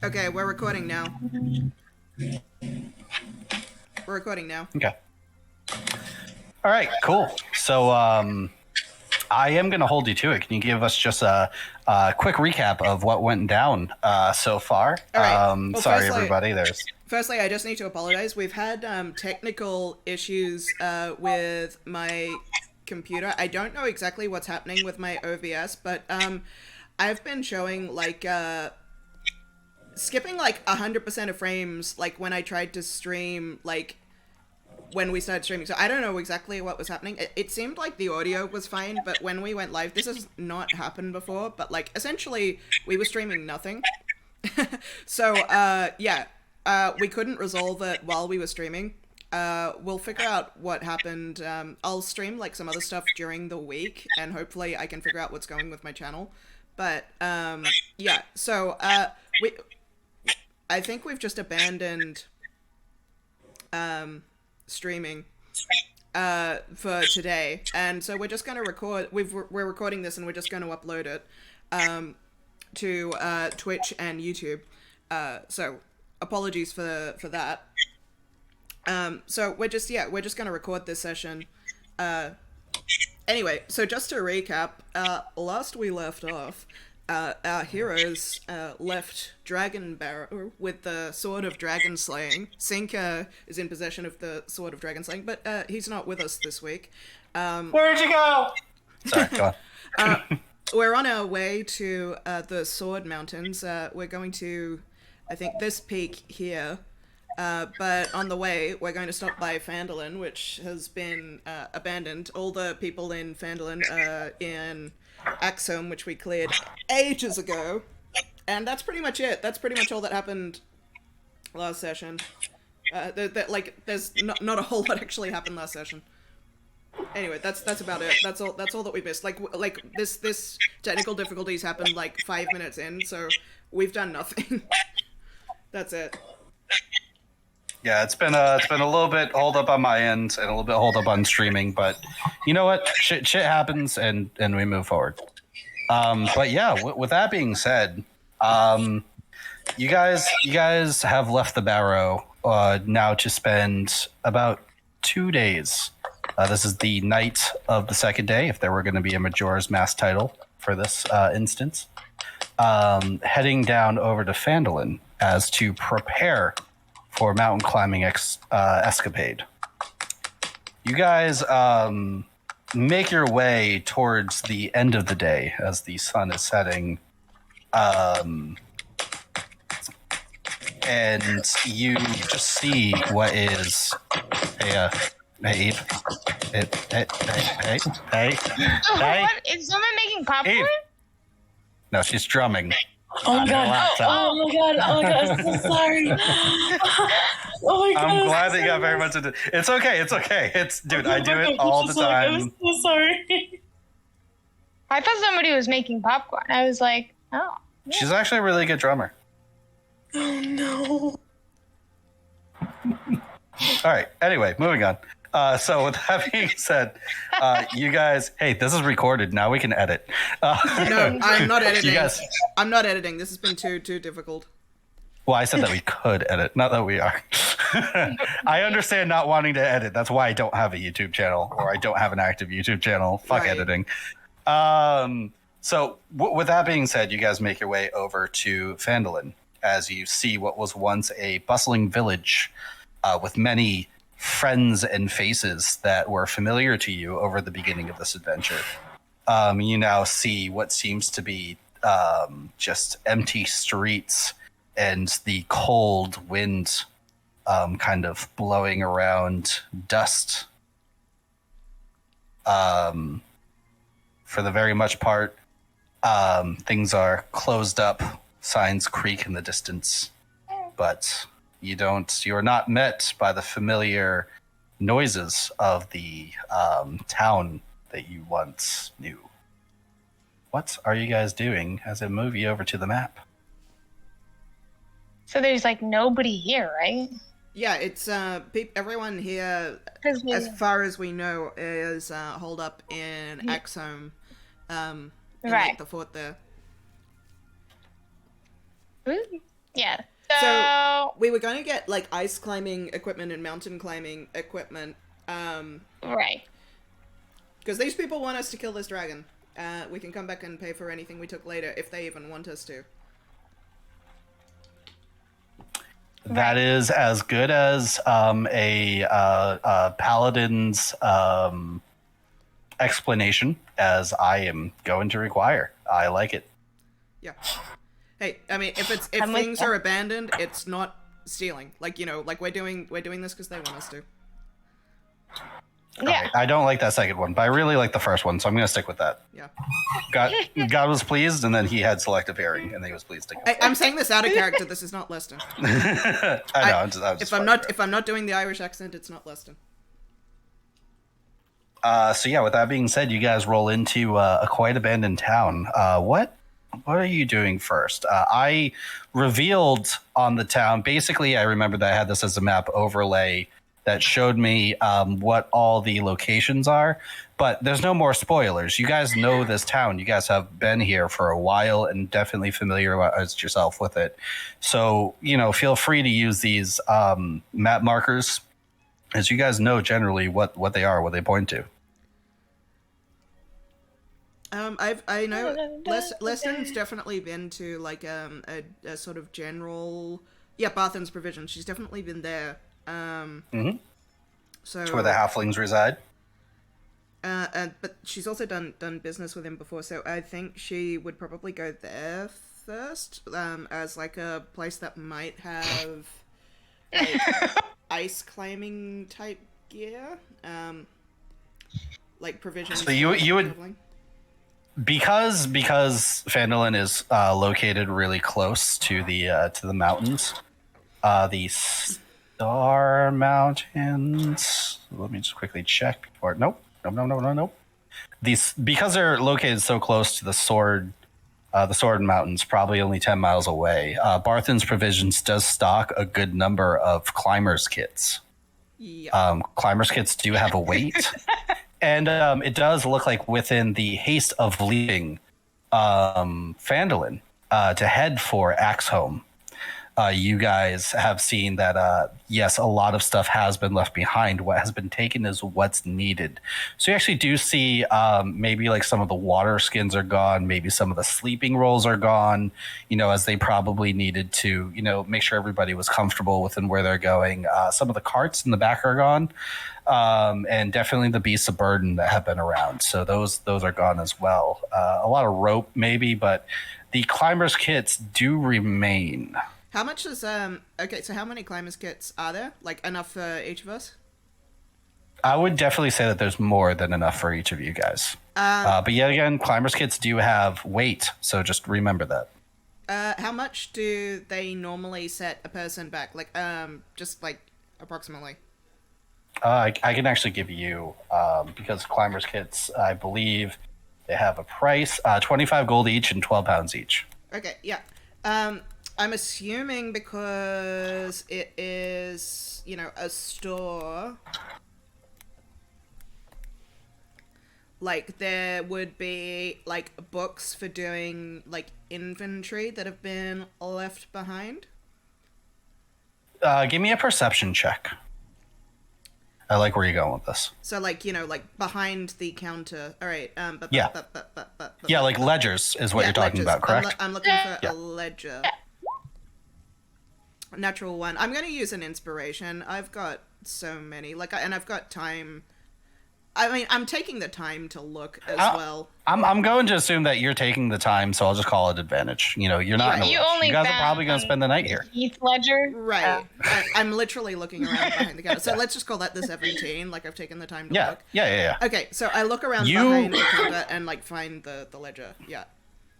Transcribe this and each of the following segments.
Okay, we're recording now. We're recording now. Okay. All right, cool. So I am going to hold you to it. Can you give us just a quick recap of what went down so far? All right. Well, sorry, firstly- everybody. Firstly, I just need to apologize. We've had technical issues with my computer. I don't know exactly what's happening with my OBS, but I've been showing like skipping like 100% of frames like when I tried to stream like when we started streaming. So I don't know exactly what was happening. It seemed like the audio was fine, but when we went live, this has not happened before, but like essentially we were streaming nothing. So yeah, we couldn't resolve it while we were streaming. We'll figure out what happened. I'll stream like some other stuff during the week, and hopefully I can figure out what's going with my channel. But yeah, so I think we've just abandoned streaming for today, and so we're just going to record. We're recording this, and we're just going to upload it to Twitch and YouTube. So apologies for that. So we're just going to record this session. Anyway, so just to recap, last we left off, our heroes left Dragon Barrow with the Sword of Dragon Slaying. Sink is in possession of the Sword of Dragon Slaying, but he's not with us this week. Where'd you go? Sorry, go on. We're on our way to the Sword Mountains. We're going to, I think, this peak here. But on the way, we're going to stop by Phandalin, which has been abandoned. All the people in Phandalin are in Axome, which we cleared ages ago. And that's pretty much it. That's pretty much all that happened last session. There's not a whole lot actually happened last session. Anyway, that's about it. That's all that we missed. Like this technical difficulties happened like 5 minutes in, so we've done nothing. That's it. Yeah, it's been a little bit hold up on my end and a little bit hold up on streaming, but you know what? Shit happens and we move forward. But yeah, with that being said, you guys have left the Barrow now to spend about 2 days. This is the night of the second day, if there were going to be a Majora's Mask title for this instance. Heading down over to Phandalin as to prepare for mountain climbing escapade. You guys make your way towards the end of the day as the sun is setting. And you just see what is hey, Eve. Hey. What? Is someone making popcorn? Eve. No, she's drumming. Oh my god! Oh my god! Oh my god! I'm so sorry. Oh my god! I'm glad that you got very much into. It's okay. It's dude. I do it all the time. I'm so sorry. I thought somebody was making popcorn. I was like, oh. She's actually a really good drummer. Oh no. All right. Anyway, moving on. So with that being said, you guys, hey, this is recorded. Now we can edit. No, I'm not editing. You guys, I'm not editing. This has been too difficult. well, I said that we could edit, not that we are. I understand not wanting to edit. That's why I don't have a YouTube channel, or I don't have an active YouTube channel. Fuck Right. editing. So with that being said, you guys make your way over to Phandalin as you see what was once a bustling village with many friends and faces that were familiar to you over the beginning of this adventure. You now see what seems to be just empty streets and the cold wind kind of blowing around dust. For the very much part, things are closed up, signs creak in the distance, but you are not met by the familiar noises of the town that you once knew. What are you guys doing as I move you over to the map? So there's like nobody here, right? Yeah, it's everyone here, 'Cause we- as far as we know, is holed up in Axome, in, Right. like, the fort there. Ooh. Yeah, we were going to get like ice climbing equipment and mountain climbing equipment. Right. Because these people want us to kill this dragon. We can come back and pay for anything we took later if they even want us to. That is as good as a paladin's explanation as I am going to require. I like it. Yeah. Hey, I mean, if things are abandoned, it's not stealing. Like, you know, like we're doing this because they want us to. Yeah. Right. I don't like that second one, but I really like the first one, so I'm going to stick with that. Yeah. God was pleased, and then he had selective hearing, and he was pleased to go. I'm saying this out of character. This is not Leston. I know. If I'm not doing the Irish accent, it's not Leston. So yeah, with that being said, you guys roll into a quite abandoned town. What are you doing first? I revealed on the town. Basically, I remember that I had this as a map overlay that showed me what all the locations are, but there's no more spoilers. You guys know this town. You guys have been here for a while and definitely familiarized yourself with it. So, you know, feel free to use these map markers, as you guys know generally what they are, what they point to. I know Leston's definitely been to like a sort of general, Barthen's Provision. She's definitely been there. So It's where the halflings reside. But she's also done business with him before, so I think she would probably go there first, as like a place that might have like ice climbing type gear, like provisions. So you would. Traveling. Because Phandalin is located really close to the mountains, the Star Mountains. Let me just quickly check before. Nope. Because they're located so close to the Sword Mountains, probably only 10 miles away. Barthen's Provisions does stock a good number of climbers kits. Yeah. Climbers kits do have a weight. And it does look like within the haste of leaving Phandalin to head for Axholm, you guys have seen that, yes, a lot of stuff has been left behind. What has been taken is what's needed. So you actually do see maybe like some of the water skins are gone. Maybe some of the sleeping rolls are gone, you know, as they probably needed to, you know, make sure everybody was comfortable within where they're going. Some of the carts in the back are gone. And definitely the beasts of burden that have been around. So those are gone as well. A lot of rope maybe, but the climbers kits do remain. How much is okay, so how many climbers kits are there? Like enough for each of us? I would definitely say that there's more than enough for each of you guys. But yet again, climbers kits do have weight, so just remember that. How much do they normally set a person back? Like just like approximately. I can actually give you, because climbers kits, I believe they have a price, 25 gold each and 12 pounds each. Okay, yeah. I'm assuming because it is, you know, a store, like there would be like books for doing like inventory that have been left behind. Give me a perception check. I like where you're going with this. So like, you know, like behind the counter. All right. Yeah, like ledgers is what you're talking ledgers. about, correct? I'm looking for a ledger. Natural one. I'm going to use an inspiration. I've got so many. And I've got time. I mean, I'm taking the time to look as well. I'm going to assume that you're taking the time, so I'll just call it advantage. You know, you're not in a rush. You guys are probably going to spend the night here. Heath Ledger. Right. I'm literally looking around behind the counter. So let's just call that the 17. Like I've taken the time to look. Yeah. Okay, so I look around behind the counter and like find the ledger. Yeah.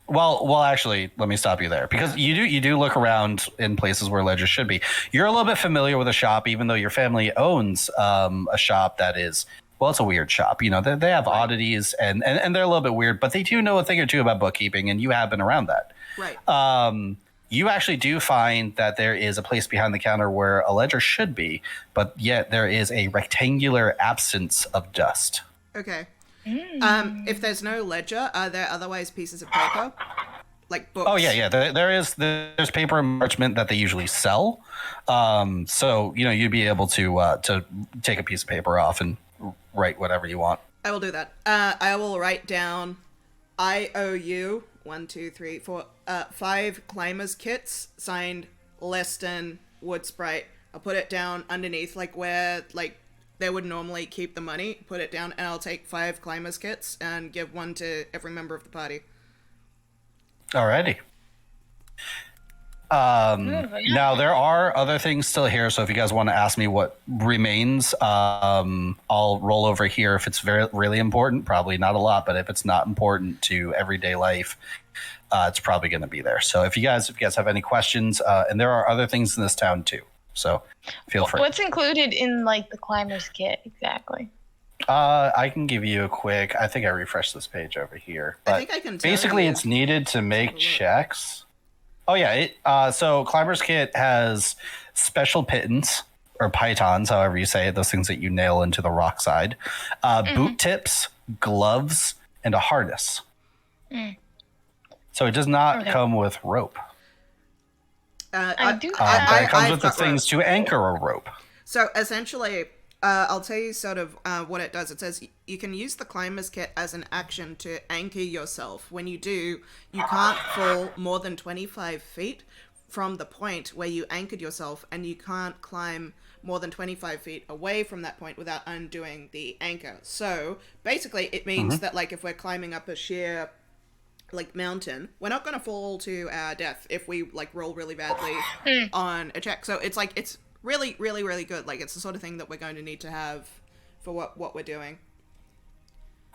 Well, actually, let me stop you there because you do look around in places where ledgers should be. You're a little bit familiar with a shop, even though your family owns a shop that is. Well, it's a weird shop. You know, they have oddities and they're a little bit weird, but they do know a thing or two about bookkeeping, and you have been around that. Right. You actually do find that there is a place behind the counter where a ledger should be, but yet there is a rectangular absence of dust. Okay. If there's no ledger, are there otherwise pieces of paper? like books? Oh yeah. There's paper and parchment that they usually sell. So you'd be able to take a piece of paper off and write whatever you want. I will do that. I will write down IOU 1, 2, 3, 4, 5 climbers kits signed Leston Wood Sprite. I'll put it down underneath like where like they would normally keep the money. Put it down, and I'll take 5 climbers kits and give one to every member of the party. Alrighty. Now there are other things still here, so if you guys want to ask me what remains, I'll roll over here if it's really important. Probably not a lot, but if it's not important to everyday life, it's probably going to be there. So if you guys have any questions, and there are other things in this town too, so feel free. What's included in like the climber's kit exactly? I can give you a quick. I think I refreshed this page over here. But I think I can tell basically, you. it's needed to make checks. Oh yeah, so Climber's Kit has special pitons or pythons, however you say it, those things that you nail into the rock side, boot tips, gloves, and a harness. So it does not come with rope. I do. But it comes with the got things to anchor a rope. So essentially, I'll tell you sort of what it does. It says you can use the climber's kit as an action to anchor yourself. When you do, you can't fall more than 25 feet from the point where you anchored yourself, and you can't climb more than 25 feet away from that point without undoing the anchor. So basically, it means that like if we're climbing up a sheer like mountain, we're not going to fall to our death if we like roll really badly on a check. So it's like it's really, really, really good. Like, it's the sort of thing that we're going to need to have for what we're doing.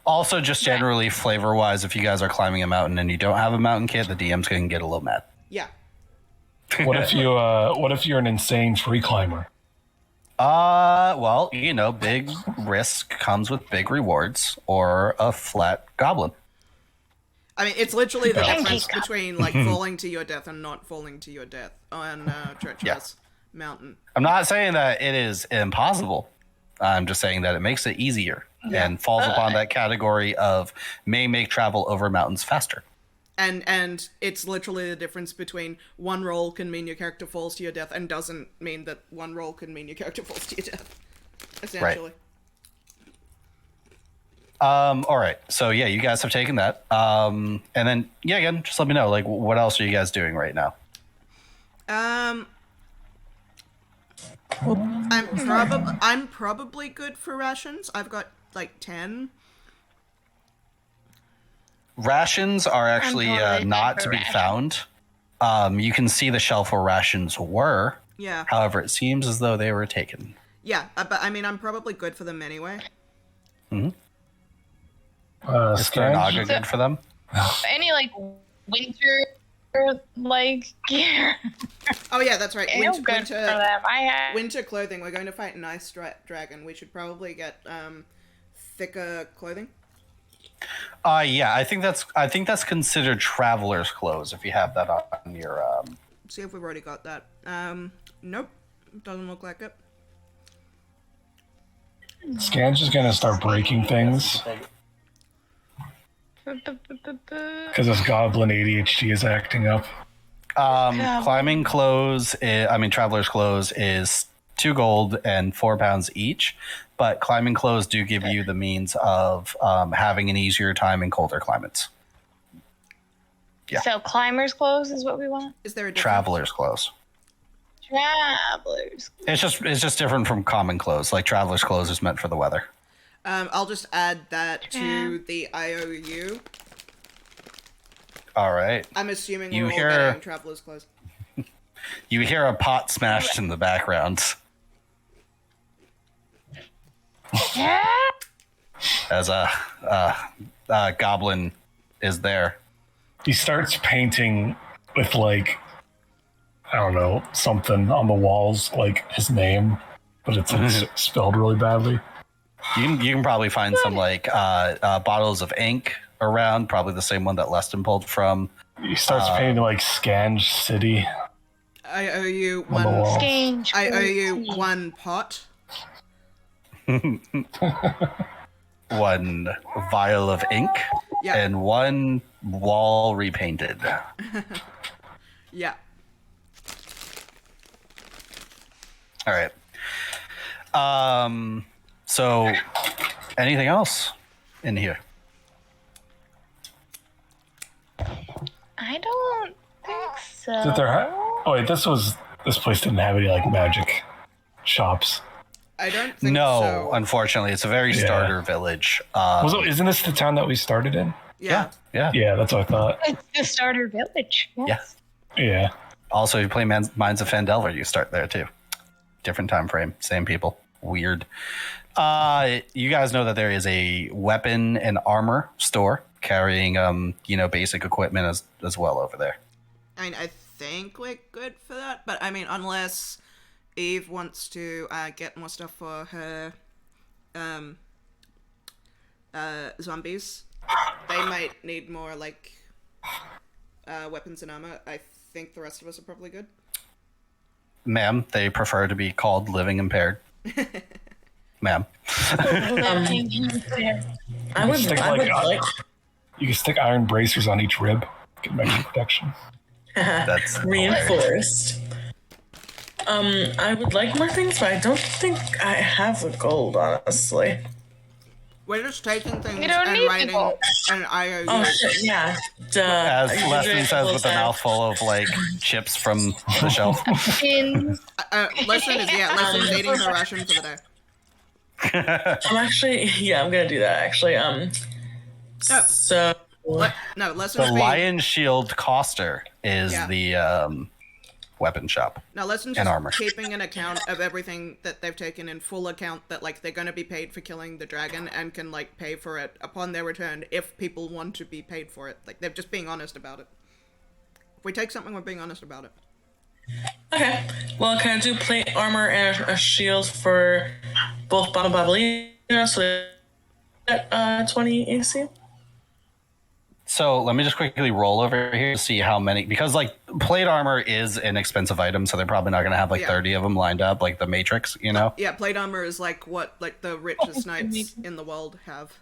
Also, just generally flavor-wise, if you guys are climbing a mountain and you don't have a mountain kit, the DM's going to get a little mad. Yeah. What if you're an insane free climber? Well, big risk comes with big rewards, or a flat goblin. I mean, it's literally the difference between, like, falling to your death and not falling to your death on treacherous mountain. I'm not saying that it is impossible. I'm just saying that it makes it easier and falls upon that category of may make travel over mountains faster. And it's literally the difference between one roll can mean your character falls to your death and doesn't mean that one roll can mean your character falls to your death, essentially. All right. So, yeah, you guys have taken that. And then, again, just let me know, like, what else are you guys doing right now? I'm probably good for rations. I've got like 10. Rations are actually totally not good to for be rations. found. You can see the shelf where rations were. Yeah. However, it seems as though they were taken. Yeah, but I mean, I'm probably good for them anyway. Is Naga good for them? Any like winter like gear? Oh yeah, that's right. Good for them. Winter clothing. We're going to fight an ice dragon. We should probably get thicker clothing. Yeah, I think that's considered traveler's clothes if you have that on your. See if we've already got that. Nope, doesn't look like it. Scan's just gonna start breaking things because this goblin ADHD is acting up. Climbing clothes, traveler's clothes is 2 gold and 4 pounds each, but climbing clothes do give you the means of having an easier time in colder climates. Yeah. So climber's clothes is what we want. Is there a difference? Traveler's clothes. Travelers. It's just different from common clothes. Like traveler's clothes is meant for the weather. I'll just add that to the IOU. All right. I'm assuming You we're all hear- getting traveler's clothes. You hear a pot smashed in the background as a goblin is there. He starts painting with like, I don't know, something on the walls, like his name, but it's spelled really badly. You can probably find some like bottles of ink around, probably the same one that Leston pulled from. He starts painting like Scange City. I owe you on the one. wall. I owe you 1 pot. 1 vial of ink. Yeah. and one wall repainted. Yeah. All right. So anything else in here? I don't think so. Did there oh wait, this place didn't have any like magic shops. I don't think No, so. unfortunately, it's a very Yeah. starter village. Isn't this the town that we started in? Yeah. Yeah. Yeah, that's what I thought. It's the starter village. Yes. Yeah. Also, if you play Mines of Fandelver, you start there too. Different time frame, same people. Weird. You guys know that there is a weapon and armor store carrying, basic equipment as well over there. I mean, I think we're good for that, but I mean, unless Eve wants to get more stuff for her zombies, they might need more like weapons and armor. I think the rest of us are probably good. Ma'am, they prefer to be called living impaired. Ma'am. I would Stick like. You can stick iron bracers on each rib, get extra protection. That's Reinforced. I would like more things, but I don't think I have the gold, honestly. We're just taking things You don't and need writing to go. an IOU. Oh shit, yeah. Duh. As Usually Leslie I says close with a that. mouthful of like chips from the shelf. In Leslie's eating her ration for the day. I'm actually, I'm gonna do that actually. So No, Leslie's The Lion Shield Coster is Yeah. the weapon shop. Now, Leslie's and just armor. keeping an account of everything that they've taken in full account that, like, they're going to be paid for killing the dragon and can, like, pay for it upon their return if people want to be paid for it. Like, they're just being honest about it. If we take something, we're being honest about it. okay, well, can I do plate armor and a shield for both Bottom Babalina so that 20 AC? So let me just quickly roll over here to see how many, because like plate armor is an expensive item, so they're probably not going to have like Yeah. 30 of them lined up like the Matrix, you know? Yeah, plate armor is, like, what, like, the richest knights in the world have.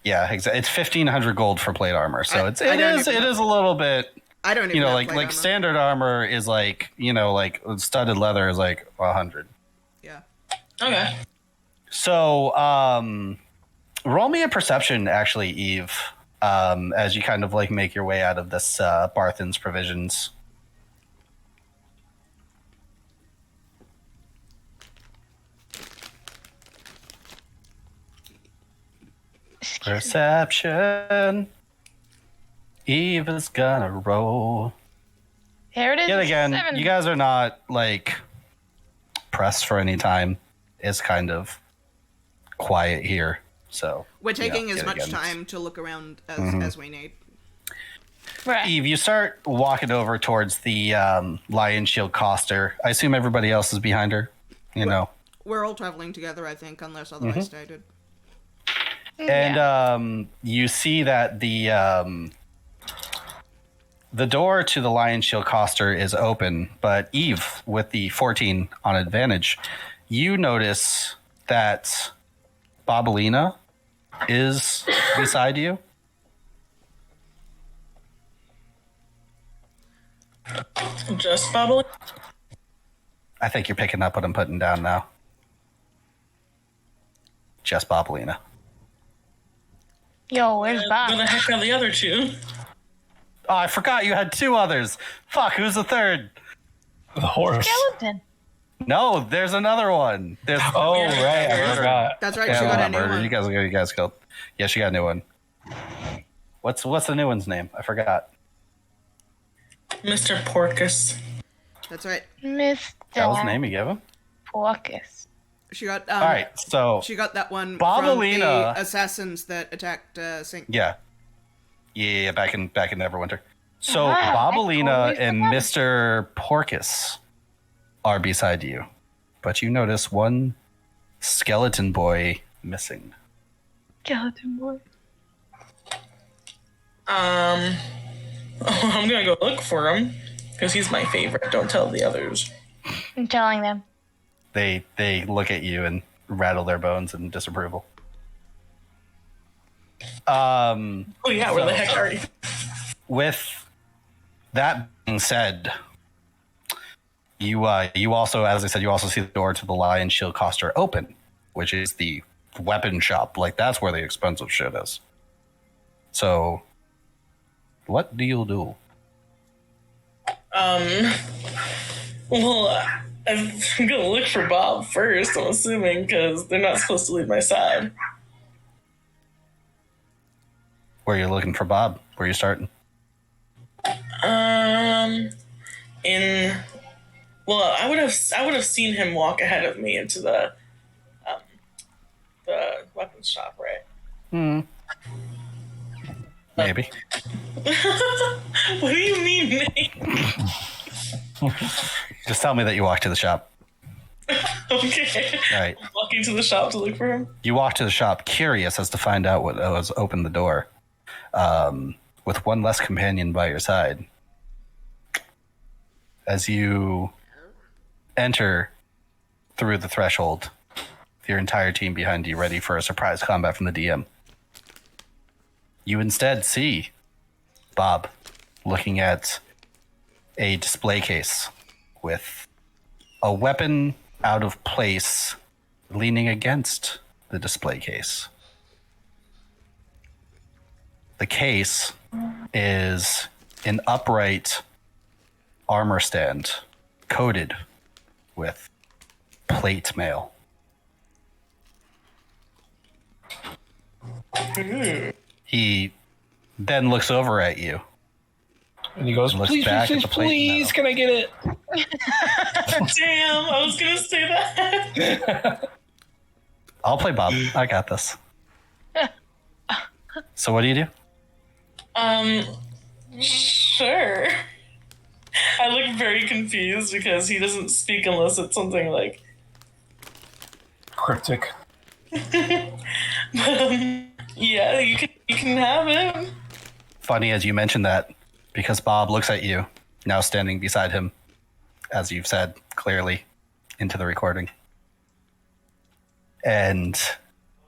Yeah, exactly. It's 1,500 gold for plate armor, so I it don't is even- a little bit, I don't even you know, have like plate armor. standard armor is like, you know, like studded leather is like 100. Yeah. Okay. So, roll me a perception, actually, Eve, as you kind of like make your way out of this Barthen's provisions. Perception. Eve is gonna roll. There it is. Yet again, 7. you guys are not like pressed for any time. It's kind of quiet here, so We're taking as yet much again. time to look around as we need. Right. Eve, you start walking over towards the Lion Shield Coster. I assume everybody else is behind her. You know, We're all traveling together, I think, unless otherwise stated. and you see that the door to the Lion Shield Coster is open, but Eve, with the 14 on advantage, you notice that Babalina is beside you. Just Babalina? I think you're picking up what I'm putting down now. Just Babalina. Yo, where's Where Bob? the heck are the other two? Oh, I forgot you had two others. Fuck, who's the third? The horse. Skeleton. No, there's another one. There's Oh, right. I forgot. That's right, Yeah, she got a well, new murder. one. You guys killed. Yeah, she got a new one. What's the new one's name? I forgot. Mr. Porcus. That's right. Mr. That was the name you gave him? Focus. She got All right, so she got that one from Babalina- the assassins that attacked Sink. yeah, back in Neverwinter. So Ah, Babalina I totally and forgot. Mr. Porcus are beside you, but you notice one skeleton boy missing. Skeleton boy. I'm gonna go look for him because he's my favorite. Don't tell the others. I'm telling them. They look at you and rattle their bones in disapproval. Oh yeah, where the heck are you? With that being said, you also, as I said, you also see the door to the Lion Shield Coster open, which is the weapon shop. Like, that's where the expensive shit is. So, what do you do? Well, I'm gonna look for Bob first, I'm assuming, because they're not supposed to leave my side. Where you're looking for Bob? Where you starting? I would have seen him walk ahead of me into the weapons shop, right? Maybe. What do you mean, Nate? Just tell me that you walked to the shop. Okay. All right. I'm walking to the shop to look for him. You walk to the shop, curious as to find out what was opened the door, with one less companion by your side. As you enter through the threshold, with your entire team behind you, ready for a surprise combat from the DM, you instead see Bob looking at a display case with a weapon out of place leaning against the display case. The case is an upright armor stand coated with plate mail. He then looks over at you. And he goes, Looks please, back please, at the plate please, now. can I get it? Damn, I was gonna say that. I'll play Bob. I got this. So what do you do? Sure. I look very confused because he doesn't speak unless it's something like. Cryptic. Yeah, you can have him. Funny as you mentioned that, because Bob looks at you, now standing beside him, as you've said clearly into the recording. And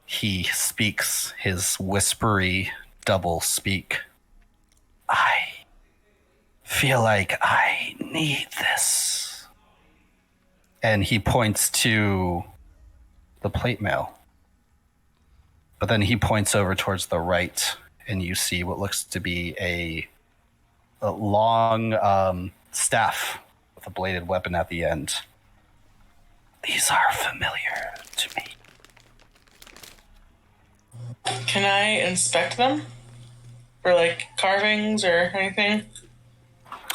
he speaks his whispery double speak. I feel like I need this. And he points to the plate mail. But then he points over towards the right, and you see what looks to be a long staff with a bladed weapon at the end. These are familiar to me. Can I inspect them? For like carvings or anything?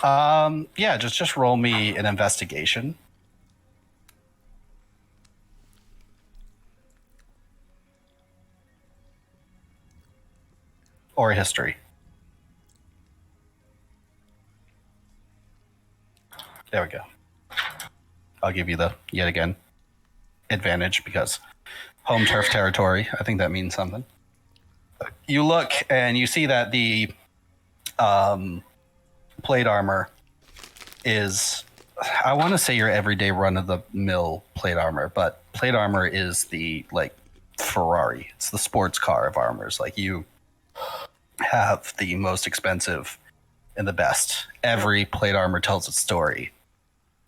Yeah, just roll me an investigation. Or a history. There we go. I'll give you the, yet again, advantage because home turf territory. I think that means something. You look and you see that the plate armor is, I want to say your everyday run-of-the-mill plate armor, but plate armor is the, like, Ferrari. It's the sports car of armors. Like, you have the most expensive and the best. Every plate armor tells its story.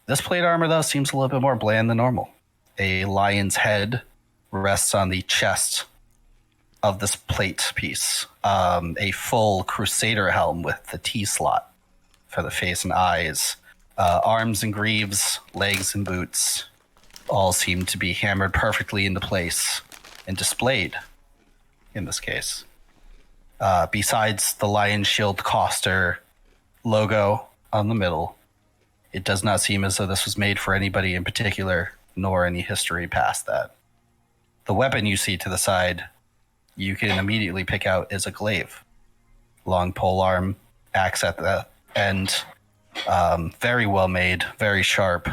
This plate armor, though, seems a little bit more bland than normal. A lion's head rests on the chest of this plate piece. A full crusader helm with the T-slot for the face and eyes. Arms and greaves, legs and boots all seem to be hammered perfectly into place and displayed in this case. Besides the Lion Shield Coster logo on the middle, it does not seem as though this was made for anybody in particular, nor any history past that. The weapon you see to the side, you can immediately pick out is a glaive. Long polearm, axe at the end, very well made, very sharp,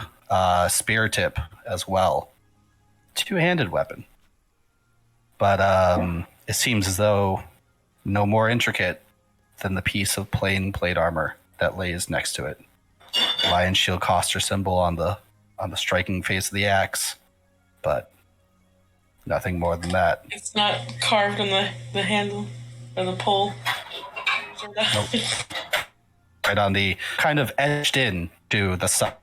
spear tip as well. Two-handed weapon. But it seems as though no more intricate than the piece of plain plate armor that lays next to it. Lion Shield Coster symbol on the striking face of the axe, but nothing more than that. It's not carved on the handle. Or the pole? Right on the kind of edged in to the side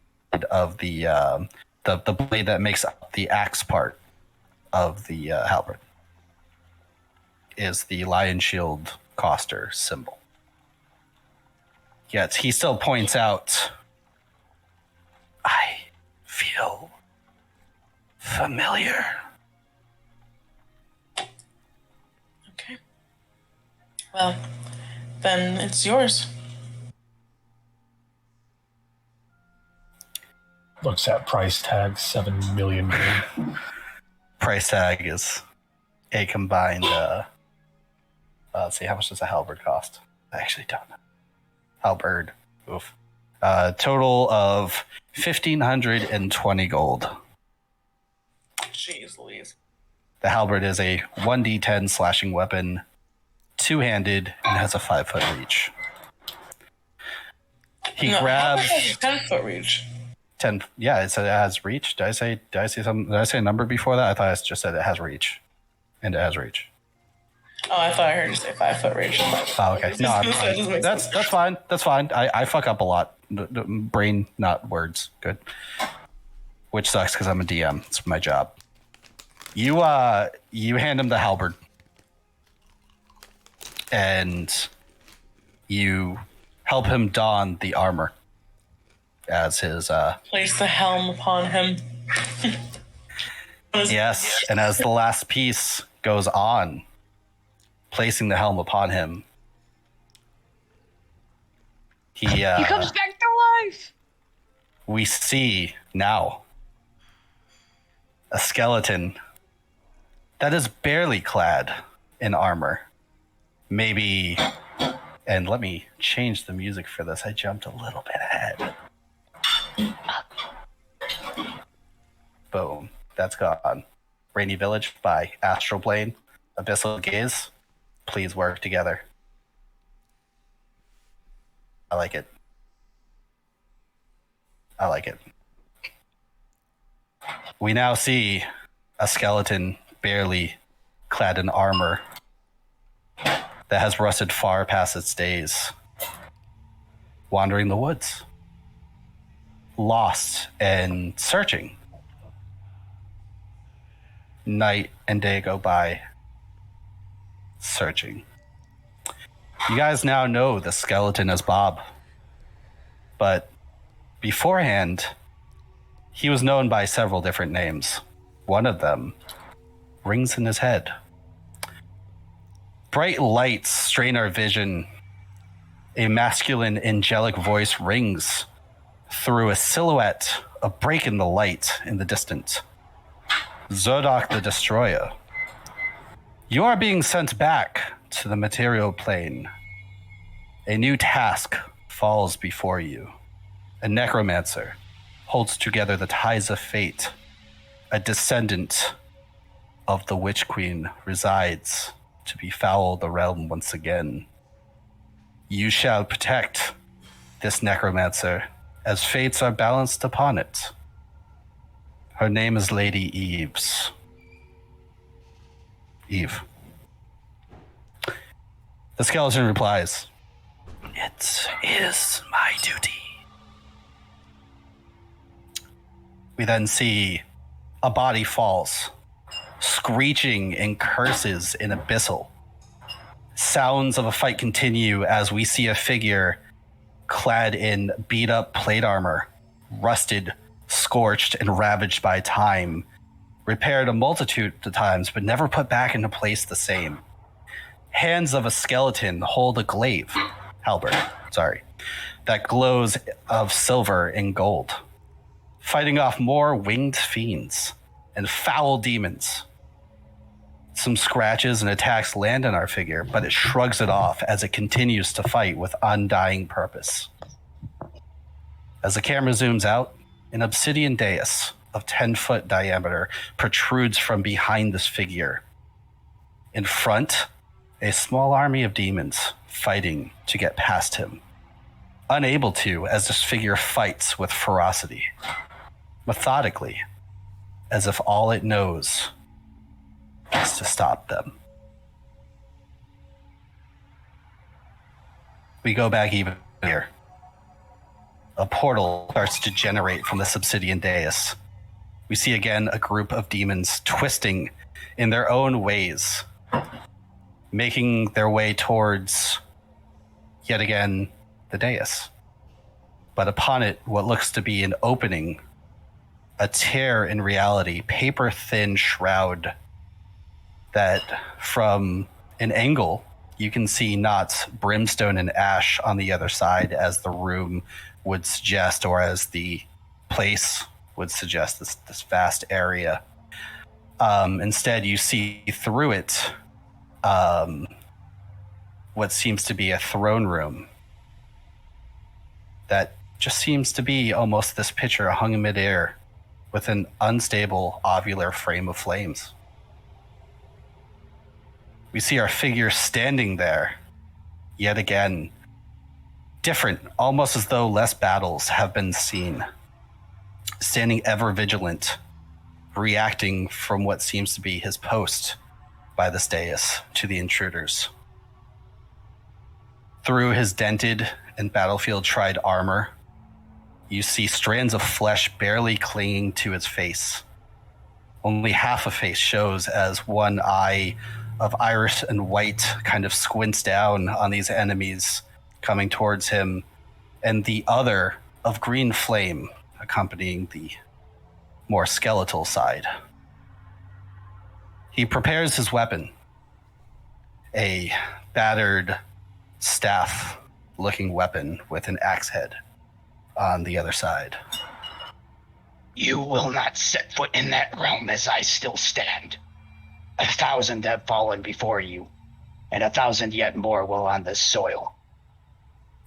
of the blade that makes up the axe part of the halberd is the lion shield coster symbol. Yet he still points out, I feel familiar. Okay. Well, then it's yours. Looks at price tag, 7 million gold. Price tag is a combined. Let's see, how much does a halberd cost? I actually don't know. Halberd, oof. Total of 1,520 gold. Jeez Louise. The halberd is a 1d10 slashing weapon, two-handed, and has a 5-foot reach. He grabs 10-foot reach. 10. Yeah, it said it has reach. Did I say something? Did I say a number before that? I thought I just said it has reach, and it has reach. Oh, I thought I heard you say 5-foot reach. Oh, okay. No, that's fine. That's fine. I fuck up a lot. Brain, not words. Good. Which sucks because I'm a DM. It's my job. You hand him the halberd, and you help him don the armor as his. Place the helm upon him. Yes, and as the last piece goes on, placing the helm upon him, he comes back to life. We see now a skeleton that is barely clad in armor. Maybe, and let me change the music for this. I jumped a little bit ahead. Boom. That's gone. Rainy Village by Astral Plane. Abyssal Gaze. Please work together. I like it. I like it. We now see a skeleton barely clad in armor that has rusted far past its days, wandering the woods, lost and searching. Night and day go by, searching. You guys now know the skeleton as Bob, but beforehand, he was known by several different names. One of them rings in his head. Bright lights strain our vision. A masculine, angelic voice rings through a silhouette, a break in the light in the distance. Zodok the Destroyer. You are being sent back to the material plane. A new task falls before you. A necromancer holds together the ties of fate. A descendant of the Witch Queen resides to befoul the realm once again. You shall protect this necromancer as fates are balanced upon it. Her name is Lady Eves. Eve. The skeleton replies, "It is my duty." We then see a body falls, screeching and curses in abyssal. Sounds of a fight continue as we see a figure clad in beat-up plate armor, rusted, scorched, and ravaged by time, repaired a multitude of times, but never put back into place the same. Hands of a skeleton hold a glaive, halberd, that glows of silver and gold, fighting off more winged fiends and foul demons. Some scratches and attacks land on our figure, but it shrugs it off as it continues to fight with undying purpose. As the camera zooms out, an obsidian dais of 10-foot diameter protrudes from behind this figure. In front, a small army of demons fighting to get past him. Unable to, as this figure fights with ferocity, methodically, as if all it knows is to stop them. we go back even here. A portal starts to generate from the obsidian dais. We see again a group of demons twisting in their own ways, making their way towards, yet again, the dais. But upon it, what looks to be an opening, a tear in reality, paper-thin shroud that from an angle, you can see not brimstone and ash on the other side as the room would suggest, or as the place would suggest, this vast area. Instead, you see through it what seems to be a throne room that just seems to be almost this picture hung in midair with an unstable ovular frame of flames. We see our figure standing there, yet again, different, almost as though less battles have been seen, standing ever vigilant, reacting from what seems to be his post by this dais to the intruders. Through his dented and battlefield-tried armor, you see strands of flesh barely clinging to his face. Only half a face shows, as one eye of iris and white kind of squints down on these enemies coming towards him, and the other of green flame accompanying the more skeletal side. He prepares his weapon, a battered staff-looking weapon with an axe head on the other side. You will not set foot in that realm as I still stand. 1,000 have fallen before you, and 1,000 yet more will on this soil.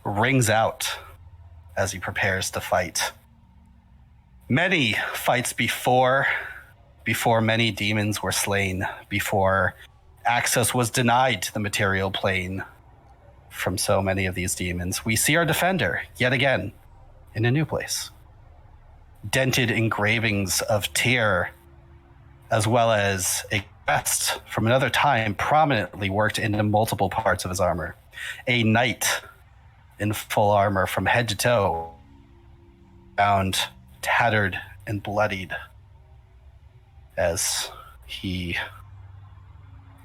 Rings out as he prepares to fight. Many fights before many demons were slain, before access was denied to the material plane from so many of these demons, we see our defender yet again in a new place. Dented engravings of Tyr, as well as a crest from another time prominently worked into multiple parts of his armor. A knight in full armor from head to toe, found tattered and bloodied as he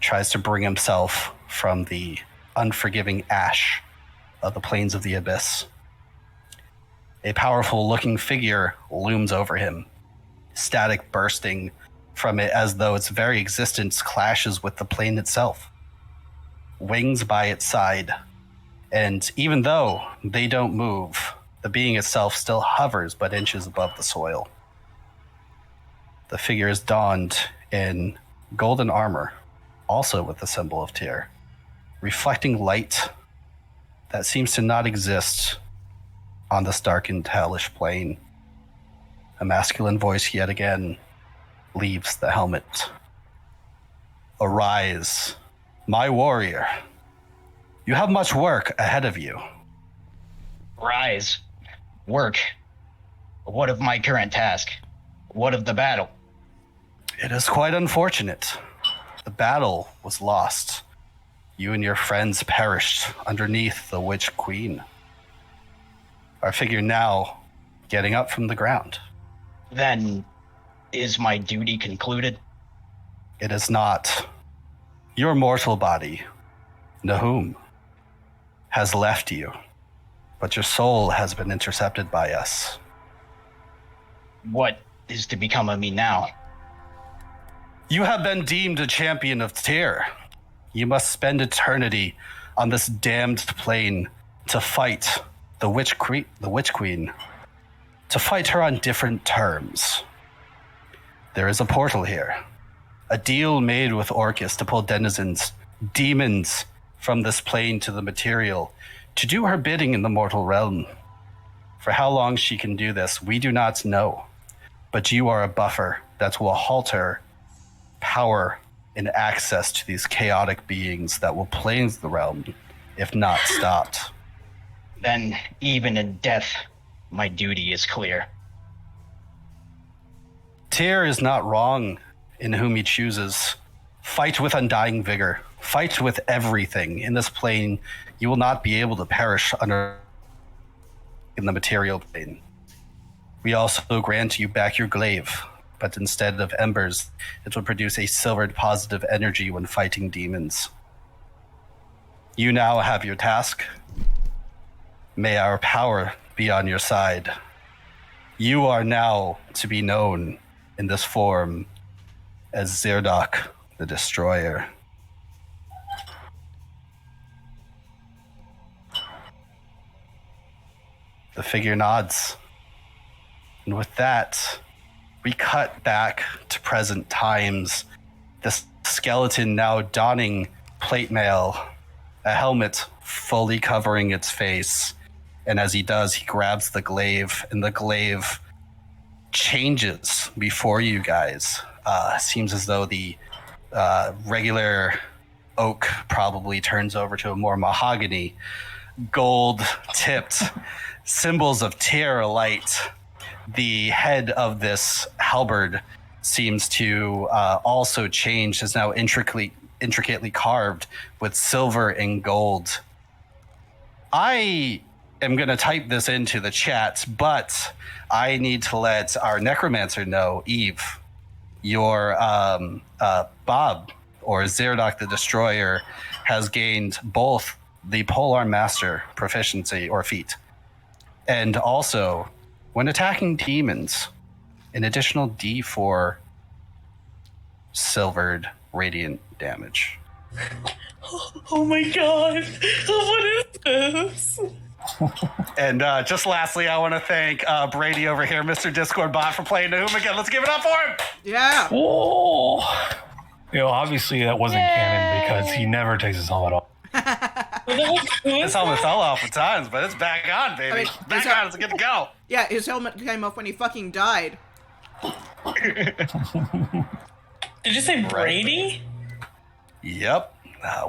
tries to bring himself from the unforgiving ash of the plains of the abyss. A powerful looking figure looms over him, static bursting from it as though its very existence clashes with the plane itself. Wings by its side, and even though they don't move, the being itself still hovers but inches above the soil. The figure is donned in golden armor, also with the symbol of Tyr, reflecting light that seems to not exist on this darkened, hellish plane. A masculine voice yet again leaves the helmet. Arise, my warrior. You have much work ahead of you. Rise. Work. What of my current task? What of the battle? It is quite unfortunate. The battle was lost. You and your friends perished underneath the Witch Queen. Our figure now getting up from the ground. Then, is my duty concluded? It is not. Your mortal body, Nahum, has left you, but your soul has been intercepted by us. What is to become of me now? You have been deemed a champion of Tyr. You must spend eternity on this damned plane to fight the Witch Queen, to fight her on different terms. There is a portal here, a deal made with Orcus to pull denizens, demons, from this plane to the material, to do her bidding in the mortal realm. For how long she can do this, we do not know, but you are a buffer that will halter power and access to these chaotic beings that will plague the realm, if not stopped. Then, even in death, my duty is clear. Tyr is not wrong in whom he chooses. Fight with undying vigor. Fight with everything. In this plane, you will not be able to perish under in the material plane. We also grant you back your glaive, but instead of embers, it will produce a silvered positive energy when fighting demons. You now have your task. May our power be on your side. You are now to be known in this form as Zerdok the Destroyer. The figure nods. And with that, we cut back to present times. The skeleton now donning plate mail, a helmet fully covering its face. And as he does, he grabs the glaive, and the glaive changes before you guys. Seems as though the regular oak probably turns over to a more mahogany, gold-tipped symbols of tear light. The head of this halberd seems to also change, is now intricately carved with silver and gold. I am going to type this into the chat, but I need to let our necromancer know, Eve, your Bob, or Zerdok the Destroyer, has gained both the Polearm Master proficiency or feat, and also, when attacking demons, an additional D4 silvered radiant damage. Oh my god. What is this? And just lastly, I want to thank Brady over here, Mr. Discord Bot, for playing Nahum again. Let's give it up for him! Yeah. Oh. Obviously that wasn't canon because he never takes his helmet off. His helmet fell off at times, but it's back on, baby. I mean, back on, it's good to go. Yeah, his helmet came off when he fucking died. Did you say Brady? Yep.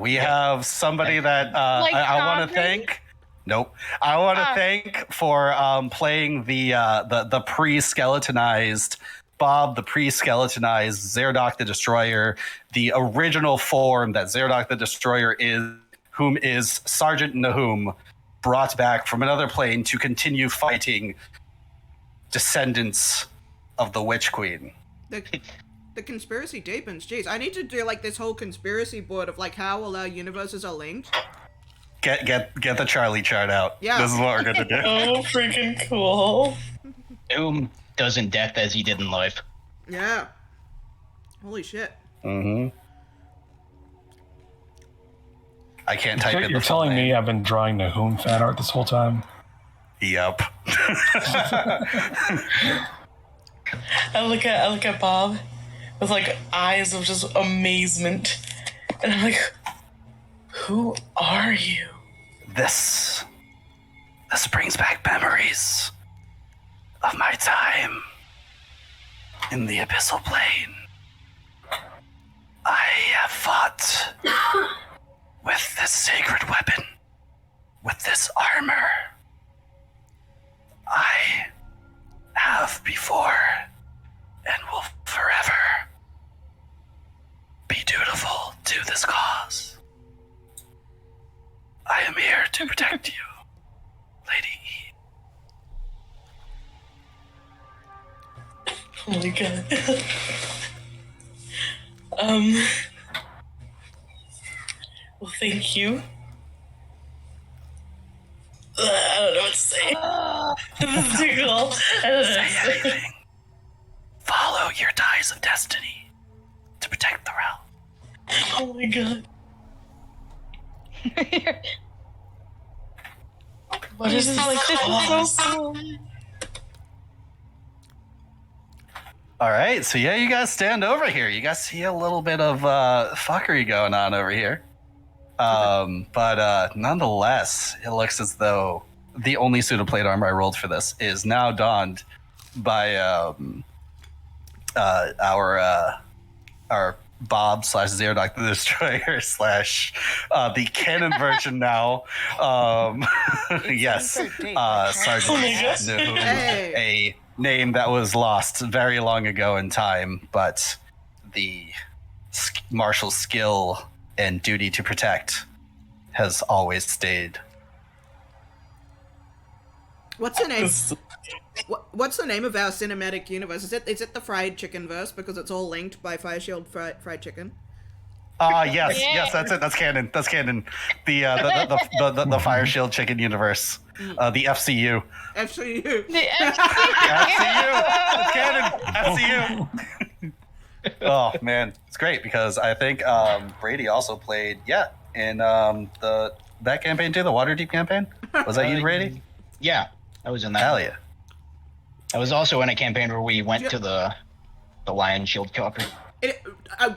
We have somebody that I want to thank. Nope. I want to thank for playing the pre-skeletonized Bob, the pre-skeletonized Zerdok the Destroyer, the original form that Zerdok the Destroyer is, whom is Sergeant Nahum, brought back from another plane to continue fighting descendants of the Witch Queen. The conspiracy deepens. Jeez, I need to do like this whole conspiracy board of like how all our universes are linked. Get the Charlie chart out. Yeah. This is what we're gonna do. Oh, freaking cool. Doom does in death as he did in life. Yeah. Holy shit. Mm-hmm. I can't type in. You're telling me I've been drawing Nahum fan art this whole time? Yep. I look at Bob with like eyes of just amazement, and I'm like, who are you? This brings back memories of my time in the abyssal plane. I have fought with this sacred weapon, with this armor. I have before and will forever be dutiful to this cause. I am here to protect you, Lady E. Oh my god. Well, thank you. I don't know what to say. This is too cool. I don't know what to Say say. anything. Follow your ties of destiny to protect the realm. Oh my god. What is this cause? All right, so yeah, you guys stand over here. You guys see a little bit of fuckery going on over here. But nonetheless, it looks as though the only suit of plate armor I rolled for this is now donned by our Bob / Zerdok the Destroyer / the canon version now. Yes, Sergeant Nahum, a name that was lost very long ago in time, but the martial skill and duty to protect has always stayed. What's the name? What's the name of our cinematic universe? Is it the Fried Chicken verse because it's all linked by Fire Shield fried chicken? Yes, that's it. That's canon. That's canon. The Fire Shield Chicken universe, the FCU. FCU. The FCU. It's canon. FCU. Oh man, it's great because I think Brady also played in that campaign too, the Waterdeep campaign. Was that you, Brady? Yeah, I was in that. Hell yeah. I was also in a campaign where we went to the Lion Shield Copper.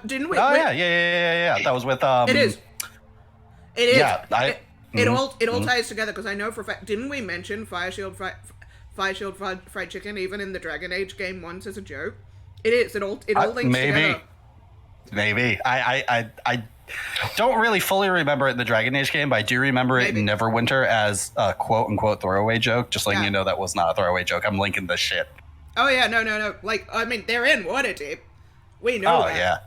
Didn't we? Oh yeah. That was with It is. It is. Yeah, it all ties together because I know for a fact. Didn't we mention Fire Shield fried chicken even in the Dragon Age game once as a joke? It is. It all links together. Maybe. I don't really fully remember it in the Dragon Age game, but I do remember it in Neverwinter as a quote-unquote throwaway joke. Just letting you know that was not a throwaway joke. I'm linking this shit. Oh, yeah. No. Like, I mean, they're in Waterdeep. We know that. Oh, yeah.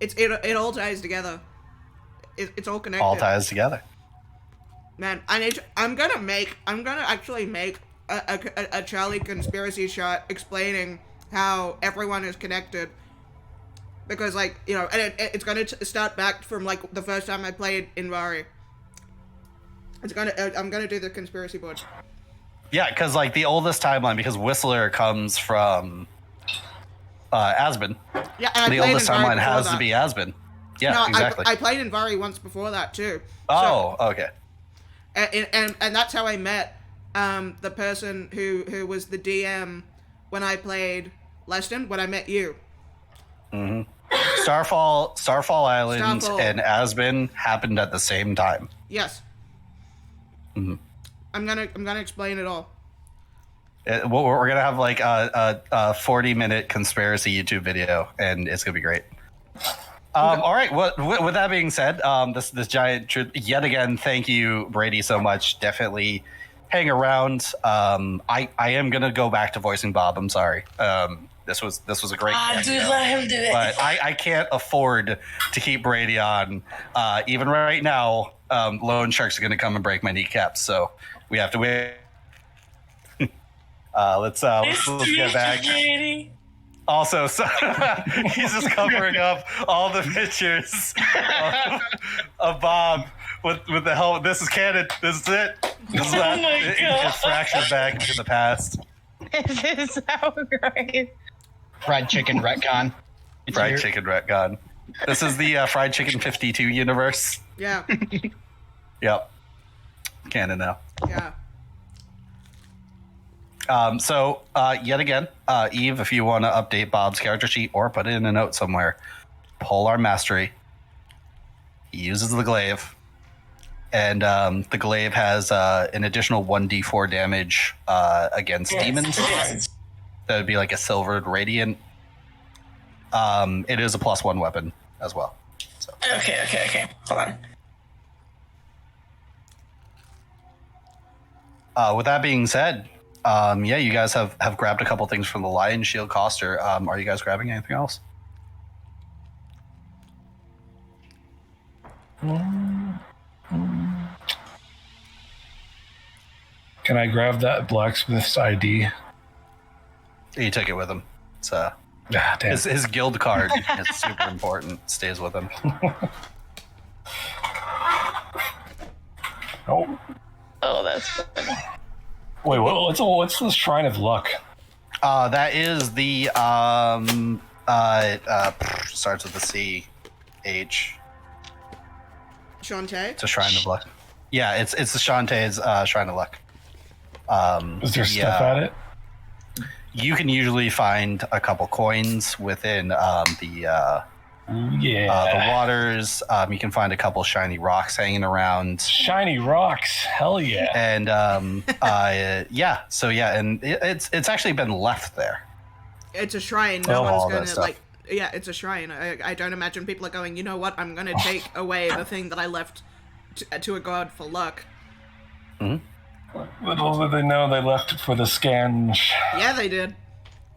It all ties together. It's all connected. All ties together. Man, I'm gonna actually make a Charlie conspiracy shot explaining how everyone is connected. Because, like, you know, and it's going to start back from, like, the first time I played Invari. I'm going to do the conspiracy board. Yeah, because, like, the oldest timeline, because Whistler comes from Asbin. Yeah, and the oldest timeline has to be Asbin. Yeah, no, exactly. I played Invari once before that, too. Oh, okay. And that's how I met the person who was the DM when I played Leston, when I met you. Mm-hmm. Starfall Island and Asbin happened at the same time. Yes. Mm-hmm. I'm gonna explain it all. We're gonna have like a 40-minute conspiracy YouTube video, and it's gonna be great. All right. With that being said, this giant truth yet again. Thank you, Brady, so much. Definitely hang around. I am gonna go back to voicing Bob. I'm sorry. This was a great. Dude, let him do it. But I can't afford to keep Brady on. Even right now, Loan Shark's are going to come and break my kneecaps, so we have to wait. Let's get back. Brady. Also, so he's just covering up all the pictures of Bob with the helmet. This is canon. This is it. This is Oh my it God. just fractured back into the past. This is so great. Fried chicken retcon. Fried chicken retcon. This is the Fried Chicken 52 universe. Yeah. Yep. Canon now. Yeah. So yet again, Eve, if you want to update Bob's character sheet or put it in a note somewhere, Polar Mastery. He uses the glaive. And the glaive has an additional 1d4 damage against demons. That would be like a silvered radiant. It is a +1 weapon as well. So. Okay. Hold on. With that being said, you guys have grabbed a couple things from the Lion Shield Coster. Are you guys grabbing anything else? Can I grab that blacksmith's ID? He took it with him. So Damn. his guild card is super important. Stays with him. Oh, that's funny. wait. What's the Shrine of Luck? That is the starts with the C, H. Shantae? It's a Shrine of Luck. Yeah, it's the Shantae's Shrine of Luck. Is there stuff at it? You can usually find a couple coins within the waters. You can find a couple shiny rocks hanging around. Shiny rocks, hell yeah! And and it's actually been left there. It's a shrine. No one's gonna it's a shrine. I don't imagine people are going, you know what, I'm gonna take away the thing that I left to a god for luck. Mm-hmm. Little did they know they left it for the scan. Yeah, they did.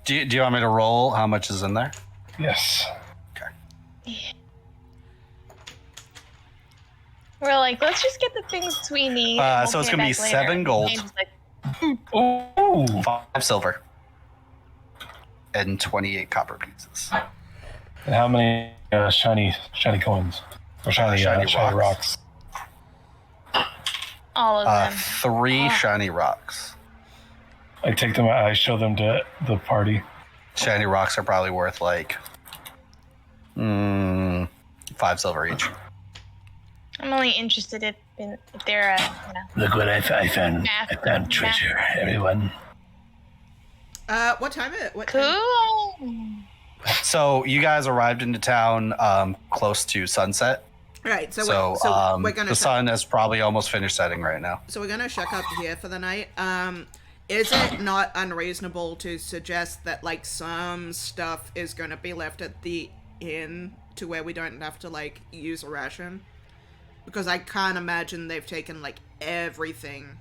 Do you want me to roll how much is in there? Yes. Okay. We're like, let's just get the things we need. and we'll So it's pay gonna be back later. 7 gold. James is like, Ooh. 5 silver. And 28 copper pieces. And how many shiny coins? Or shiny rocks? all of them. 3 shiny rocks. I take them. I show them to the party. Shiny rocks are probably worth like 5 silver each. I'm only interested if they're Look what I found. I found treasure, everyone. What time is it? What time? cool. So you guys arrived into town close to sunset. Right. So, So, we're gonna the sun has probably almost finished setting right now. So we're gonna check up here for the night. Is it not unreasonable to suggest that like some stuff is gonna be left at the inn to where we don't have to like use a ration? Because I can't imagine they've taken like everything.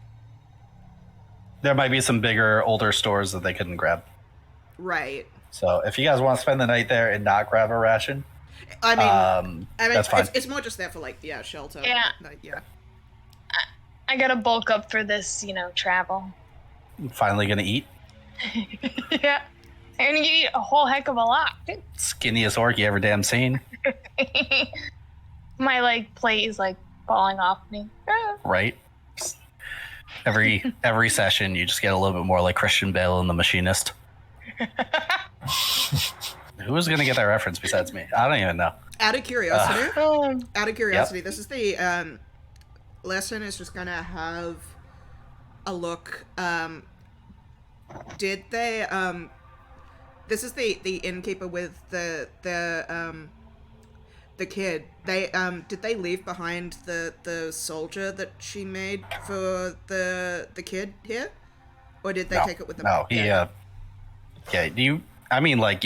There might be some bigger, older stores that they couldn't grab. Right. So if you guys want to spend the night there and not grab a ration, I mean, that's fine. It's more just there for like shelter. Yeah. Like, yeah. I gotta bulk up for this, travel. Finally gonna eat. Yeah. I'm gonna eat a whole heck of a lot. Skinniest orc you ever damn seen. My plate is falling off me. Right? Every session you just get a little bit more like Christian Bale in The Machinist. Who is gonna get that reference besides me? I don't even know. Out of curiosity, this is the lesson is just gonna have a look. Did they this is the innkeeper with the kid. They did they leave behind the soldier that she made for the kid here, or did they take it with them? No, yet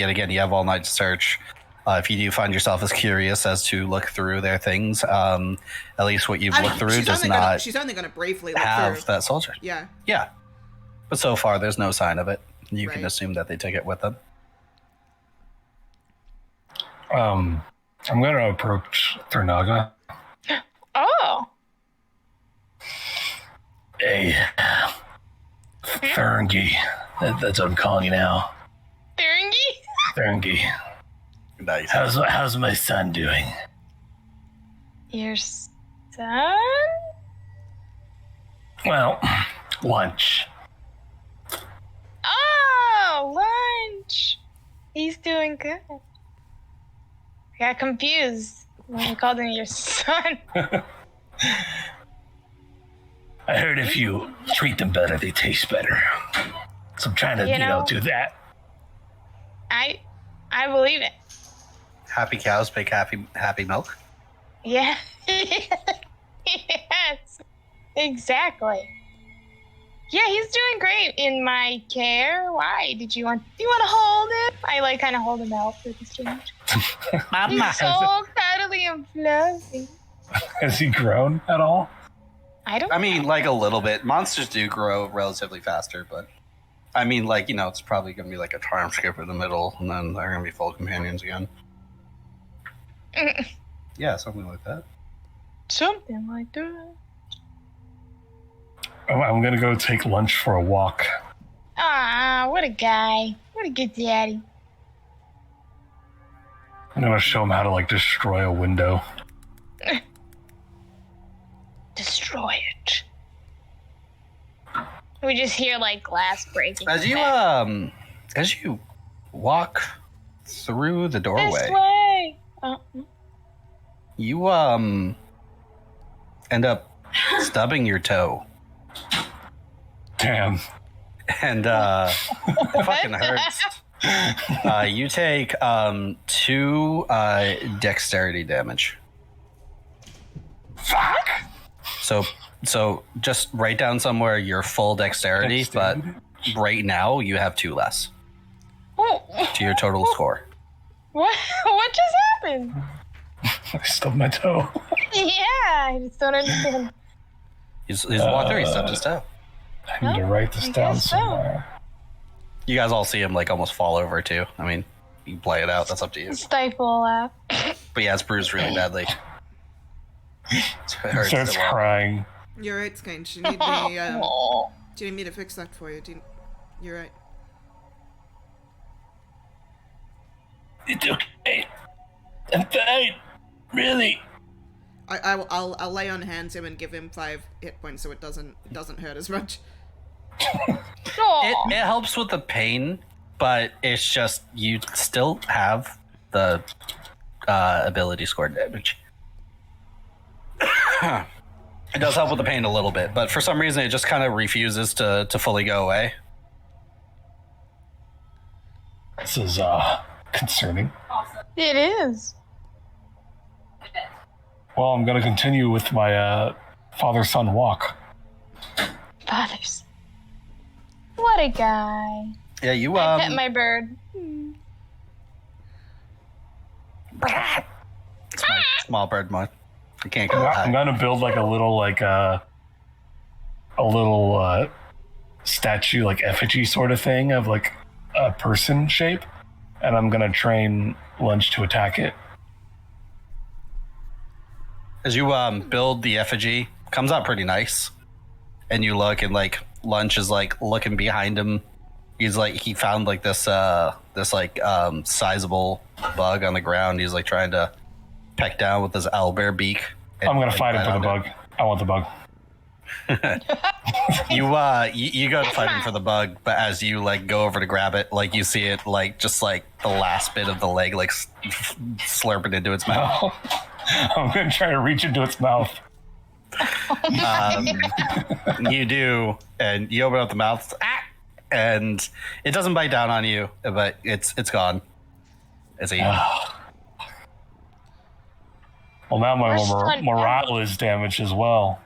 again, you have all night to search. If you do find yourself as curious as to look through their things, at least what you've looked through does not she's only gonna briefly look have through. that soldier. Yeah. Yeah. But so far, there's no sign of it. You can Right. assume that they took it with them. I'm going to approach Thurnaga. Oh. Hey, Ferengi. That's what I'm calling you now. Ferengi? Ferengi. Nice. How's my son doing? Your son? Well, lunch. Oh, lunch. He's doing good. I got confused when you called him your son. I heard if you treat them better, they taste better. So I'm trying to, do that. I believe it. Happy cows make happy milk. Yeah. Yes. Exactly. Yeah, he's doing great in my care. Why? Do you want to hold him? I kind of hold him out for the change. He's so cuddly and fluffy. Has he grown at all? I don't. I mean, like a little bit. Monsters do grow relatively faster, but I mean, it's probably going to be like a time skip in the middle, and then they're going to be full companions again. Yeah, something like that. Something like that. I'm going to go take lunch for a walk. Ah, what a guy. What a good daddy. I'm going to show him how to destroy a window. Destroy it. We just hear glass breaking. As you walk through the This doorway, way. you end up stubbing your toe, Damn. and it fucking hurts. You take 2 dexterity damage. Fuck! So just write down somewhere your full dexterity, but right now you have 2 less to your total score. What just happened? I stubbed my toe. Yeah, I just don't understand. He's walked through, he stubbed his toe. I need to write this I down guess so. somewhere. You guys all see him almost fall over too. I mean, you can play it out, that's up to you. Stifle a laugh. But yeah, it's bruised really badly. Starts crying. You're right, Skange. Do you need me? Aw. Do you need me to fix that for you? You're right. It's okay. I'm fine. Really. I'll lay on hands him and give him 5 hit points so it doesn't hurt as much. Aw. It helps with the pain, but it's just you still have the ability score damage. It does help with the pain a little bit, but for some reason it just kind of refuses to fully go away. This is concerning. It is. Well, I'm gonna continue with my father-son walk. Fathers. What a guy. Yeah, you I pet my bird. It's my small bird mod. I can't go I'm high. gonna build like a little statue, like effigy sort of thing of like a person shape, and I'm gonna train Lunch to attack it. As you build the effigy, comes out pretty nice, and you look, and like Lunch is like looking behind him. He's like he found like this sizable bug on the ground. He's like trying to peck down with his owlbear beak. I'm gonna fight him for the bug. I want the bug. You go to fight him for the bug, but as you like go over to grab it, like you see it like just like the last bit of the leg like slurping into its mouth. I'm gonna try to reach into its mouth. You do, and you open up the mouth, and it doesn't bite down on you, but it's gone. It's eaten. Well, now my Where's Stunt morale is damaged as well.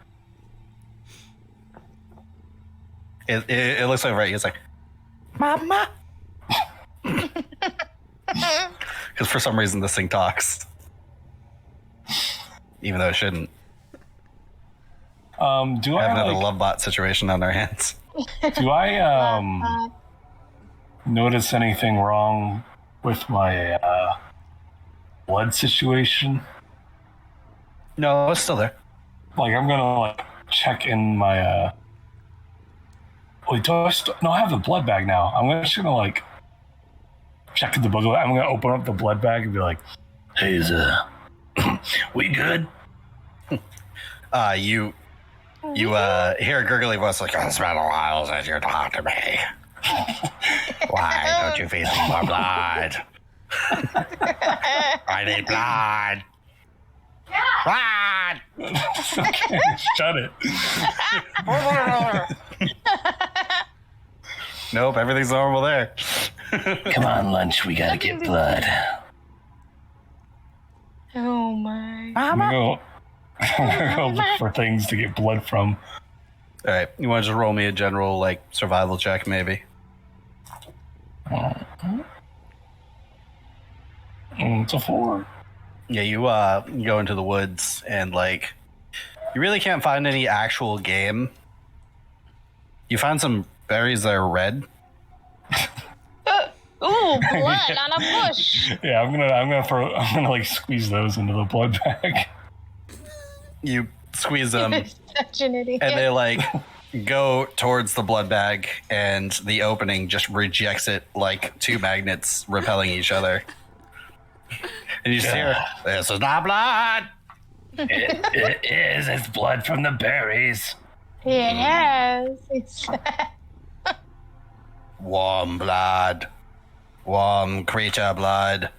It looks like right. It's like, Mama, because for some reason this thing talks, even though it shouldn't. Do I have another like, love bot situation on our hands. do I notice anything wrong with my blood situation? No, it's still there. Like I'm gonna like check in my wait, do I no, I have the blood bag now. I'm just gonna like check in the book. I'm gonna open up the blood bag and be like, "Hey, is we good?" You hear a gurgly voice like, "It's been a while since you talked to me. Why don't you feed me more blood? I need blood. Blood!" Okay, shut it. Nope, everything's normal there. Come on, Lunch. We gotta get blood. Oh my. I'm gonna go look for things to get blood from. All right, you want to just roll me a general like survival check, maybe? It's a 4. Yeah, you go into the woods and like you really can't find any actual game. You find some berries that are red. Ooh, blood on a bush. Yeah, I'm gonna like squeeze those into the blood bag. You squeeze them, and Such an idiot. they like go towards the blood bag, and the opening just rejects it like 2 magnets repelling each other. And you just hear, "This is not blood." It is. It's blood from the berries. Yes, it's Warm blood. Warm creature blood.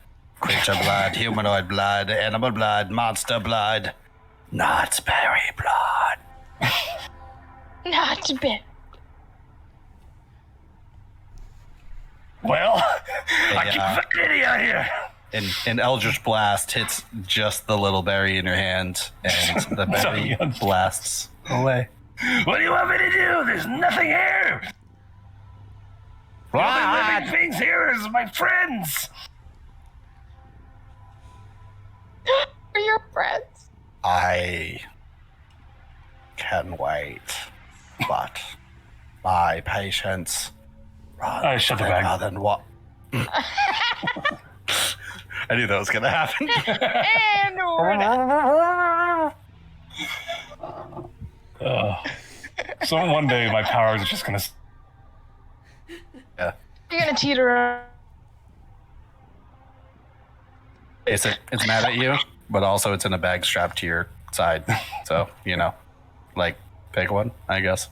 Creature blood, humanoid blood, animal blood, monster blood. Not berry blood. not a bit. Well, And, I keep finding out here. an Eldritch Blast hits just the little berry in your hand, and the berry blasts away. What do you want me to do? There's nothing here. The only living things here is my friends. For your friends. I can wait, but my patience runs Shut the bag. thinner than what. I knew that was gonna happen. And we're done. So one day my powers are just gonna. Yeah. You're gonna teeter. It's mad at you, but also it's in a bag strapped to your side. So, like, pick one, I guess.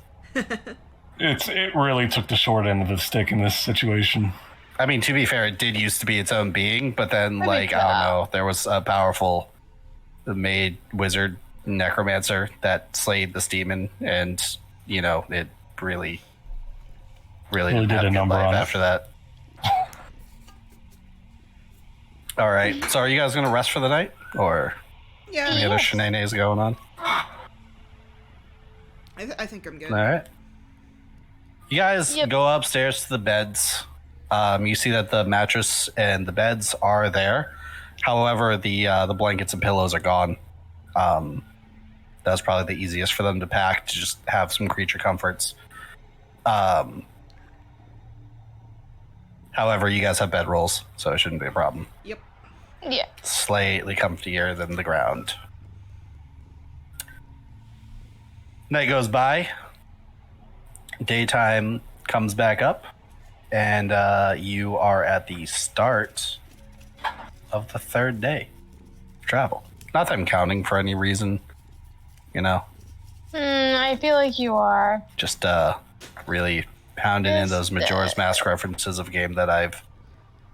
It really took the short end of the stick in this situation. I mean, to be fair, it did used to be its own being, but then, like, I don't know, there was a powerful mage, wizard, necromancer that slayed this demon, and, it really didn't did have a a good number life on it. after that. All right, so are you guys going to rest for the night, or Yeah, any other shenanigans going on? I think I'm good. All right. You guys Yep. go upstairs to the beds. You see that the mattress and the beds are there. However, the blankets and pillows are gone. That's probably the easiest for them to pack, to just have some creature comforts. However, you guys have bedrolls, so it shouldn't be a problem. Yep. Yeah. Slightly comfier than the ground. Night goes by. Daytime comes back up, and you are at the start of the third day of travel. Not that I'm counting for any reason, I feel like you are. just really pounding in those Majora's Mask references of a game that I've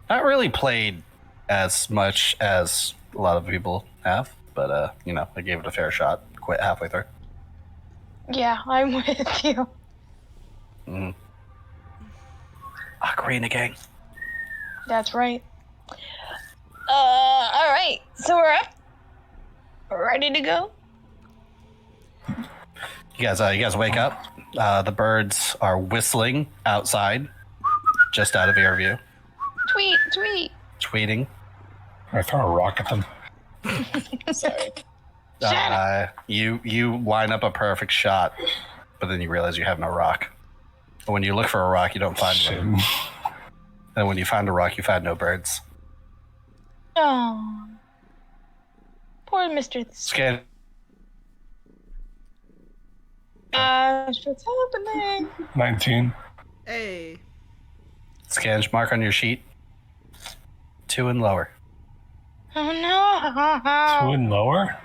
not really played as much as a lot of people have, but I gave it a fair shot. Quit halfway through. Yeah, I'm with you. Ocarina Gang. That's right. All right. So we're up. We're ready to go. You guys wake up. The birds are whistling outside, just out of your view, Tweet, tweet. tweeting. I throw a rock at them. Sorry. You line up a perfect shot, but then you realize you have no rock. And when you look for a rock, you don't find one. And when you find a rock, you find no birds. Oh. Poor Mr. Scan. What's happening? 19. Hey. Scan mark on your sheet. 2 and lower. Oh no. 2 and lower?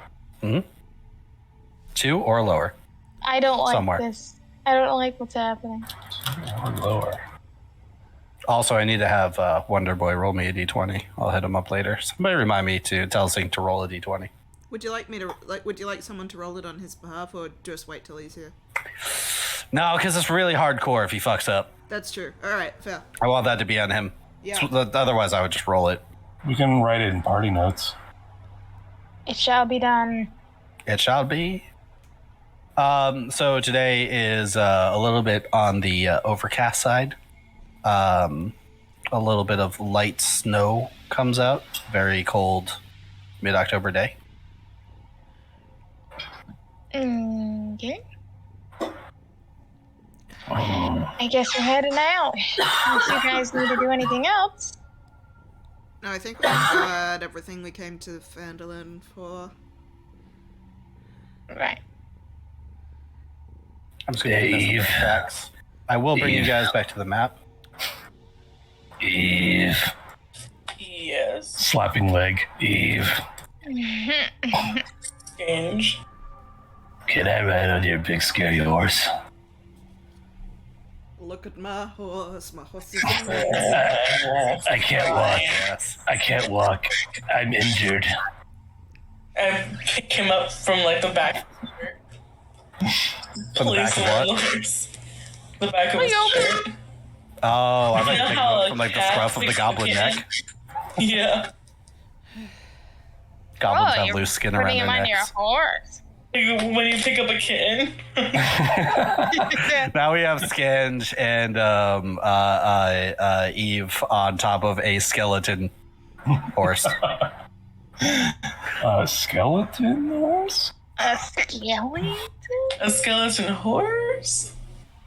2 or lower. I don't like Somewhere. this. I don't like what's happening. 2 or lower. Also, I need to have Wonder Boy roll me a d20. I'll hit him up later. Somebody remind me to tell Zink to roll a d20. Would you like me to Would you like someone to roll it on his behalf, or just wait till he's here? No, because it's really hardcore if he fucks up. That's true. All right, fair. I want that to be on him. Yeah. Otherwise, I would just roll it. We can write it in party notes. It shall be done. It shall be. So today is a little bit on the overcast side. A little bit of light snow comes out. Very cold mid-October day. Okay. I guess we're heading out. Unless you guys need to do anything else. No, I think we've got everything we came to Phandalin for. Right. I'm just going to give some facts. I will bring you guys back to the map. Eve. Yes. Slapping leg. Eve. Change. Can I ride on your big scary horse? Look at my horse. My horse is amazing. I can't walk. Yes. I can't walk. I'm injured. I pick him up from like the back. From the back of what? The back of his shirt. Oh, I thought you You know picked how, him up from like the like, scruff of the cats goblin fix neck. Yeah. Goblins have you're loose skin around putting their him on your necks. horse. When you pick up a kitten. Now we have Scange and Eve on top of a skeleton horse. Skeleton horse? A skeleton? A skeleton horse?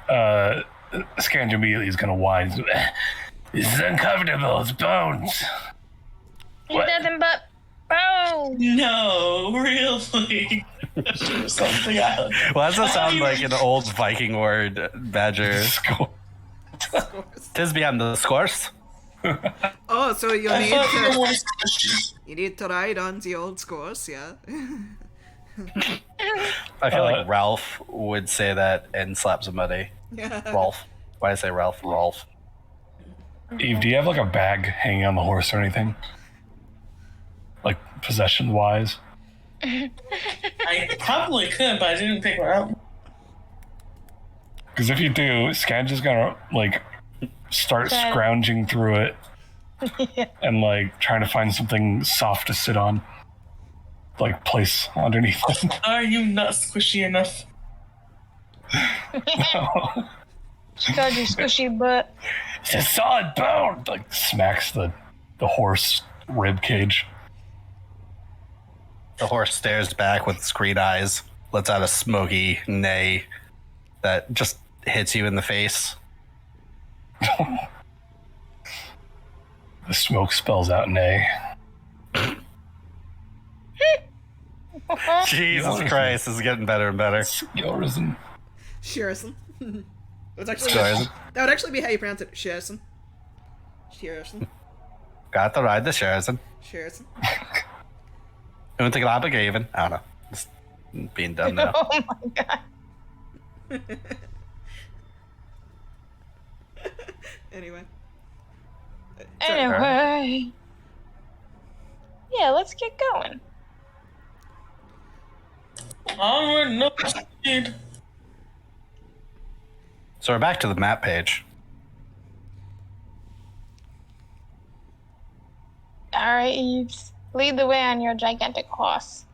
Scange immediately is gonna whine. This is uncomfortable. It's bones. He's nothing but bones. No, really. Something else. Well, does that sound like an old Viking word, Badger? Tis beyond the scores. Oh, so you I need thought you to were squishy. you need to ride on the old scores, yeah. I feel like Ralph would say that and slap somebody. Rolf. Why did I say Ralph? Rolf. Eve, do you have like a bag hanging on the horse or anything? Like possession wise? I probably could, but I didn't pick one up. Because if you do, Scan's just gonna like start Okay. scrounging through it and like trying to find something soft to sit on, like place underneath it. Are you not squishy enough? God, your squishy butt. It's a solid bone. Like smacks the horse rib cage. The horse stares back with its green eyes, lets out a smoky neigh that just hits you in the face. The smoke spells out nay. Jesus Christ, this is getting better and better. Yorzen. Shearson. That's actually Shearson. that would actually be how you pronounce it. Shearson. Shearson. Got to ride the Sherzin. Shearson. Don't think I'll be even. I don't know. Just being dumb now. Oh my god. Anyway. Anyway. Yeah, let's get going. Onward, no speed. So we're back to the map page. Alright, Eves. Lead the way on your gigantic horse.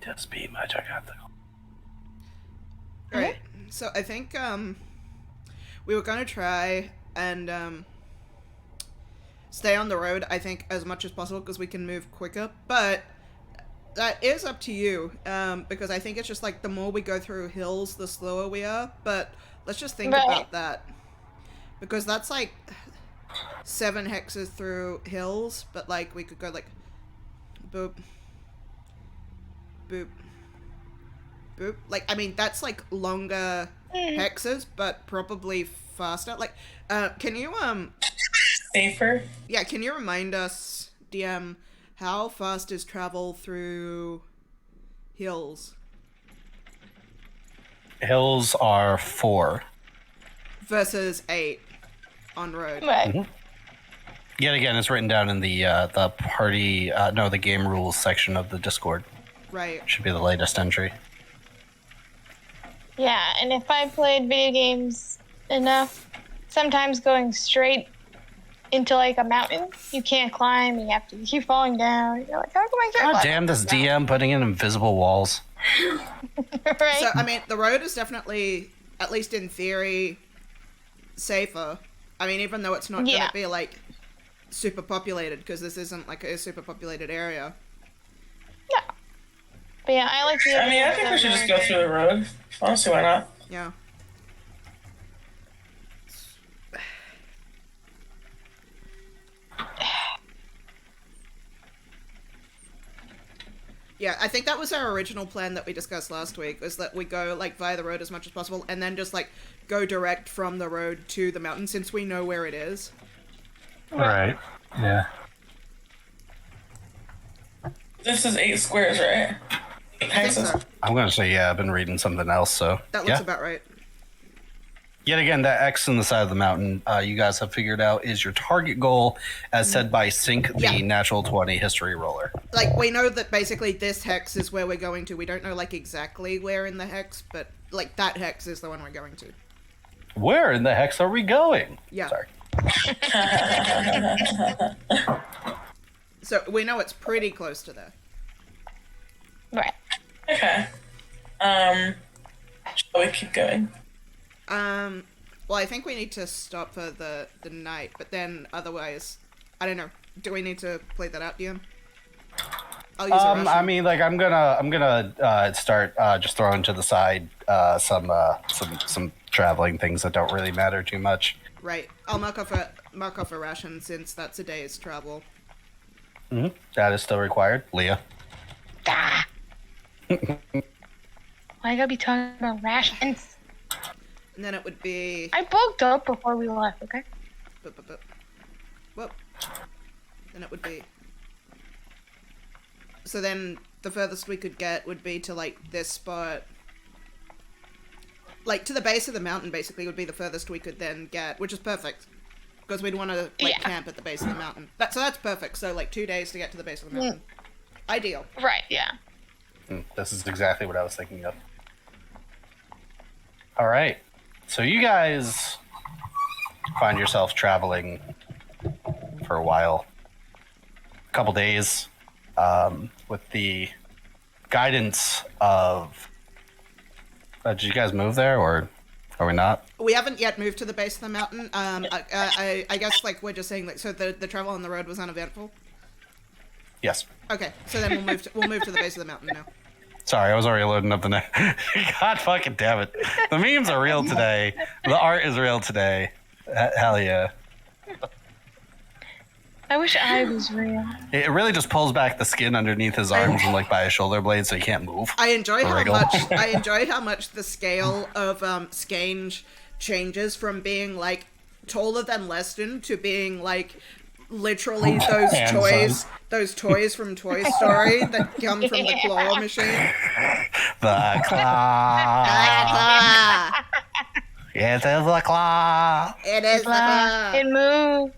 Just be my gigantic. Alright. So I think we were gonna try and stay on the road, I think, as much as possible because we can move quicker, but that is up to you, because I think it's just like the more we go through hills, the slower we are, but let's just think Right. about that. Because that's like 7 hexes through hills, but like we could go like boop, boop, boop. Like, I mean, that's like longer hexes, but probably faster. Like, can you, Safer. yeah, can you remind us, DM, how fast is travel through hills Hills are 4. versus 8 on road? Right. Yet again, it's written down in the party, the game rules section of the Discord. Right. Should be the latest entry. Yeah, and if I played video games enough, sometimes going straight into like a mountain, you can't climb, you have to keep falling down. You're like, how come I God get damn this DM putting in invisible walls. right? So, I mean, the road is definitely, at least in theory, safer. I mean, even though it's not Yeah. gonna be like super populated, because this isn't like a super populated area. Yeah. But yeah, I like the I mean, I think we should just go through the road. Honestly, why not? Yeah. Yeah, I think that was our original plan that we discussed last week, was that we go like via the road as much as possible and then just like go direct from the road to the mountain since we know where it is. Right. Yeah. This is 8 squares, right? 8 I think hexes. so. I'm going to say, yeah, I've been reading something else, so. That looks yeah. about right. Yet again, that X on the side of the mountain, you guys have figured out is your target goal, as said by Sync, the Yeah. natural 20 history roller. Like, we know that basically this hex is where we're going to. We don't know like exactly where in the hex, but like that hex is the one we're going to. Where in the hex are we going? Yeah. Sorry. So we know it's pretty close to there. Right. Okay. Shall we keep going? Well, I think we need to stop for the night, but then otherwise, I don't know. Do we need to play that out, DM? I'll use a I ration. mean, like I'm gonna start just throwing to the side some traveling things that don't really matter too much. Right. I'll mark off a ration since that's a day's travel. Mm-hmm. That is still required. Leah. Ah. Why I gotta be talking about rations? And then it would be... I bulked up before we left, okay? Whoop. Then it would be... So then the furthest we could get would be to, like, this spot. Like, to the base of the mountain, basically, would be the furthest we could then get, which is perfect. Because we'd want to, like, camp at the base of the mountain. So that's perfect. So, like, 2 days to get to the base of the mountain. Ideal. Right, yeah. This is exactly what I was thinking of. All right. So you guys find yourself traveling for a while. A couple days. With the guidance of... did you guys move there, or are we not? We haven't yet moved to the base of the mountain. I guess, like, we're just saying, like, so the travel on the road was uneventful? Yes. Okay, so then we'll move to the base of the mountain now. Sorry, I was already loading up the net. God fucking damn it. The memes are real today. The art is real today. Hell yeah. I wish I was real. It really just pulls back the skin underneath his arms and, like, by his shoulder blades so he can't move. I enjoy how much the scale of Skange changes from being, like, taller than Leston to being, like, literally those toys from Toy Story that come from the claw machine. The claw. It is the claw. It is the claw. It moved.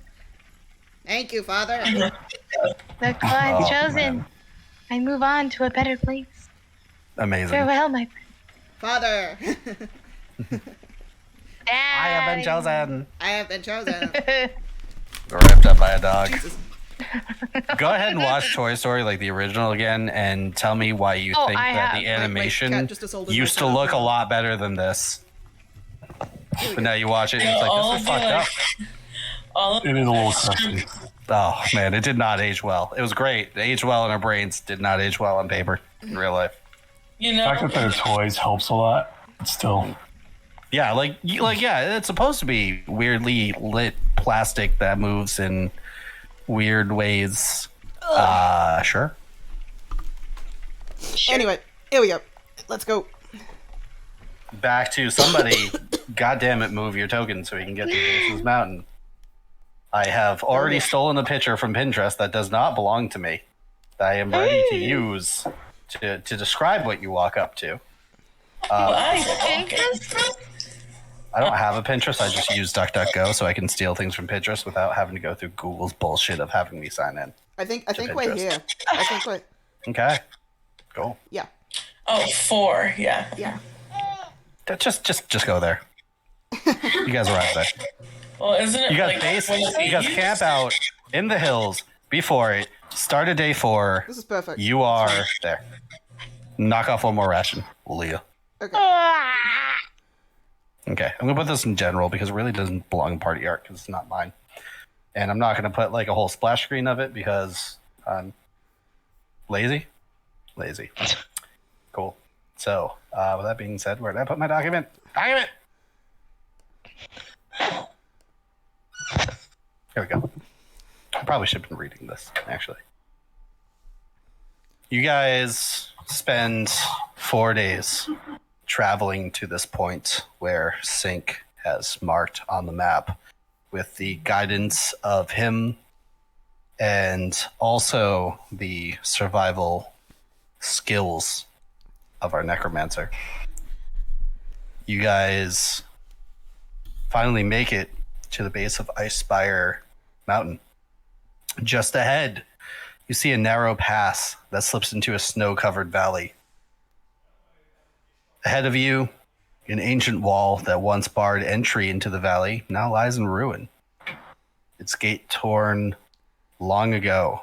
Thank you, Father. The claw is chosen. Man. I move on to a better place. Amazing. Farewell, my friend. Father. I have been chosen. I have been chosen. Ripped up by a dog. Jesus. Go ahead and watch Toy Story, like the original again, and tell me why you think that the animation Cat just as old as used to myself. look a lot better than this. But now you watch it and it's like, this is fucked up. It is a little crusty. Oh, man, it did not age well. It was great. It aged well in our brains. Did not age well on paper in real life. You The know, fact that they're toys helps a lot. But still, Yeah, yeah, it's supposed to be weirdly lit plastic that moves in weird ways. Sure. Anyway, here we go. Let's go. Back to somebody, goddamn it, move your token so we can get to this mountain. I have already stolen a picture from Pinterest that does not belong to me, that I am ready to use to describe what you walk up to. Pinterest? I don't have a Pinterest. I just use DuckDuckGo so I can steal things from Pinterest without having to go through Google's bullshit of having me sign in. I think we're Pinterest. here. I think we're... Okay. Cool. Yeah. oh, 4, yeah. Yeah. Just go there. You guys arrive there. Well, isn't it You guys like base. when You guys camp out in the hills before it. Start of day 4. This is perfect. You are there. Knock off one more ration, Leah. Okay. Okay, I'm gonna put this in general because it really doesn't belong in party art because it's not mine, and I'm not gonna put like a whole splash screen of it because I'm lazy. Cool. So, with that being said, where did I put my document? Here we go. I probably should have been reading this, actually. You guys spend 4 days traveling to this point where Sync has marked on the map with the guidance of him and also the survival skills of our necromancer. You guys finally make it to the base of Icespire Mountain. Just ahead, you see a narrow pass that slips into a snow-covered valley. Ahead of you, an ancient wall that once barred entry into the valley now lies in ruin. Its gate torn long ago.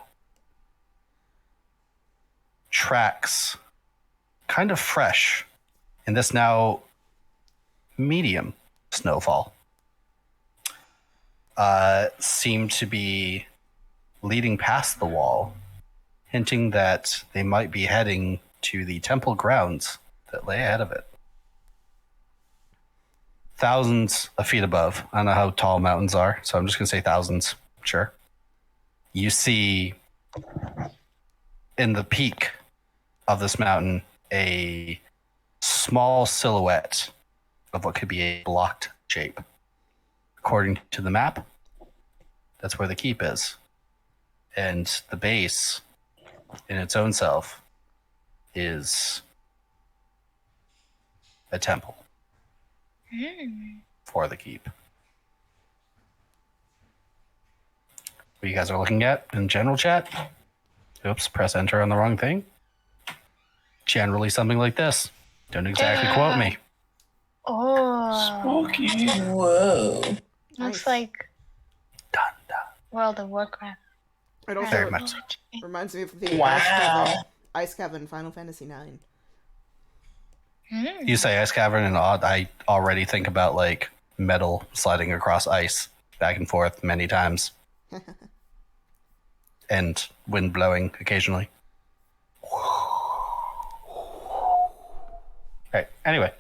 Tracks, kind of fresh, in this now medium snowfall, seem to be leading past the wall, hinting that they might be heading to the temple grounds that lay ahead of it. thousands of feet above. I don't know how tall mountains are, so I'm just gonna say thousands. Sure. You see in the peak of this mountain a small silhouette of what could be a blocked shape. According to the map, that's where the keep is. And the base in its own self is a temple for the keep. What you guys are looking at in general chat? Oops, press enter on the wrong thing. Generally something like this. Don't exactly quote me. Oh. Spooky. Whoa. Looks like Dun, dun. World of Warcraft. It also Very much so. reminds me of the Wow. Ice Cavern Final Fantasy IX. You say ice cavern, and I already think about like metal sliding across ice back and forth many times, and wind blowing occasionally. Right. Anyway,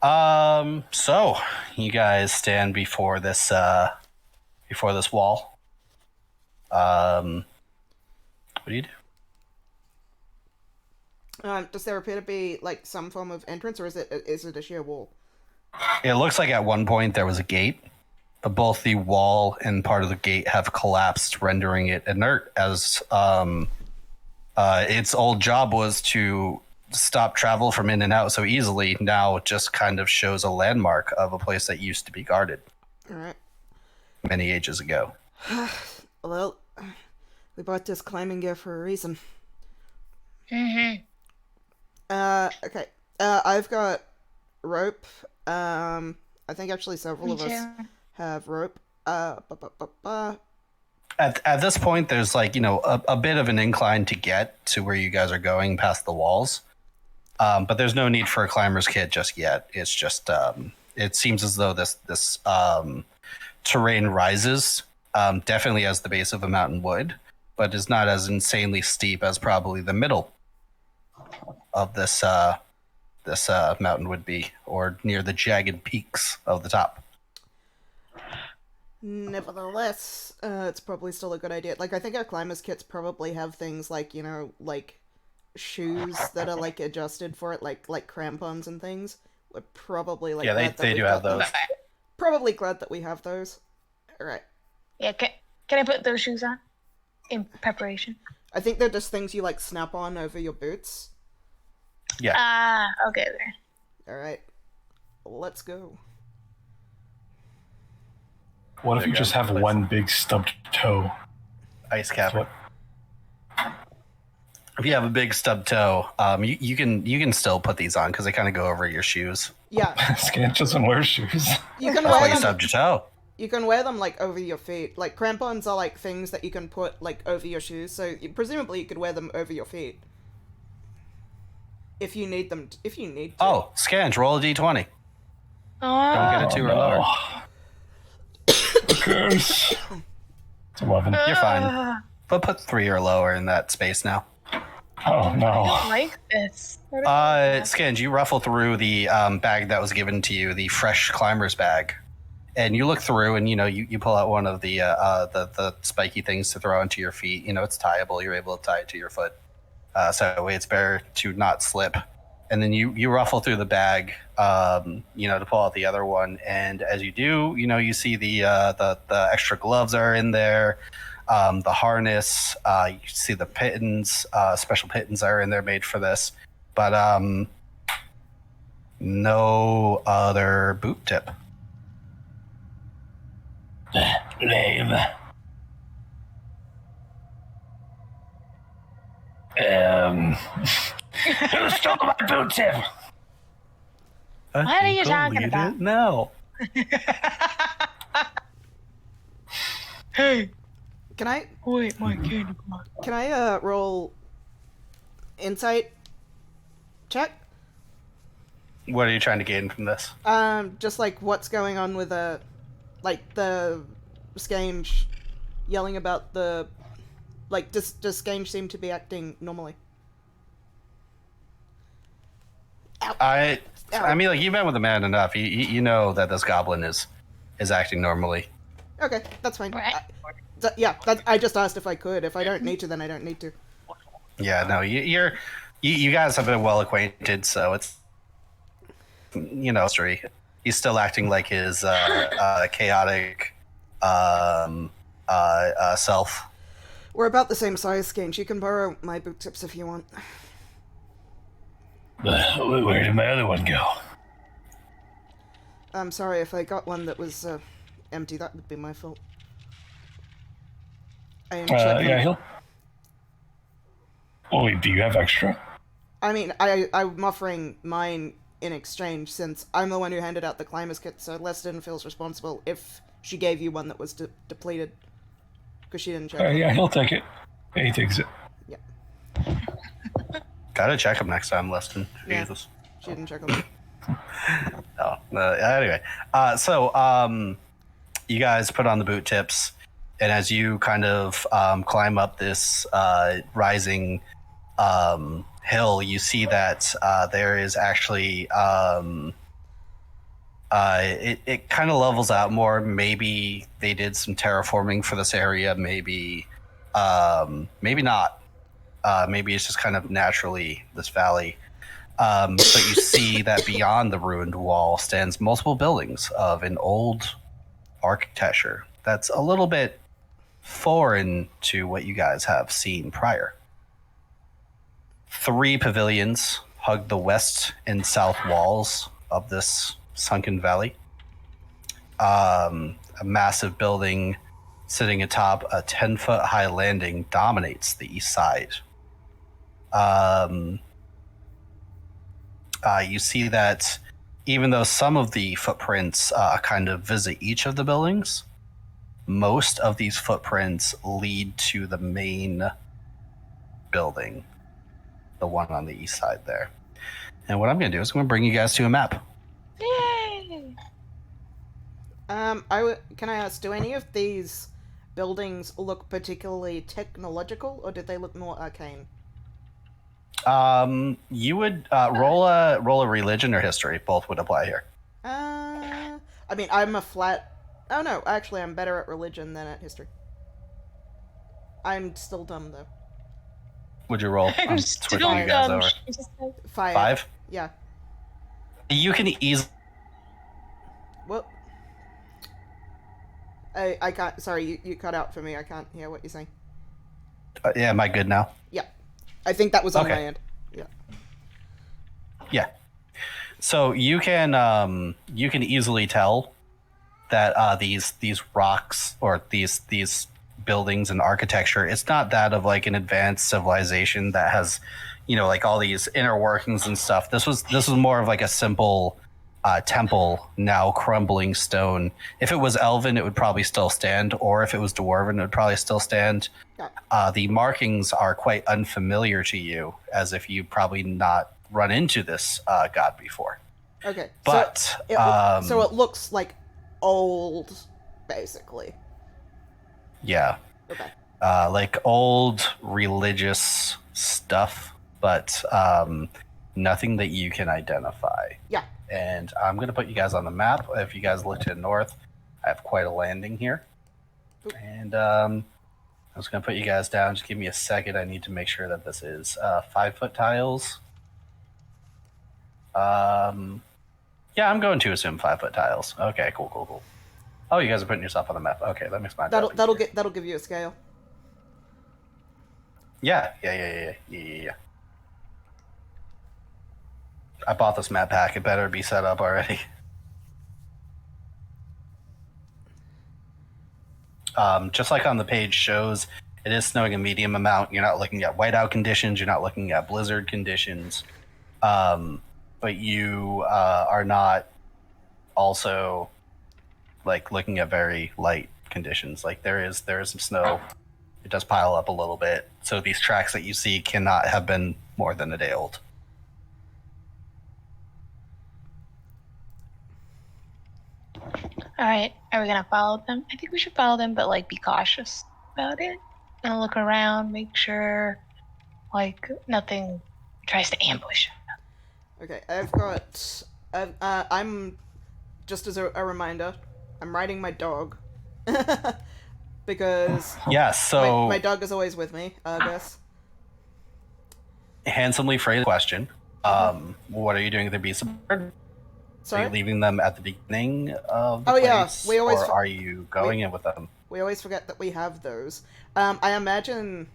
so you guys stand before this wall. What do you do? Does there appear to be like some form of entrance, or is it a sheer wall? It looks like at one point there was a gate, but both the wall and part of the gate have collapsed, rendering it inert, as its old job was to stop travel from in and out so easily. Now it just kind of shows a landmark of a place that used to be guarded All right. many ages ago. Well, we bought this climbing gear for a reason. Okay. I've got rope. I think actually several of us have rope. At this point, there's like, a bit of an incline to get to where you guys are going past the walls. But there's no need for a climber's kit just yet. It's just, it seems as though this terrain rises, definitely as the base of a mountain would, but is not as insanely steep as probably the middle of this mountain would be, or near the jagged peaks of the top. Nevertheless, it's probably still a good idea. Like, I think our climber's kits probably have things like, like shoes that are like adjusted for it, like crampons and things. We're probably like they do have those. Probably glad that we have those. All right. Yeah, can I put those shoes on in preparation? I think they're just things you like snap on over your boots. Yeah. Okay there. All right. Let's go. What if There you you just go. have one big stubbed toe? Ice cavern. What? If you have a big stub toe, you can still put these on because they kind of go over your shoes. Yeah, Scant doesn't wear shoes. you can That's why wear you them. stubbed your toe. You can wear them like over your feet. Like crampons are like things that you can put like over your shoes. So presumably you could wear them over your feet if you need them. If you need to. Oh, Scange, roll a d20. Oh, Don't get a 2 or lower. Curse. It's 11. You're fine. But put 3 or lower in that space now. Oh no. I don't like this. Scange, you ruffle through the bag that was given to you, the fresh climber's bag. And you look through and, you pull out one of the spiky things to throw onto your feet. It's tieable. You're able to tie it to your foot. So it's better to not slip. And then you ruffle through the bag, to pull out the other one. And as you do, you see the extra gloves are in there, the harness. You see the pittons, special pittons are in there made for this. But no other boot tip. Lame. Who stole my boot tip? What are you talking about? No. Hey, Can I wait, my candy bar. roll insight check? What are you trying to gain from this? Just like what's going on with like the Scange yelling about the, like, does Scange seem to be acting normally? I mean, like, you've been with the man enough. You know that this goblin is acting normally. Okay, that's fine. Right. I just asked if I could. If I don't need to, then I don't need to. Yeah, no, you guys have been well acquainted, so it's history. He's still acting like his chaotic self. We're about the same size, Skinch. You can borrow my boot tips if you want. Where did my other one go? I'm sorry if I got one that was empty. That would be my fault. I am checking. Yeah, he'll. Oh, wait, do you have extra? I mean, I'm offering mine in exchange since I'm the one who handed out the climber's kit, so Leston feels responsible if she gave you one that was depleted. Because she didn't check it. Yeah, he'll take it. Yeah, he takes it. Yeah. Gotta check him next time, Leston. Yeah. Jesus. She didn't check them. Anyway, so you guys put on the boot tips, and as you kind of climb up this rising hill, you see that there is actually it kind of levels out more. Maybe they did some terraforming for this area. Maybe not. Maybe it's just kind of naturally this valley. But you see that beyond the ruined wall stands multiple buildings of an old architecture that's a little bit foreign to what you guys have seen prior. 3 pavilions hug the west and south walls of this sunken valley. A massive building sitting atop a 10-foot high landing dominates the east side. You see that even though some of the footprints kind of visit each of the buildings, most of these footprints lead to the main building, the one on the east side there. And what I'm going to do is I'm going to bring you guys to a map. Yay! Can I ask, do any of these buildings look particularly technological, or did they look more arcane? You would roll a religion or history. Both would apply here. I mean, I'm a flat... Oh no, actually I'm better at religion than at history. I'm still dumb, though. Would you roll? I'm switching still you guys dumb. over. 5. 5? Yeah. You can easily... Well... I can't... Sorry, you cut out for me. I can't hear what you're saying. yeah, am I good now? Yeah. I think that was on Okay. my end. Yeah. Yeah. So you can easily tell that these rocks or these buildings and architecture, it's not that of like an advanced civilization that has, like all these inner workings and stuff. This was more of like a simple temple, now crumbling stone. If it was elven, it would probably still stand, or if it was dwarven, it would probably still stand. Yeah. The markings are quite unfamiliar to you, as if you probably not run into this god before. Okay. But So it looks like old, basically. yeah, Okay. like old religious stuff, but nothing that you can identify. Yeah. And I'm going to put you guys on the map. If you guys look to the north, I have quite a landing here. Oop. And I'm just going to put you guys down. Just give me a second. I need to make sure that this is 5-foot tiles. Yeah, I'm going to assume 5-foot tiles. Okay, cool. Oh, you guys are putting yourself on the map. Okay, that makes my job easier. That'll give you a scale. Yeah. I bought this map pack. It better be set up already. Just like on the page shows, it is snowing a medium amount. You're not looking at whiteout conditions. You're not looking at blizzard conditions. But you are not also like looking at very light conditions. Like there is some snow. It does pile up a little bit. So these tracks that you see cannot have been more than a day old. All right, are we gonna follow them? I think we should follow them, but like be cautious about it. And look around, make sure like nothing tries to ambush. Okay, I'm just as a reminder, I'm riding my dog because Yeah, so my dog is always with me. I guess. handsomely phrased question. What are you doing with the beasts of burden? Are Sorry. you leaving them at the beginning of the Oh, yeah, place, we always or are you going in with them? We always forget that we have those. I imagine.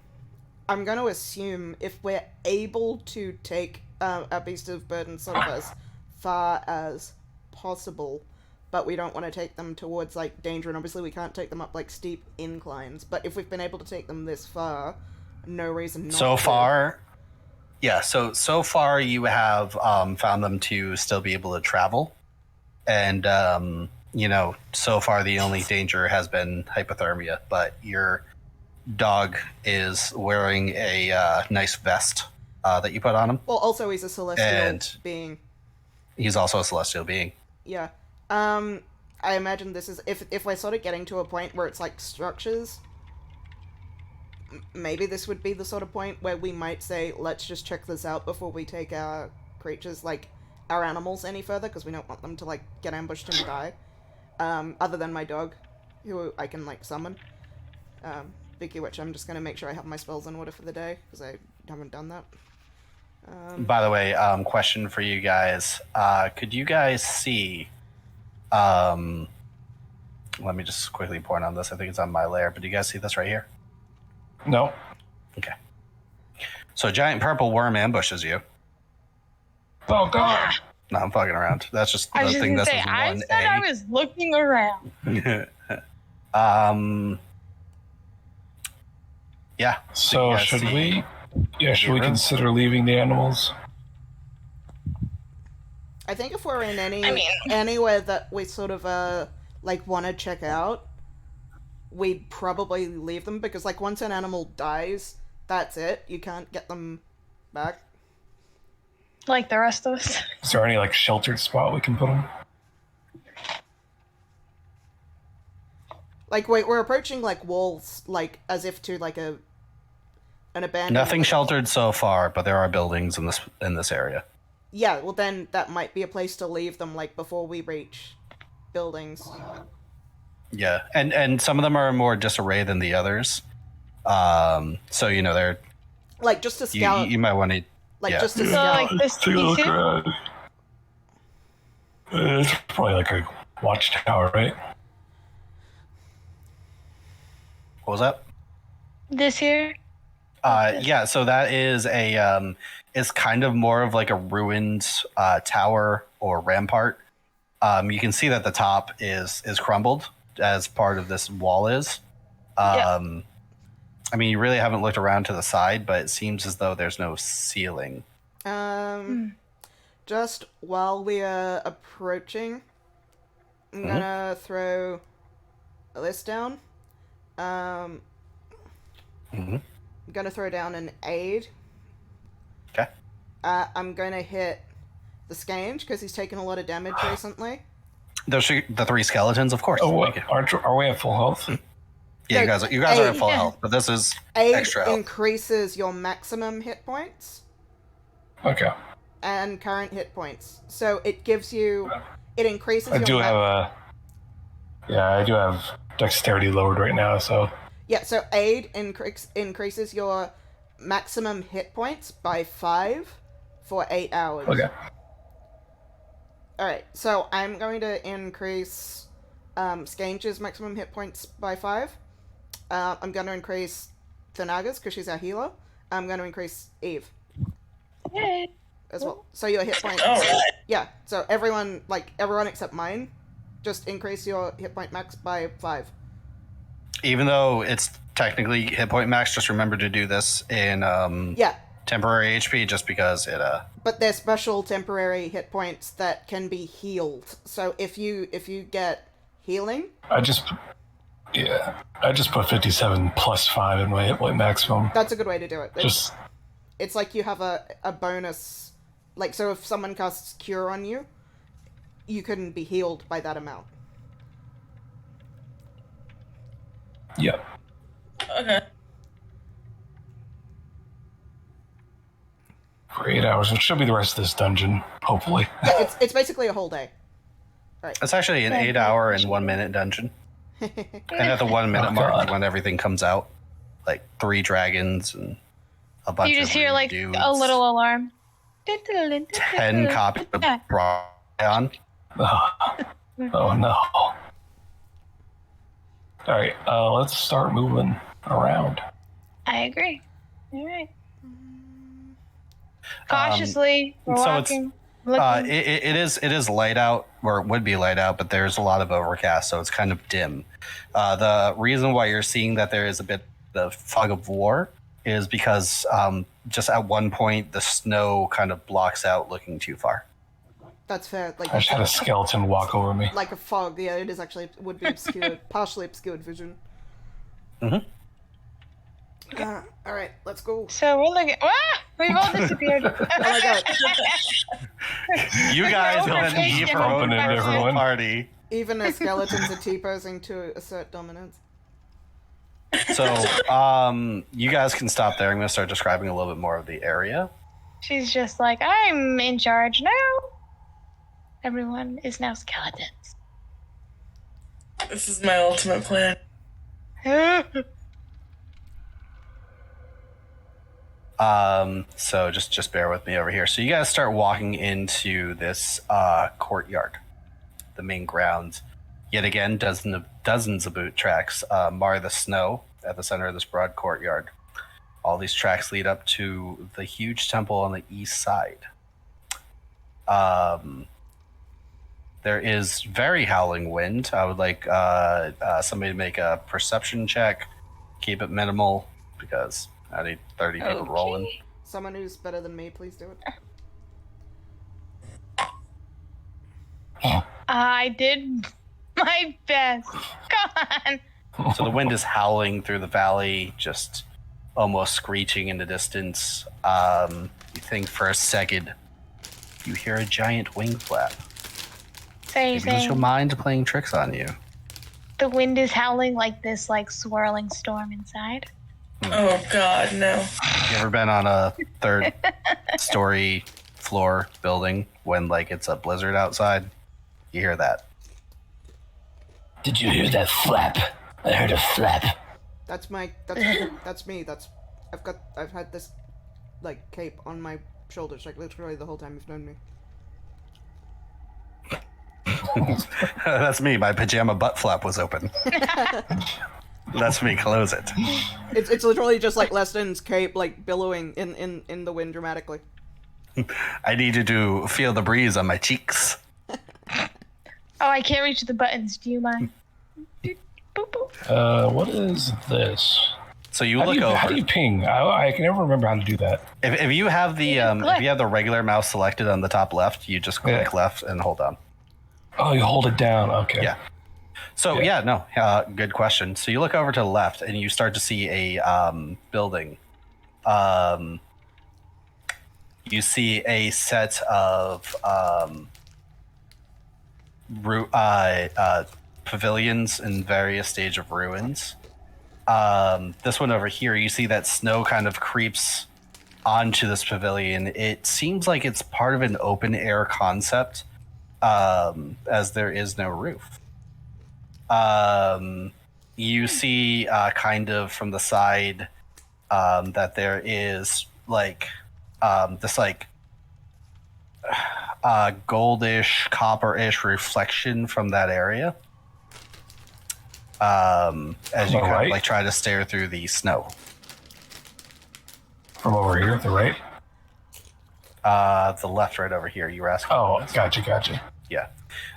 I'm going to assume if we're able to take our beast of burden sort of as far as possible, but we don't want to take them towards like danger, and obviously we can't take them up like steep inclines. But if we've been able to take them this far, no reason not So to. far, yeah. So far, you have found them to still be able to travel, and so far the only danger has been hypothermia. But your dog is wearing a nice vest that you put on him. Well, also he's a celestial And- being. He's also a celestial being. Yeah. I imagine this is if we're sort of getting to a point where it's like structures. Maybe this would be the sort of point where we might say, let's just check this out before we take our creatures, like our animals, any further, because we don't want them to like get ambushed and die. Other than my dog, who I can like summon. Speaking of which, I'm just gonna make sure I have my spells in order for the day because I haven't done that. By the way, question for you guys: could you guys see? Let me just quickly point on this. I think it's on my layer, but do you guys see this right here? No. Okay. So a giant purple worm ambushes you. Oh God. No, I'm fucking around. That's just I the was just thing. gonna This say, is I 1A. said I was looking around. Yeah. So you guys should see- we? Yeah, should we room? consider leaving the animals? I think if we're in mean- anywhere that we sort of like want to check out, we'd probably leave them because like once an animal dies, that's it. You can't get them back. Like the rest of us. Is there any like sheltered spot we can put them? Like we're approaching like walls, like as if to like an abandoned. Nothing sheltered so far, but there are buildings in this area. Yeah, well then that might be a place to leave them, like before we reach buildings. Yeah, and some of them are more disarray than the others. So they're Like just to scout. you might want to. Like yeah. just to So scout. like this Take a look piece here? around. It's probably like a watchtower, right? What was that? This here? Yeah, so that is is kind of more of like a ruined tower or rampart. You can see that the top is crumbled as part of this wall is. Yeah. I mean, you really haven't looked around to the side, but it seems as though there's no ceiling. Just while we are approaching, I'm gonna throw this down. I'm gonna throw down an aid. Okay. I'm gonna hit the Scange because he's taken a lot of damage recently. The three skeletons, of course. Oh, what? Thank you. Are we at full health? Yeah, you guys are at full Yeah. health, but this is Aid extra health. increases your maximum hit points Okay. and current hit points. So it gives you, it increases I your do have dexterity lowered right now, so Yeah, so aid increases your maximum hit points by 5 for 8 hours. okay. Alright, so I'm going to increase Scange's maximum hit points by 5. I'm going to increase Thanaga's because she's our healer. I'm going to increase Eve Yay. as well. So your hit points. Yeah, so everyone except mine, just increase your hit point max by 5. Even though it's technically hit point max, just remember to do this in Yeah, temporary HP, just because it but they're special temporary hit points that can be healed. So if you get healing, I just put 57 plus 5 in my hit point maximum. that's a good way to do it. Just It's like you have a bonus, like, so if someone casts Cure on you, you can be healed by that amount. yeah. Okay. For 8 hours, which should be the rest of this dungeon, hopefully. Yeah, it's basically a whole day. It's actually an 8-hour and 1 minute dungeon. And at the 1 minute mark is when everything comes out. Like 3 dragons and a bunch of You just hear like dudes. a little alarm. 10 copies of Brian. Oh no. Alright, let's start moving around. I agree. All right. Cautiously, we're so walking. Looking. It is light out, or it would be light out, but there's a lot of overcast, so it's kind of dim. The reason why you're seeing that there is a bit of fog of war is because just at one point the snow kind of blocks out looking too far. That's fair. Like I just had a skeleton walk over me. like a fog. Yeah, it is actually would be obscured, partially obscured vision. Mm-hmm. All right, let's go. So we're looking. Ah! We've all disappeared. Oh my god! You guys We're let me overtaken. promote Open it, everyone. party. Even as skeletons are T-posing to assert dominance. So you guys can stop there. I'm going to start describing a little bit more of the area. She's just like, I'm in charge now. Everyone is now skeletons. This is my ultimate plan. So just bear with me over here. So you guys start walking into this courtyard, the main grounds. Yet again, dozens of boot tracks mar the snow at the center of this broad courtyard. All these tracks lead up to the huge temple on the east side. There is very howling wind. I would like somebody to make a perception check. Keep it minimal because I need 30 people rolling. Someone who's better than me, please do it. I did my best. Come on. So the wind is howling through the valley, just almost screeching in the distance. You think for a second you hear a giant wing flap. So you're Maybe it's your saying mind playing tricks on you. the wind is howling like this, like swirling storm inside? Oh God, no. You ever been on a 3rd story floor building when like it's a blizzard outside? You hear that. Did you hear that flap? I heard a flap. That's me. I've had this like cape on my shoulders like literally the whole time you've known me. That's me. My pajama butt flap was open. That's me. Close it. It's literally just like Leston's cape like billowing in the wind dramatically. I need you to feel the breeze on my cheeks. Oh, I can't reach the buttons. Do you mind? Boop, boop. What is this? So you How look do you, over. how do you ping? I can never remember how to do that. If you have the if you have the regular mouse selected on the top left, you just click left and hold down. Oh, you hold it down. Okay. Yeah. So good question. So you look over to the left and you start to see a building. You see a set of pavilions in various stage of ruins. This one over here, you see that snow kind of creeps onto this pavilion. It seems like it's part of an open air concept, as there is no roof. You see kind of from the side that there is like this like goldish, copperish reflection from that area. As you kind of like try to stare through the snow. From over here, the right? The left, right over here. You were asking. Oh, gotcha. Yeah.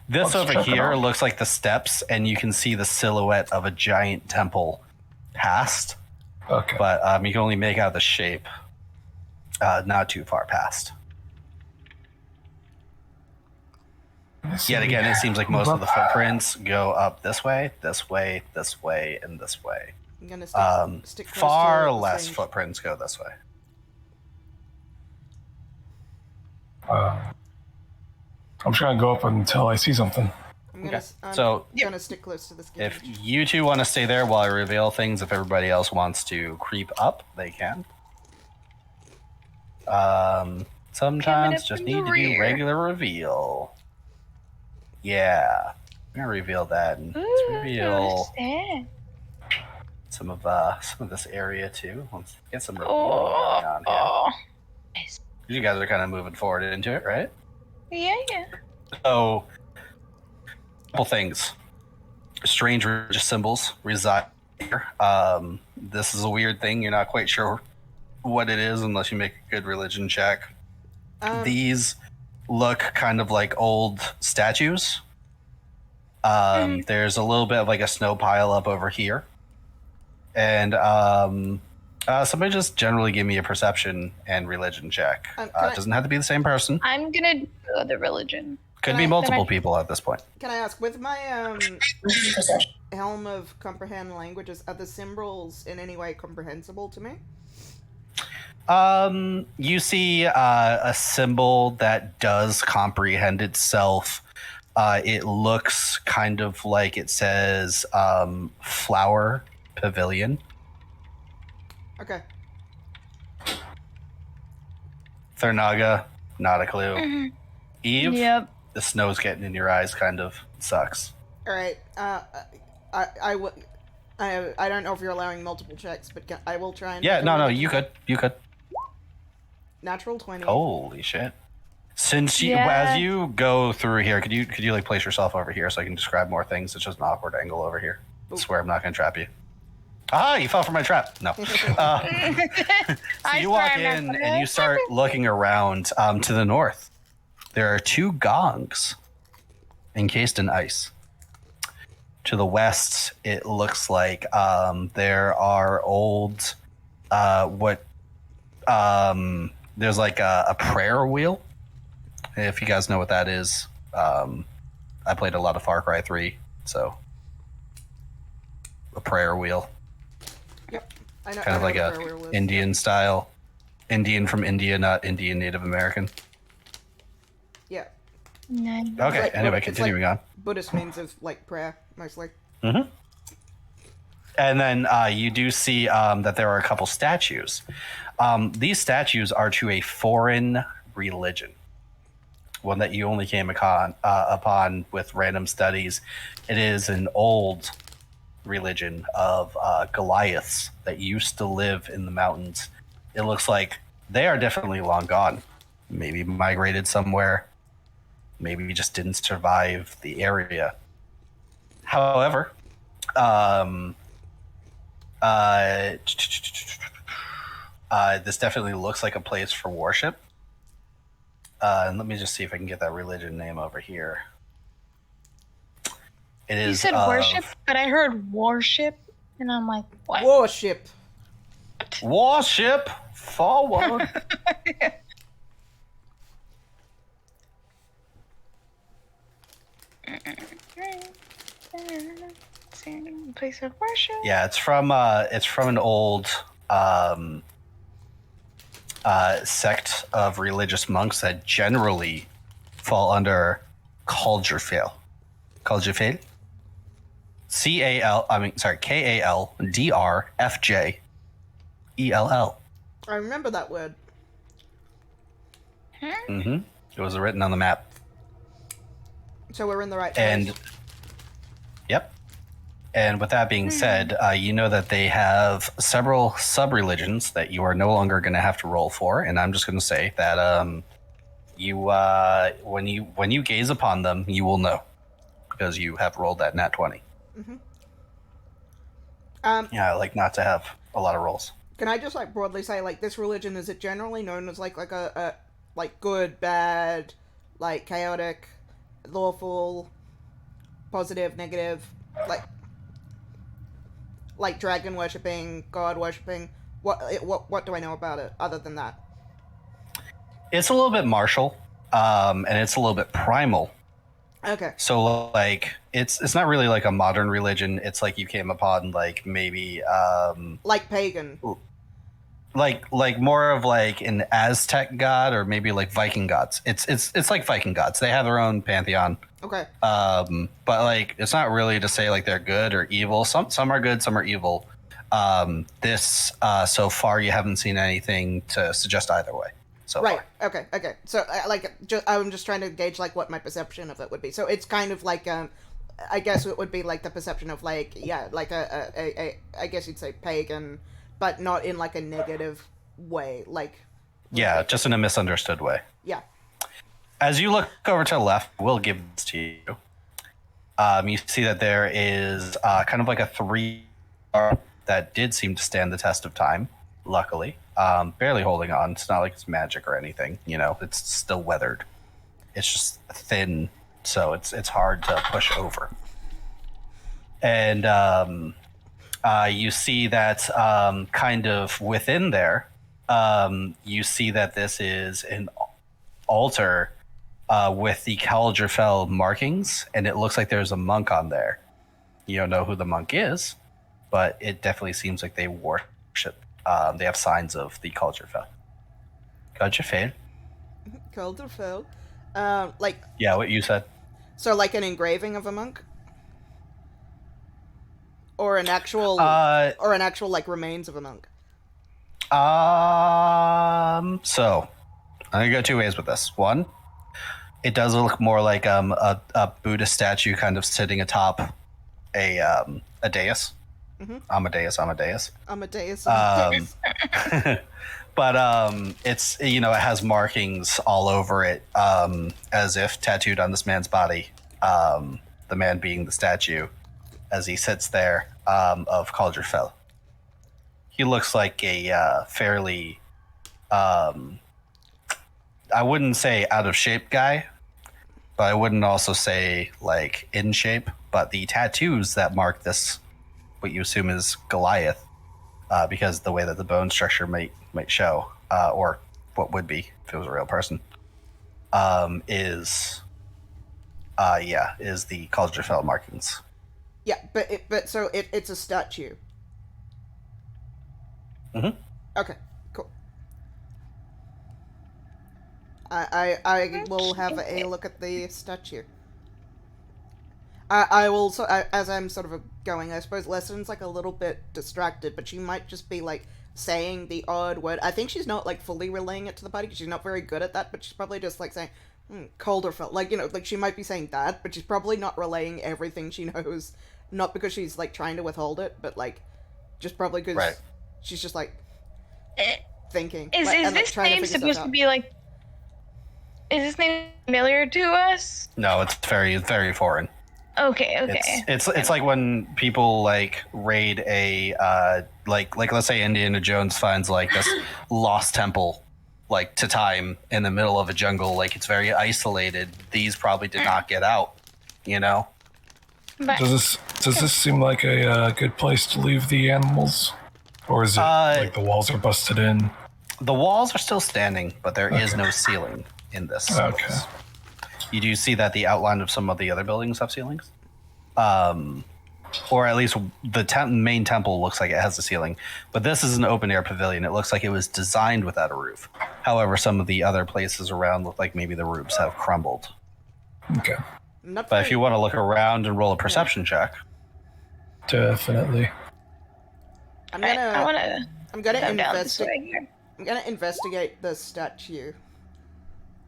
This Let's over check it here out. looks like the steps, and you can see the silhouette of a giant temple past. Okay. But you can only make out the shape. Not too far past. Yet again, it seems like most of the footprints go up this way, this way, this way, and this way. I'm gonna stick close Far to less strange. footprints go this way. I'm just gonna go up until I see something. I'm So gonna stick close to this gate. if you two want to stay there while I reveal things, if everybody else wants to creep up, they can. Sometimes just from need the to do rear. regular reveal. Yeah. I'm gonna reveal that and let's reveal some of this area too. Let's get some reveal going on here. Nice. You guys are kind of moving forward into it, right? Yeah. So, couple things. Strange religious symbols reside here. This is a weird thing. You're not quite sure what it is unless you make a good religion check. These look kind of like old statues. There's a little bit of like a snow pile up over here. And somebody just generally give me a perception and religion check. It doesn't have to be the same person. I'm gonna do the religion. Could be multiple people at this point. Can I ask, with my helm of comprehend languages, are the symbols in any way comprehensible to me? You see a symbol that does comprehend itself. It looks kind of like it says flower pavilion. Okay. Thurnaga, not a clue. Mm-hmm. Eve, Yep. the snow's getting in your eyes kind of sucks. All right. I don't know if you're allowing multiple checks, but I will try and. Yeah, no, you could. Natural 20. Holy shit. Since you, Yeah. as you go through here, could you like place yourself over here so I can describe more things? It's just an awkward angle over here. I swear I'm not going to trap you. Ah, you fell for my trap. No. So you walk in and you start looking around to the north. There are 2 gongs encased in ice. To the west, it looks like there are old there's like a prayer wheel. If you guys know what that is, I played a lot of Far Cry 3, so a prayer wheel. Yep. I know. Kind of like a Indian style. Indian from India, not Indian Native American. Yeah. Nice. Okay, Like, anyway, it's continuing like on. Buddhist means of like prayer, mostly. Mm-hmm. And then you do see that there are a couple statues. These statues are to a foreign religion, one that you only came upon with random studies. It is an old religion of Goliaths that used to live in the mountains. It looks like they are definitely long gone. Maybe migrated somewhere. Maybe just didn't survive the area. However, this definitely looks like a place for worship. And let me just see if I can get that religion name over here. It is. You said worship, but I heard warship, and I'm like, what? Warship. Warship forward. Place of worship. Yeah, it's from an old sect of religious monks that generally fall under Kaldrfell. Kaldrfell? Kaldrfjell. I remember that word. Mm-hmm. It was written on the map. So we're in the right place. And yep. And with that being said, you know that they have several sub-religions that you are no longer going to have to roll for, and I'm just going to say that when you gaze upon them, you will know because you have rolled that nat 20. Mm-hmm. Yeah, I like not to have a lot of rolls. Can I just like broadly say, like, this religion, is it generally known as like a like good, bad, like chaotic, lawful, positive, negative, like dragon worshipping, god worshipping? What do I know about it other than that? It's a little bit martial, and it's a little bit primal. Okay. So like it's not really like a modern religion. It's like you came upon like maybe like pagan. Like more of like an Aztec god or maybe like Viking gods. It's like Viking gods. They have their own pantheon. Okay. But like it's not really to say like they're good or evil. Some are good, some are evil. This so far you haven't seen anything to suggest either way. so Right. far. Okay. So, I'm just trying to gauge like what my perception of it would be. So it's kind of like I guess it would be like the perception of like like a I guess you'd say pagan, but not in like a negative way. Like Yeah, just in a misunderstood way. yeah. As you look over to the left, we'll give this to you. You see that there is kind of like a 3 that did seem to stand the test of time, luckily. Barely holding on. It's not like it's magic or anything. It's still weathered. It's just thin, so it's hard to push over. And you see that kind of within there, you see that this is an altar with the Calderfell markings, and it looks like there's a monk on there. You don't know who the monk is, but it definitely seems like they worship. They have signs of the Calderfell. Calderfell. Yeah, what you said. So like an engraving of a monk, or an actual like remains of a monk. So I'm gonna go 2 ways with this. One, it does look more like a Buddhist statue kind of sitting atop a dais. Mm-hmm. Amadeus. Amadeus. But it's it has markings all over it, as if tattooed on this man's body. The man being the statue, as he sits there, of Calderfell. He looks like a fairly, I wouldn't say out of shape guy, but I wouldn't also say like in shape. But the tattoos that mark this, what you assume is Goliath, because the way that the bone structure might show, or what would be if it was a real person, is the Calderfell markings. Yeah, but it's a statue. Mm-hmm. Okay, cool. I will have a look at the statue. I will, as I'm sort of going, I suppose Lesson's like a little bit distracted, but she might just be like saying the odd word. I think she's not like fully relaying it to the party because she's not very good at that, but she's probably just like saying, Calderfell. Like, like she might be saying that, but she's probably not relaying everything she knows. Not because she's like trying to withhold it, but like just probably because she's just like thinking. Is this name supposed to be like? Is this name familiar to us? No, it's very foreign. Okay. It's like when people like raid a like let's say Indiana Jones finds like this lost temple like to time in the middle of a jungle, like it's very isolated. These probably did not get out, But Does this seem like a good place to leave the animals, or is it like the walls are busted in? The walls are still standing, but there is no ceiling in this. Okay. place. You do see that the outline of some of the other buildings have ceilings, or at least the main temple looks like it has a ceiling. But this is an open air pavilion. It looks like it was designed without a roof. However, some of the other places around look like maybe the roofs have crumbled. Okay. But if you want to look around and roll a perception check, Definitely. I'm I gonna wanna come down this way here. I'm gonna investigate the statue.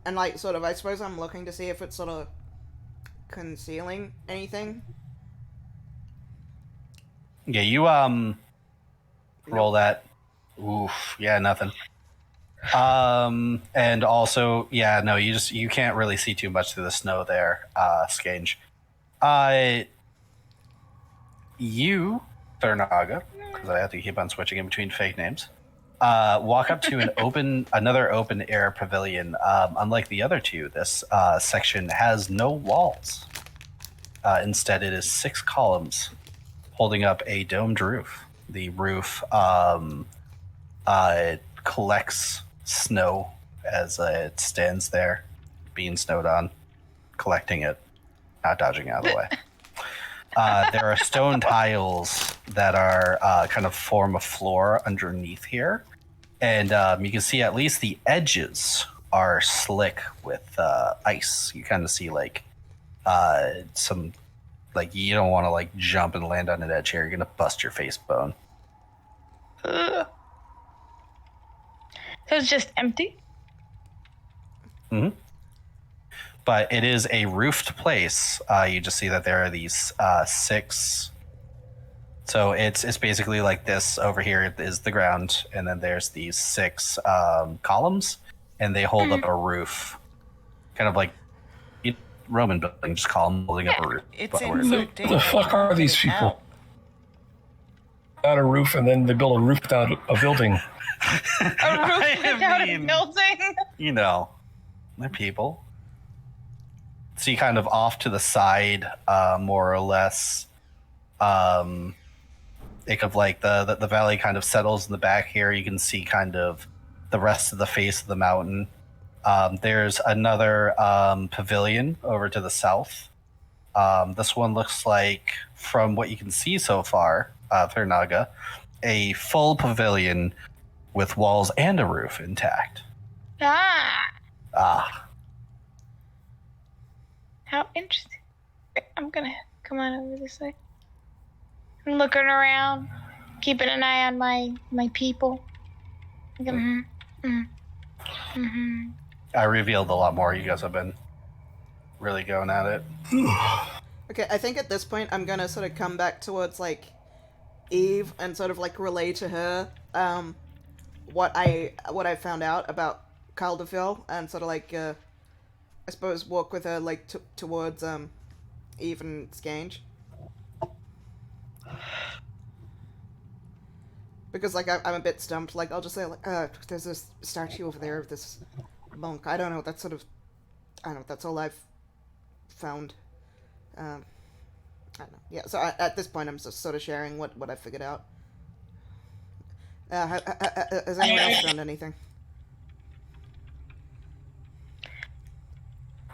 And like sort of I suppose I'm looking to see if it's sort of concealing anything. yeah, you roll that. Oof, yeah, nothing. And also, yeah, no, you can't really see too much through the snow there, Skange. You, Thurnaga, because I have to keep on switching in between fake names, walk up to another open air pavilion. Unlike the other two, this section has no walls. Instead, it is 6 columns holding up a domed roof. The roof collects snow as it stands there, being snowed on, collecting it, not dodging out of the way. There are stone tiles that are kind of form a floor underneath here, and you can see at least the edges are slick with ice. You kind of see like some, like you don't want to like jump and land on an edge here. You're gonna bust your face bone. So it's just empty? But it is a roofed place. You just see that there are these 6. So it's basically like this. Over here is the ground, and then there's these 6 columns, and they hold up a roof, kind of like Roman building, just column holding up a roof. It's The fuck are these people? Out a roof, and then they build a roof without a building. A roof without a building. You know, they're people. See, kind of off to the side, more or less. It kind of like the valley kind of settles in the back here. You can see kind of the rest of the face of the mountain. There's another pavilion over to the south. This one looks like, from what you can see so far, Thurnaga, a full pavilion with walls and a roof intact. Ah. How interesting. I'm gonna come on over this way. I'm looking around, keeping an eye on my people. I revealed a lot more. You guys have been really going at it. Okay, I think at this point I'm gonna sort of come back towards like Eve and sort of like relay to her what I found out about Calderville, and sort of like I suppose walk with her like towards Eve and Scange. Because like I'm a bit stumped. Like I'll just say like there's this statue over there of this monk. I don't know. That's sort of that's all I've found. I don't know. Yeah. So at this point I'm just sort of sharing what I figured out. Has anyone else found anything?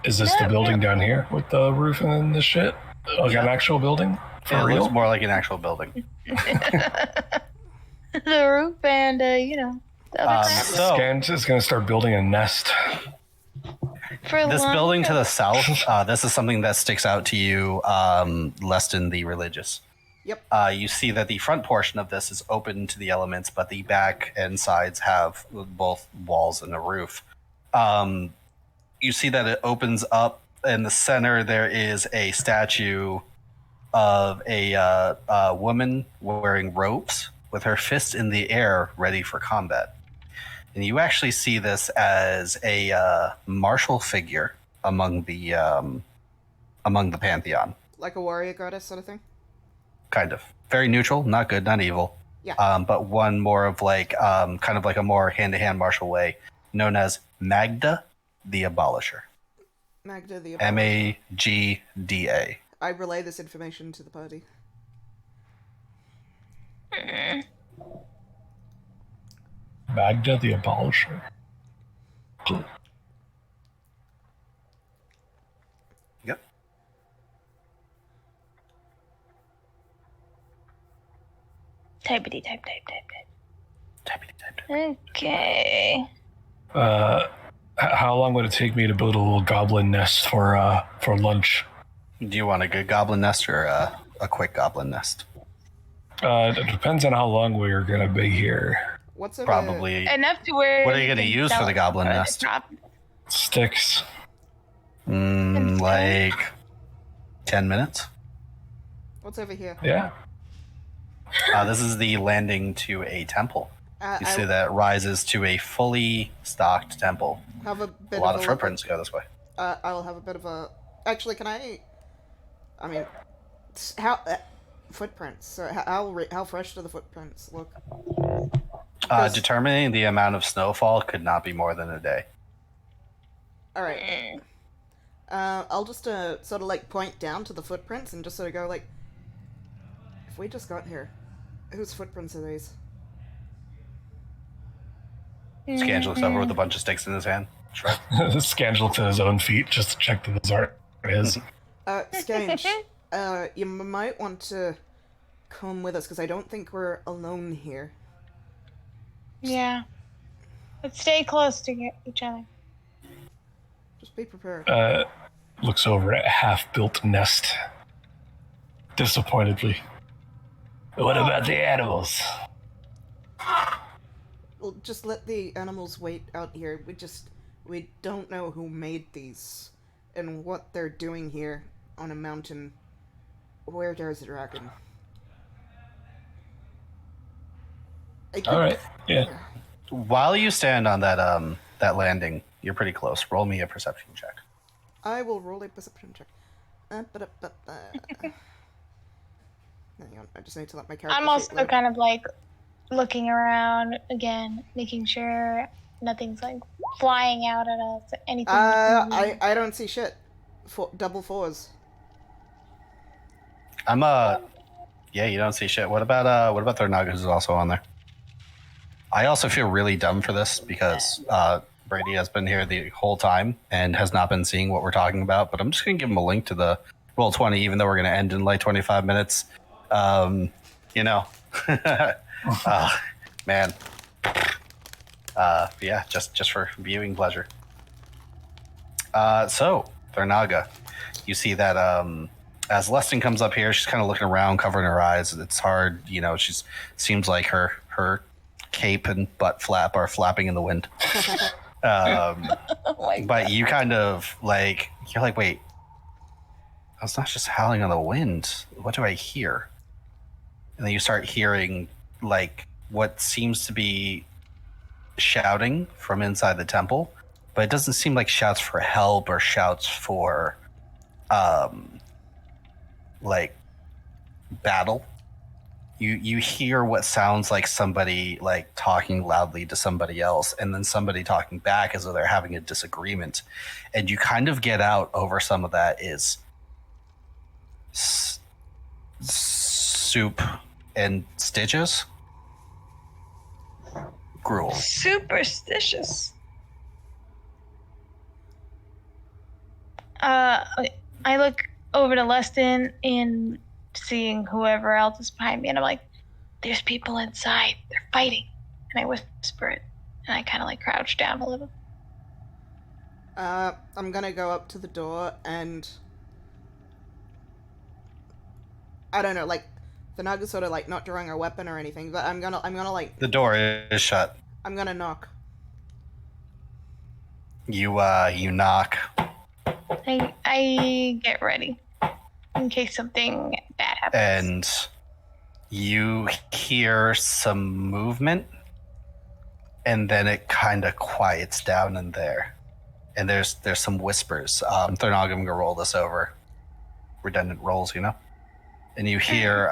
Is this the building down here with the roof and the shit? Like an actual building? For real? It looks more like an actual building. The roof and the other crap. So Scans is going to start building a nest. For this lunch? building to the south, this is something that sticks out to you, less than the religious. Yep. You see that the front portion of this is open to the elements, but the back and sides have both walls and a roof. You see that it opens up. In the center, there is a statue of a woman wearing robes with her fists in the air, ready for combat. And you actually see this as a martial figure among the pantheon. Like a warrior goddess sort of thing? Kind of. Very neutral, not good, not evil. Yeah. But one more of like, kind of like a more hand-to-hand martial way, known as Magda the Abolisher. Magda the Abolisher. Magda. I relay this information to the party. Magda the Abolisher. Yep. Typity type. Type. Okay. How long would it take me to build a little goblin nest for lunch? Do you want a good goblin nest or a quick goblin nest? It depends on how long we're gonna be here. What's over Probably. Enough to where. What are you going to use for the goblin nest? Sticks. Like 10 minutes. What's over here? Yeah. This is the landing to a temple. You see I that rises to a fully stocked temple. have a bit A lot of look. footprints go this way. I'll have a bit of a. Actually, can I mean, how footprints? So how fresh do the footprints look? Determining the amount of snowfall could not be more than a day. All right. I'll just sort of like point down to the footprints and just sort of go like, if we just got here, whose footprints are these? Scange looks over with a bunch of sticks in his hand. Shrug. Scangel to his own feet just to check that those aren't his. Scange, you might want to come with us because I don't think we're alone here. Yeah. Let's stay close to each other. Just be prepared. Looks over at half-built nest. Disappointedly. What about the animals? Well, just let the animals wait out here. We don't know who made these and what they're doing here on a mountain. Where there's a dragon. All right. Yeah. While you stand on that landing, you're pretty close. Roll me a perception check. I will roll a perception check. Hang on, I just need to let my character. I'm also kind of like looking around again, making sure nothing's like flying out at us. Anything. I don't see shit. Double fours. Yeah, you don't see shit. What about Thornaga, who's also on there? I also feel really dumb for this because Brady has been here the whole time and has not been seeing what we're talking about, but I'm just going to give him a link to the Roll20, even though we're going to end in like 25 minutes. Man. Yeah, just for viewing pleasure. So, Thornaga, you see that as Leston comes up here, she's kind of looking around, covering her eyes. It's hard, she's seems like her cape and butt flap are flapping in the wind. But you kind of you're like, wait, I was not just howling on the wind. What do I hear? And then you start hearing what seems to be shouting from inside the temple, but it doesn't seem like shouts for help or shouts for battle. You hear what sounds like somebody talking loudly to somebody else, and then somebody talking back as though they're having a disagreement, and you kind of get out over some of that is soup and stitches. Gruel. Superstitious. I look over to Leston and seeing whoever else is behind me, and I'm like, there's people inside. They're fighting. And I whisper it, and I kind of crouch down a little. I'm gonna go up to the door and I don't know, the Naga's sort of not drawing her weapon or anything, but I'm gonna The door is shut. I'm gonna knock. You knock. I get ready in case something bad happens. And you hear some movement, and then it kind of quiets down in there. And there's some whispers. Thornaga, I'm gonna roll this over. Redundant rolls, And you hear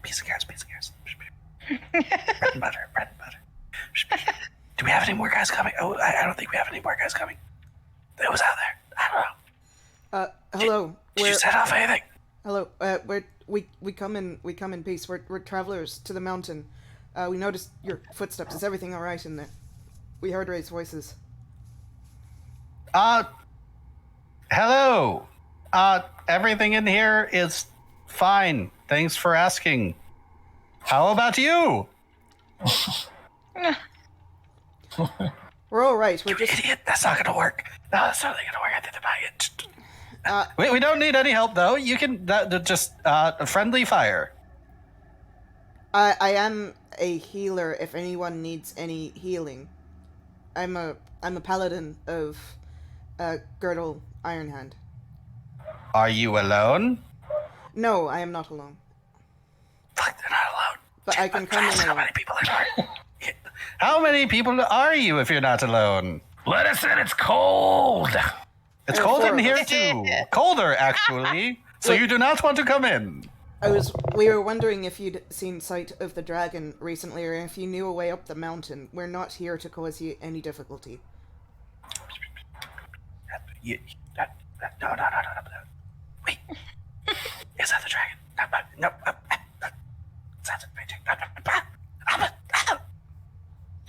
piece of carrots. bread and butter. Do we have any more guys coming? Oh, I don't think we have any more guys coming. It was out there. I don't know. Hello. Did you set off anything? Hello. We come in peace. We're travelers to the mountain. We noticed your footsteps. Is everything all right in there? We heard Ray's voices. Hello. Everything in here is fine. Thanks for asking. How about you? We're all right. We're just... Idiot. That's not gonna work. No, that's not gonna work. I think about it. We don't need any help, though. You can just friendly fire. I am a healer. If anyone needs any healing, I'm a paladin of Girdle Ironhand. Are you alone? No, I am not alone. Fuck, they're not alone. But I can come in How alone. many people are? How many people are you if you're not alone? Let us in. It's cold. It's cold in here too. Colder, actually. So you do not want to come in. We were wondering if you'd seen sight of the dragon recently, or if you knew a way up the mountain. We're not here to cause you any difficulty. No. Wait. Is that the dragon? No.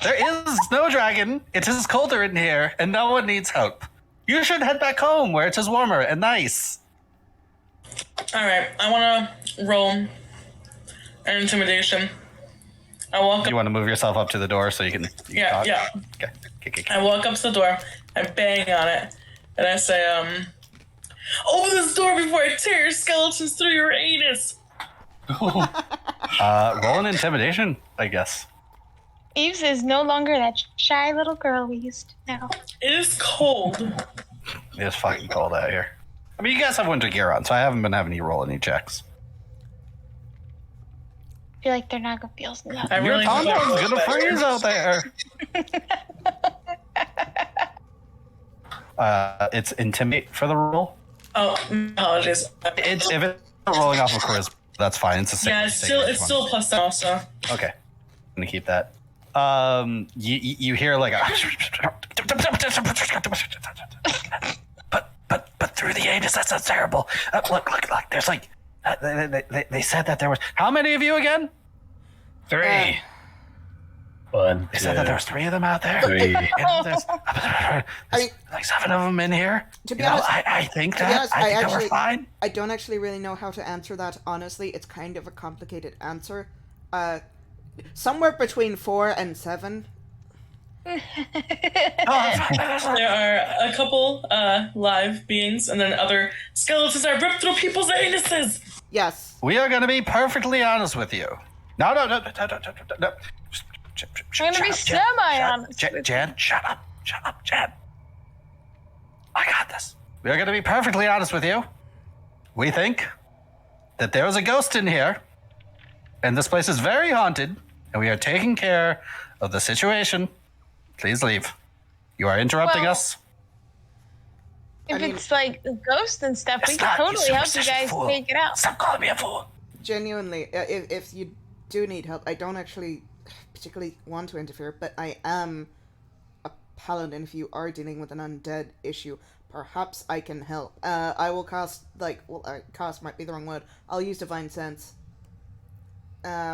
There is no dragon. It is colder in here, and no one needs help. You should head back home where it is warmer and nice. All right, I want to roll an intimidation. I walk. You want to move yourself up to the door so you can. Talk? Yeah. Okay. I walk up to the door. I bang on it, and I say, "Open this door before I tear your skeletons through your anus." Roll an intimidation, I guess. Eves is no longer that shy little girl we used to know. It is cold. It's fucking cold out here. I mean, you guys have winter gear on, so I haven't been having you roll any checks. I feel like they're not gonna feel enough. I Your really condo's gonna freeze out there. It's intimidate for the roll. Oh, apologies. If it's rolling off of charisma, that's fine. It's a save. Yeah, it's still plus now, so. Okay, I'm gonna keep that. You hear like a but through the anus, that sounds terrible. Look, there's like they said that there was how many of you again? 3. 1, They said that there was 3 of them out there. 3. There's I mean, like 7 of them in here. To be You know, honest- I think to be that honest, I think that we're fine. I don't actually really know how to answer that. Honestly, it's kind of a complicated answer. Somewhere between 4 and 7. Oh, There are a couple live beings, and then other skeletons that rip through people's anuses. Yes. we are going to be perfectly honest with you. No. I'm gonna be semi-honest with you. Jan, shut up, Jan. I got this. We are going to be perfectly honest with you. We think that there is a ghost in here, and this place is very haunted, and we are taking care of the situation. Please leave. You are interrupting Well, us. If I mean- it's like a ghost and stuff, we It's can not, you totally help you superstitious guys fool. take it out. Stop calling me a fool. Genuinely, if you do need help, I don't actually particularly want to interfere, but I am a paladin. If you are dealing with an undead issue, perhaps I can help. I will cast, cast might be the wrong word. I'll use Divine Sense.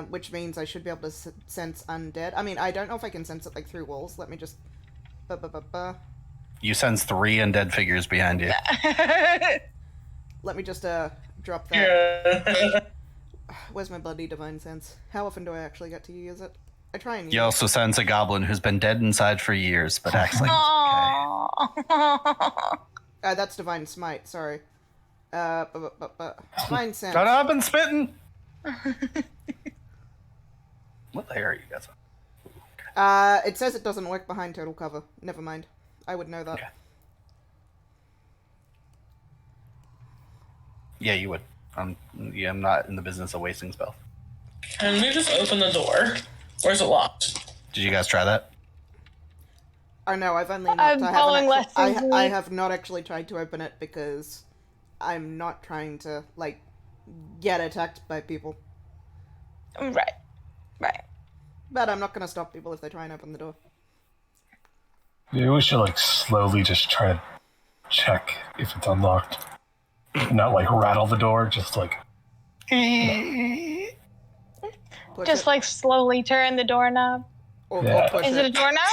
Which means I should be able to sense undead. I mean, I don't know if I can sense it, through walls. Let me just... You sense 3 undead figures behind you. Let me just, drop that. Yeah. Where's my bloody Divine Sense? How often do I actually get to use it? I try and use You also sense a goblin who's been dead inside for years, but acts like he's okay. Aww. That's Divine Smite, sorry. Divine Sense. Shut up and spitting! What layer are you guys on? It says it doesn't work behind total cover. Never mind. I would know that. Okay. Yeah, you would. I'm not in the business of wasting spells. Can we just open the door? Or is it locked? Did you guys try that? Oh no, I've only not. I'm I following haven't lessons. I have not actually tried to open it because I'm not trying to, get attacked by people. Right. But I'm not gonna stop people if they try and open the door. Maybe we should slowly just try to check if it's unlocked. Not rattle the door, just Push Just it, slowly turn the doorknob. or Yeah. push Is it a doorknob?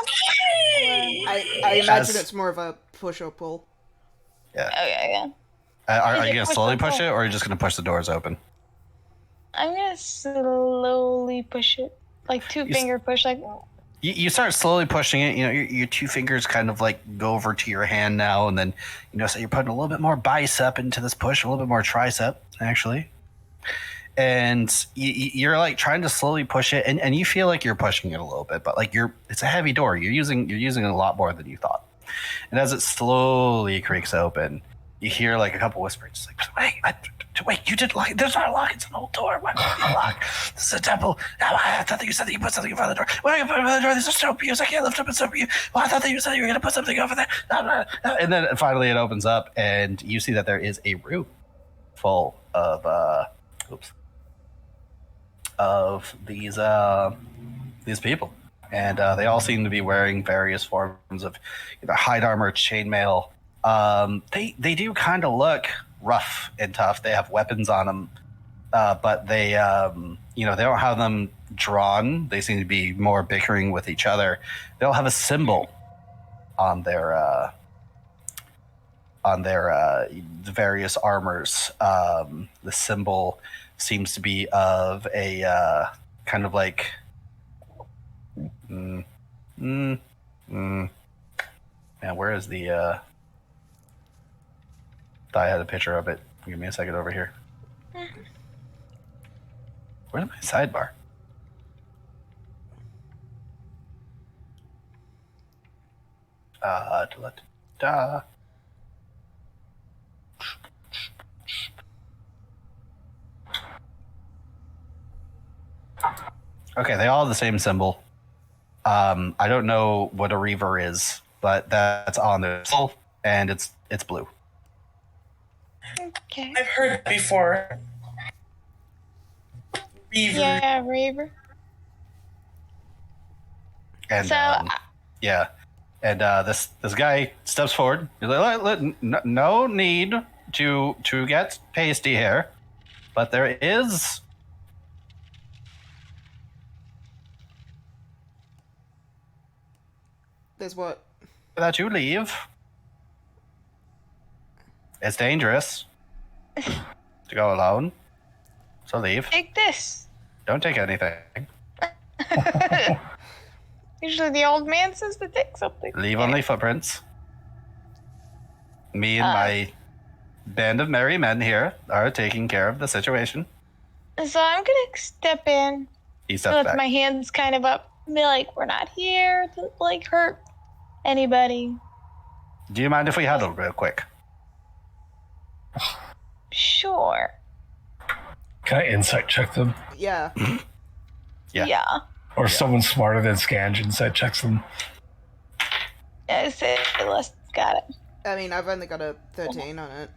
I imagine it's more of a push or pull. Yeah. Oh yeah. Are Is you it going to push slowly or push pull? it, or are you just going to push the doors open? I'm gonna slowly push it. 2-finger push, You start slowly pushing it. You know, your 2 fingers kind of go over to your hand now, and then so you're putting a little bit more bicep into this push, a little bit more tricep actually, and you're trying to slowly push it, and you feel like you're pushing it a little bit, but it's a heavy door. You're using it a lot more than you thought, and as it slowly creaks open, you hear a couple whispers, wait, you did lock it. There's not a lock. It's an old door. Why would it be a lock? This is a temple. I thought that you said that you put something in front of the door. Why are you putting it in front of the door? There's a stone pews. I can't lift up a stone pew. Well, I thought that you said you were going to put something over there. And then finally it opens up, and you see that there is a room full of these people, and they all seem to be wearing various forms of hide armor, chainmail. They do kind of look rough and tough. They have weapons on them, but they they don't have them drawn. They seem to be more bickering with each other. They all have a symbol on their various armors. The symbol seems to be of a kind of man, where is the I had a picture of it. Give me a second over here. Where's my sidebar? Da. Okay, they all have the same symbol. I don't know what a reaver is, but that's on their symbol, and it's blue. Okay. I've heard that before. Beaver. Yeah, Reaver. And So, yeah, and this guy steps forward. He's like, no need to get pasty here, but there is. There's what? That you leave. It's dangerous to go alone, so leave. take this. Don't take anything. Usually the old man says to take something. Leave only footprints. Me and my band of merry men here are taking care of the situation. So I'm gonna step in. He steps With back. my hands kind of up. Be like, we're not here to like hurt anybody. Do you mind if we huddle real quick? Sure. Can I insight check them? Yeah. Yeah. Or someone smarter than Scange insight checks them? I said, let's got it. I mean, I've only got a 13 on it.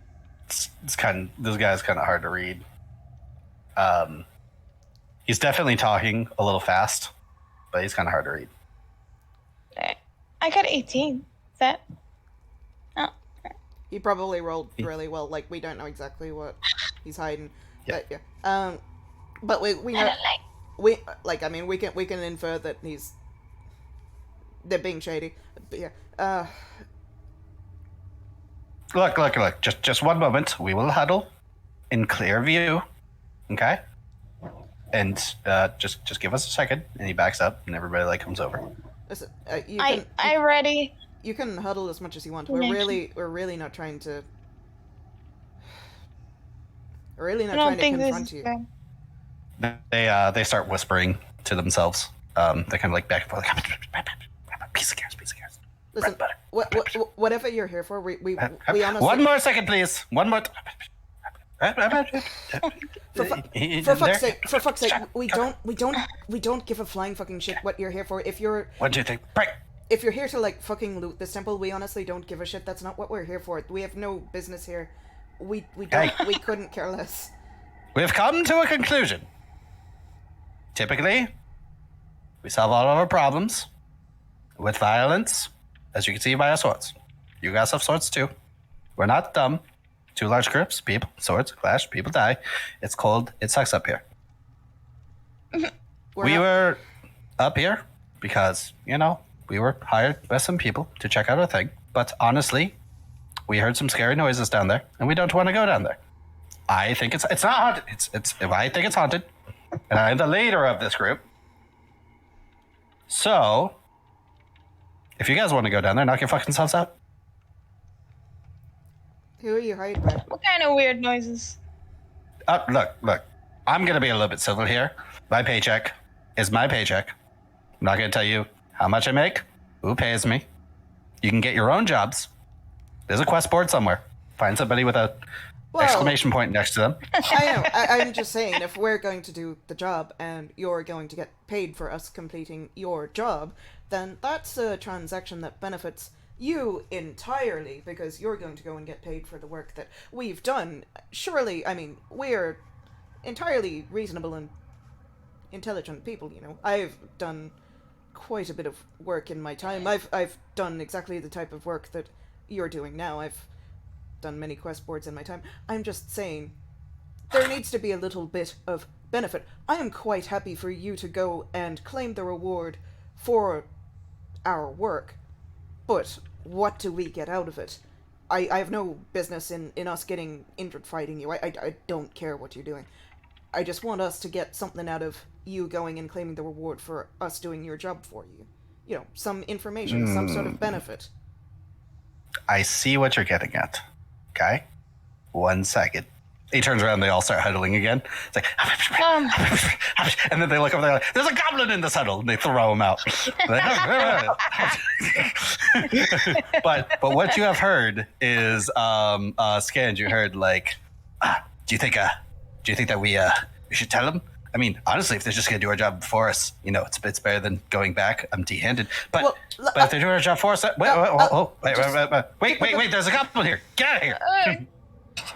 It's kind of, this guy's kind of hard to read. He's definitely talking a little fast, but he's kind of hard to read. I got 18. Is that? Oh. He probably rolled really well. Like, we don't know exactly what he's hiding. Yeah. But yeah. But we I know, don't like. I mean, we can infer that they're being shady. But yeah. Look. Just one moment. We will huddle in clear view. Okay? And just give us a second. And he backs up, and everybody like comes over. Listen, I ready. you can huddle as much as you want. Thank We're really not trying to. We're really I not don't trying to think this confront is you. good. They start whispering to themselves. They kind of like back and forth. Like, piece of carrots. Listen, Bread butter. whatever you're here for, we honestly. One more second, please. One more. For fuck's sake, we don't give a flying fucking shit what you're here for. If you're 1, 2, 3, break. If you're here to like fucking loot this temple, we honestly don't give a shit. That's not what we're here for. We have no business here. We don't. Hey. We couldn't care less. We've come to a conclusion. Typically, we solve all of our problems with violence, as you can see by our swords. You guys have swords too. We're not dumb. 2 large groups, people, swords, clash, people die. It's cold. It sucks up here. We were up here because, we were hired by some people to check out a thing. But honestly, we heard some scary noises down there, and we don't want to go down there. I think it's not haunted. I think it's haunted, and I'm the leader of this group. So, if you guys want to go down there, knock your fucking selves out. Who are you hiding by? What kind of weird noises? Look. I'm gonna be a little bit civil here. My paycheck is my paycheck. I'm not gonna tell you how much I make, who pays me. You can get your own jobs. There's a quest board somewhere. Find somebody with a exclamation point next to them. I know. I'm just saying, if we're going to do the job and you're going to get paid for us completing your job, then that's a transaction that benefits you entirely, because you're going to go and get paid for the work that we've done. Surely, I mean, we're entirely reasonable and intelligent people, I've done quite a bit of work in my time. I've done exactly the type of work that you're doing now. I've done many quest boards in my time. I'm just saying, there needs to be a little bit of benefit. I am quite happy for you to go and claim the reward for our work, but what do we get out of it? I have no business in us getting injured fighting you. I don't care what you're doing. I just want us to get something out of you going and claiming the reward for us doing your job for you. Some information, some sort of benefit. I see what you're getting at. Okay? 1 second. He turns around, they all start huddling again. It's like, and then they look over there, like, there's a goblin in this huddle, and they throw him out. But what you have heard is, Scanned, you heard, like, do you think that we should tell them? I mean, honestly, if they're just going to do our job for us, it's better than going back empty-handed. But if they're doing our job for us, wait, there's a goblin here. Get out of here.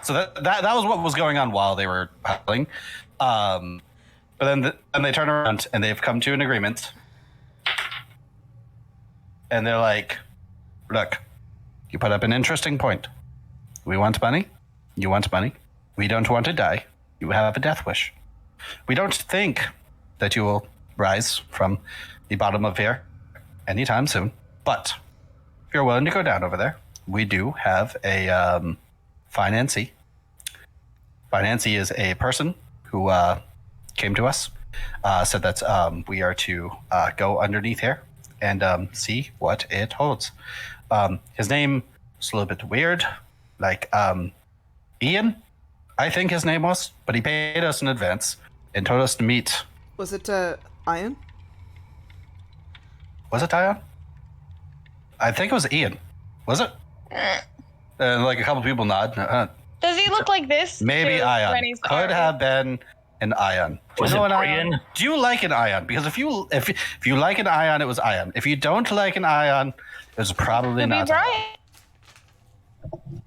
So that was what was going on while they were huddling. But then they turn around and they've come to an agreement. And they're like, look, you put up an interesting point. We want money. You want money. We don't want to die. You have a death wish. We don't think that you will rise from the bottom of here anytime soon. But if you're willing to go down over there, we do have a financier. Financier is a person who came to us, said that we are to go underneath here and see what it holds. His name is a little bit weird, like Ian, I think his name was, but he paid us in advance and told us to meet. Was it Ian? Was it Ian? I think it was Ian. Was it? Like a couple people nod. Does he look like this? Maybe Ion. Could have been an Ion. Was it Brian? Do you like an Ion? Because if you like an Ion, it was Ion. If you don't like an Ion, it was probably Could not. be Brian.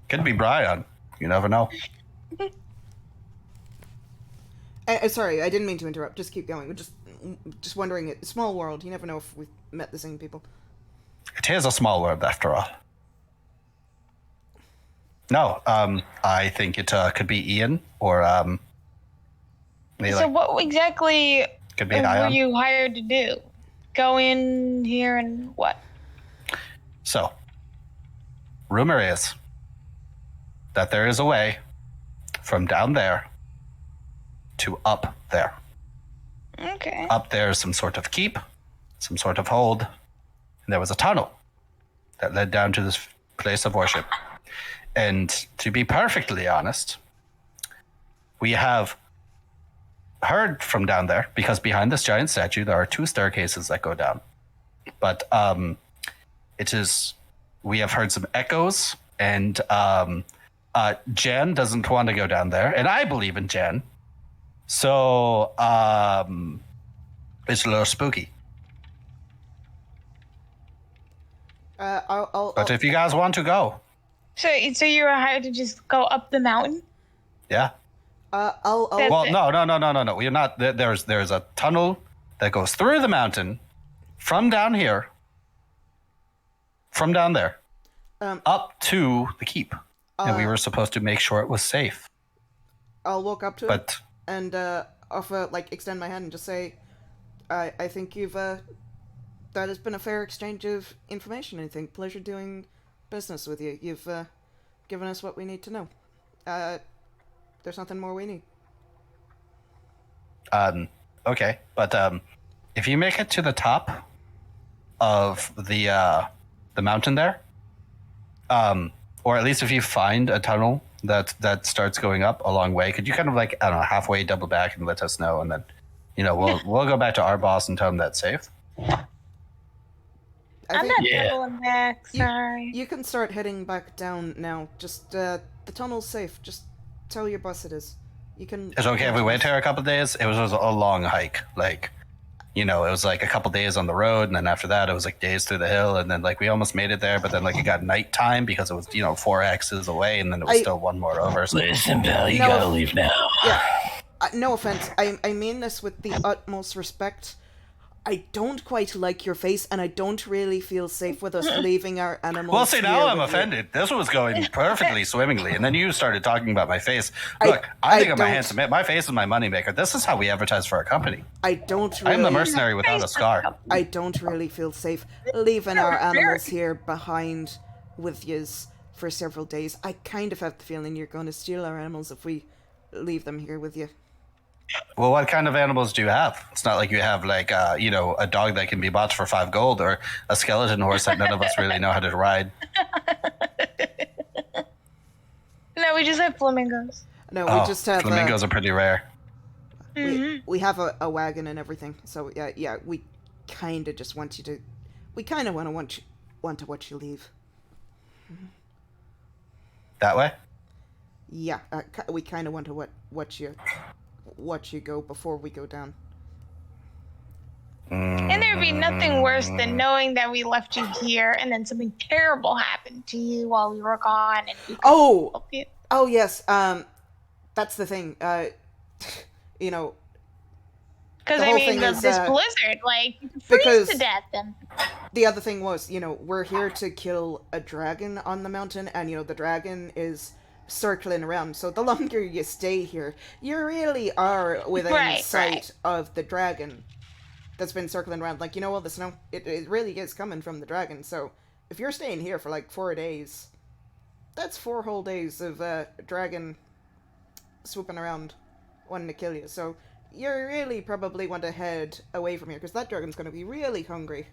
Could be Brian. You never know. Sorry, I didn't mean to interrupt. Just keep going. Just wondering. Small world. You never know if we've met the same people. It is a small world, after all. No, I think it could be Ian or So what exactly could be an were Ion. you hired to do? Go in here and what? So, rumor is that there is a way from down there to up there. Okay. Up there is some sort of keep, some sort of hold, and there was a tunnel that led down to this place of worship. And to be perfectly honest, we have heard from down there, because behind this giant statue there are 2 staircases that go down. But we have heard some echoes, and Jan doesn't want to go down there, and I believe in Jan. So it's a little spooky. But if you guys want to go. So you were hired to just go up the mountain? Yeah. I'll Well, no. We're not. There's a tunnel that goes through the mountain from down here, from down there, up to the keep. And we were supposed to make sure it was safe. I'll walk up to But it and offer, extend my hand and just say, I think you've that has been a fair exchange of information. I think pleasure doing business with you. You've given us what we need to know. There's nothing more we need. okay, but if you make it to the top of the mountain there, or at least if you find a tunnel that starts going up a long way, could you kind of halfway double back and let us know, and then we'll go back to our boss and tell him that's safe. I'm not doubling back, sorry. You can start heading back down now. Just the tunnel's safe. Just tell your boss it is. You can. It's okay if we wait here a couple of days. It was a long hike. It was a couple days on the road, and then after that it was days through the hill, and then we almost made it there, but then it got nighttime because it was 4x's away, and then it was still one more over. So. Listen, pal, you gotta leave now. Yeah. No offense. I mean this with the utmost respect. I don't quite like your face, and I don't really feel safe with us leaving our animals. Well, see, now I'm offended. This was going perfectly swimmingly, and then you started talking about my face. Look, I think I'm a handsome man. My face is my moneymaker. This is how we advertise for our company. I don't really... I'm the mercenary without a scar. I don't really feel safe leaving our animals here behind with yous for several days. I kind of have the feeling you're going to steal our animals if we leave them here with you. Well, what kind of animals do you have? It's not like you have a dog that can be bought for 5 gold, or a skeleton horse that none of us really know how to ride. No, we just have flamingos. No, we just have flamingos are pretty rare. we have a wagon and everything. So yeah, we kind of just want you to. We kind of want to watch you leave. That way? Yeah, we kind of want to watch you go before we go down. And there'd be nothing worse than knowing that we left you here and then something terrible happened to you while we were gone. And we Oh yes. That's the thing. You know. Because I mean, this blizzard, like, you can freeze to death. And the other thing was, we're here to kill a dragon on the mountain, and the dragon is circling around. So the longer you stay here, you really are within sight of the dragon that's been circling around. Like, all the snow, it really is coming from the dragon. So if you're staying here for like 4 days, that's 4 whole days of dragon swooping around wanting to kill you. So you really probably want to head away from here, because that dragon's going to be really hungry.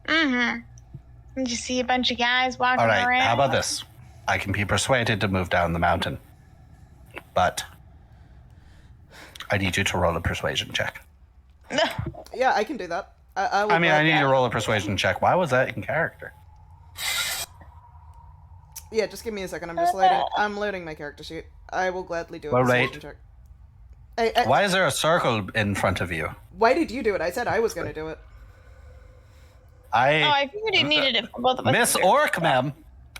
And you see a bunch of guys walking around. All right, how about this? I can be persuaded to move down the mountain, but I need you to roll a persuasion check. Yeah, I can do that. I need you to roll a persuasion check. Why was that in character? Yeah, just give me a second. I'm loading my character sheet. I will gladly do a persuasion check. Why is there a circle in front of you? Why did you do it? I said I was going to do it. I figured you needed it for both of us. Miss Orc, ma'am.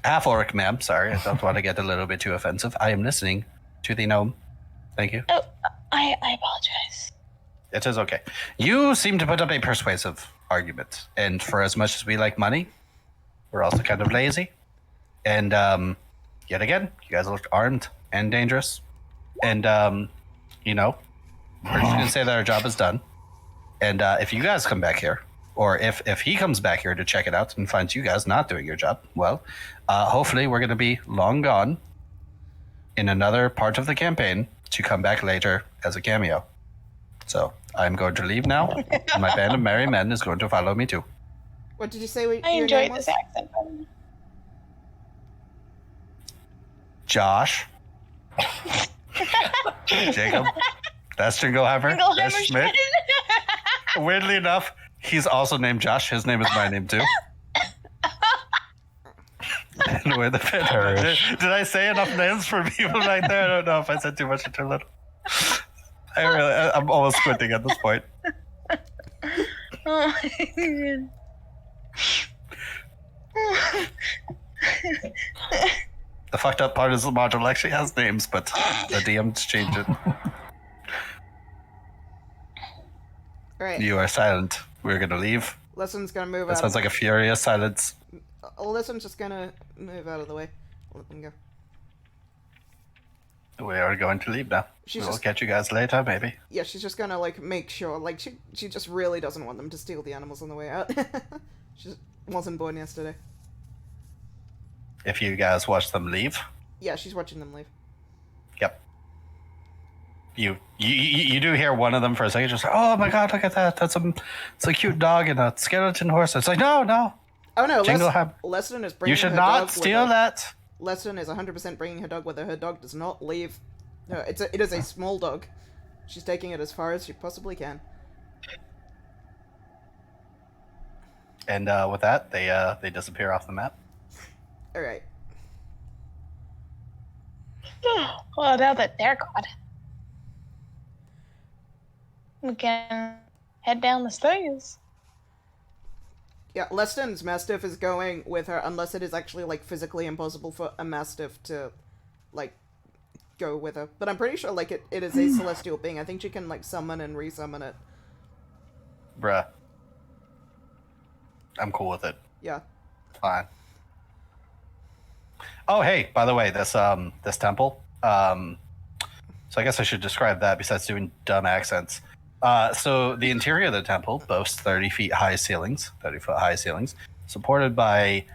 Half Orc, ma'am. Sorry, I don't want to get a little bit too offensive. I am listening to the gnome. Thank you. Oh, I apologize. It is okay. You seem to put up a persuasive argument. And for as much as we like money, we're also kind of lazy. And yet again, you guys look armed and dangerous. And, we're just going to say that our job is done. And if you guys come back here, or if he comes back here to check it out and finds you guys not doing your job, well, hopefully we're going to be long gone in another part of the campaign to come back later as a cameo. So I'm going to leave now, and my band of merry men is going to follow me too. What did you say? I enjoyed this accent. Josh. Jacob. That's Jingleheimer. That's Schmidt. Weirdly enough, he's also named Josh. His name is my name too. And we're the did I say enough names for people right there? I don't know if I said too much or too little. I'm almost squinting at this point. Oh my god. The fucked up part is the module actually has names, but the DM's changed it. Right. You are silent. We're gonna leave. Liston's gonna move out. That sounds like a furious silence. Liston's just gonna move out of the way. Let them go. We are going to leave now. We'll catch you guys later, maybe. Yeah, she's just gonna make sure. She just really doesn't want them to steal the animals on the way out. She just wasn't born yesterday. If you guys watch them leave. Yeah, she's watching them leave. Yep. You do hear one of them for a second just oh my god, look at that. It's a cute dog and a skeleton horse. It's like no. Oh no, Leston is bringing you should her not dog steal with her. that. Leston is 100% bringing her dog with her. Her dog does not leave. No, it is a small dog. She's taking it as far as she possibly can. And with that, they disappear off the map. All right. Well, now that they're gone, we can head down the stairs. Yeah, Leston's Mastiff is going with her unless it is actually, physically impossible for a Mastiff to, go with her. But I'm pretty sure, it is a celestial being. I think she can, summon and resummon it. Bruh. I'm cool with it. Yeah. Fine. Oh, hey, by the way, this temple, so I guess I should describe that besides doing dumb accents. So the interior of the temple boasts 30-foot high ceilings, supported by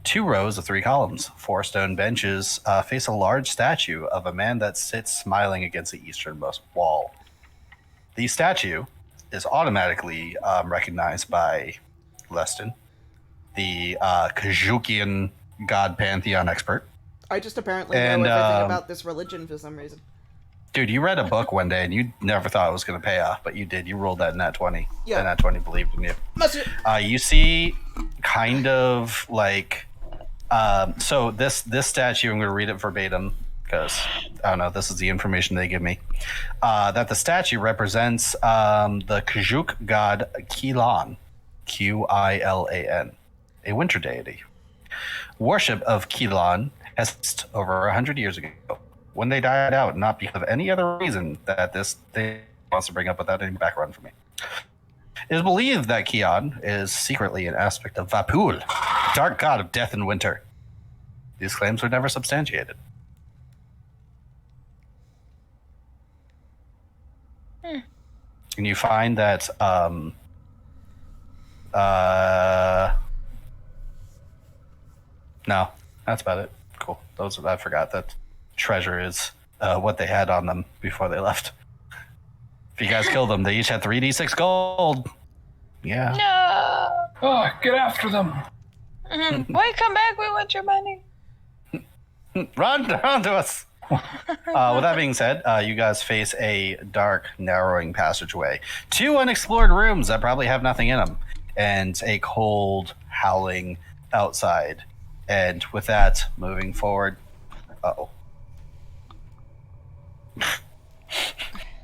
2 rows of 3 columns. 4 stone benches face a large statue of a man that sits smiling against the easternmost wall. The statue is automatically recognized by Leston, the Kajukian god pantheon expert. I just apparently And, know everything about this religion for some reason. Dude, you read a book one day and you never thought it was going to pay off, but you did. You rolled that nat 20. Yeah. The nat 20 believed in you. You see kind of like... so this statue, I'm going to read it verbatim because, I don't know, this is the information they give me. That the statue represents the Khajuk god Qilan, Qilan, a winter deity. Worship of Qilan has ceased over 100 years ago, when they died out, not because of any other reason that this thing wants to bring up without any background for me. It is believed that Kian is secretly an aspect of Vapul, dark god of death and winter. These claims were never substantiated. And you find that no, that's about it. Cool. I forgot that treasure is what they had on them before they left. If you guys killed them, they each had 3d6 gold. Yeah. No. Oh, get after them. Boy, come back. We want your money. Run to us. With that being said, you guys face a dark, narrowing passageway. 2 unexplored rooms that probably have nothing in them. And a cold, howling outside. And with that, moving forward... Uh-oh.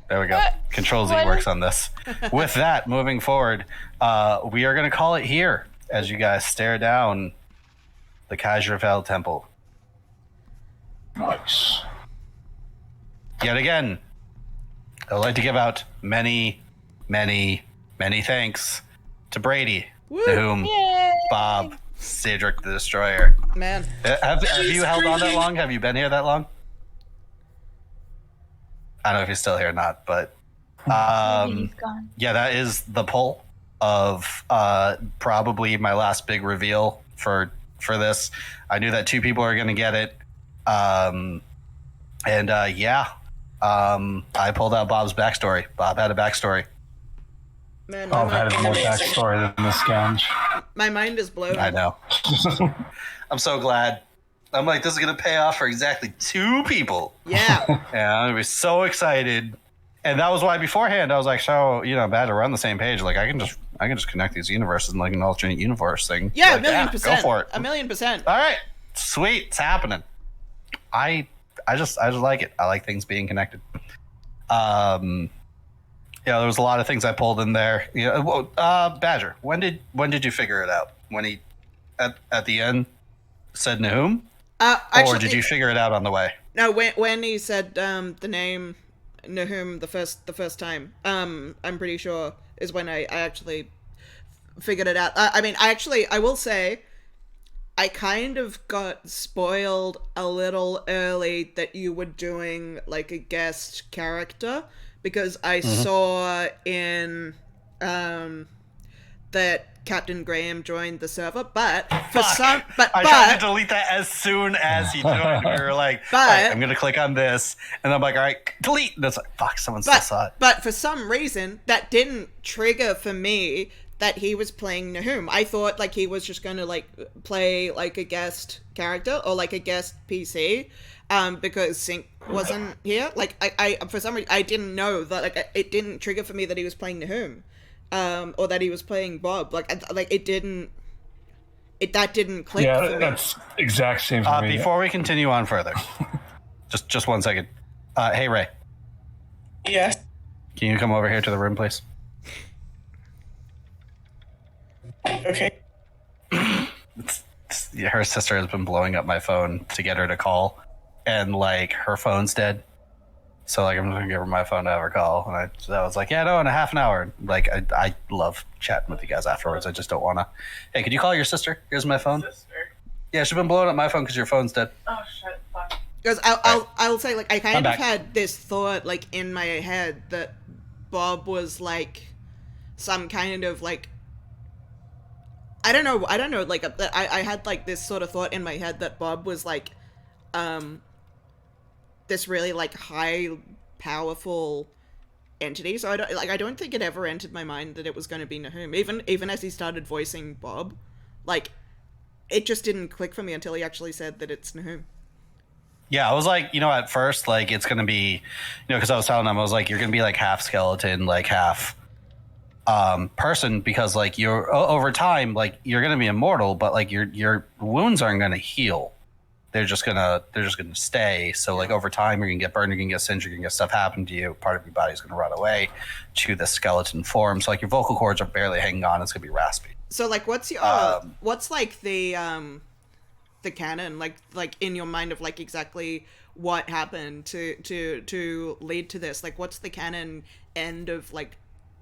There we go. Control Z works on this. With that, moving forward, we are going to call it here as you guys stare down the Kajravel Temple. Nice. Yet again, I would like to give out many, many, many thanks to Brady, to whom Bob, Cedric the Destroyer. Man. Have you held on that long? Have you been here that long? I don't know if he's still here or not, but Maybe he's gone. yeah, that is the pull of probably my last big reveal for this. I knew that 2 people are going to get it. I pulled out Bob's backstory. Bob had a backstory. Man, I've had more backstory than the Scourge. my mind is blown. I know. I'm so glad. I'm like, this is going to pay off for exactly 2 people. Yeah. And I'm going to be so excited. And that was why beforehand I was like, so, bad to run the same page. Like, I can just connect these universes in like an alternate universe thing. Yeah, like, 1,000,000%. Go for it. 1,000,000%. All right. Sweet. It's happening. I just like it. I like things being connected. There was a lot of things I pulled in there. Badger, when did you figure it out? When he at the end said Nahum? Actually, or did you figure it out on the way? No, when he said the name Nahum the first time, I'm pretty sure is when I actually figured it out. I will say, I kind of got spoiled a little early that you were doing like a guest character, because I saw in that Captain Graham joined the server, but I tried to delete that as soon as he joined. We were like, all right, I'm gonna click on this, and I'm like, all right, delete. And it's like, fuck, someone still saw it. But for some reason, that didn't trigger for me that he was playing Nahum. I thought like he was just gonna like play like a guest character or like a guest PC, because Sync wasn't here. Like I for some reason I didn't know that, like it didn't trigger for me that he was playing Nahum. Or that he was playing Bob. That didn't click. Yeah, for me. that's exact same for me. Before we continue on further, just 1 second. Hey Ray, Yes. can you come over here to the room, please? Okay. Her sister has been blowing up my phone to get her to call, and like her phone's dead. So like I'm gonna give her my phone to have her call, and I was like, yeah, no, in a half an hour. Like I love chatting with you guys afterwards. I just don't want to. Hey, could you call your sister? Here's my phone. Yeah, she's been blowing up my phone because your phone's dead. Oh shit! Fuck. Because I'll say, like, I kind of had this thought like in my head that Bob was like some kind of like, I don't know, like I had like this sort of thought in my head that Bob was like this really like high powerful entity. So I don't think it ever entered my mind that it was going to be Nahum. Even as he started voicing Bob, like it just didn't click for me until he actually said that it's Nahum. Yeah, I was like, at first, like, it's going to be, because I was telling them, I was like, you're going to be like half skeleton, like half person, because like you're over time, like you're going to be immortal, but like your wounds aren't going to heal. They're just gonna stay. So like over time, you're gonna get burned, you're gonna get singed, you're gonna get stuff happen to you. Part of your body's gonna run away to the skeleton form. So like your vocal cords are barely hanging on. It's gonna be raspy. So like, what's like the canon like in your mind of like exactly what happened to lead to this? Like, what's the canon end of like?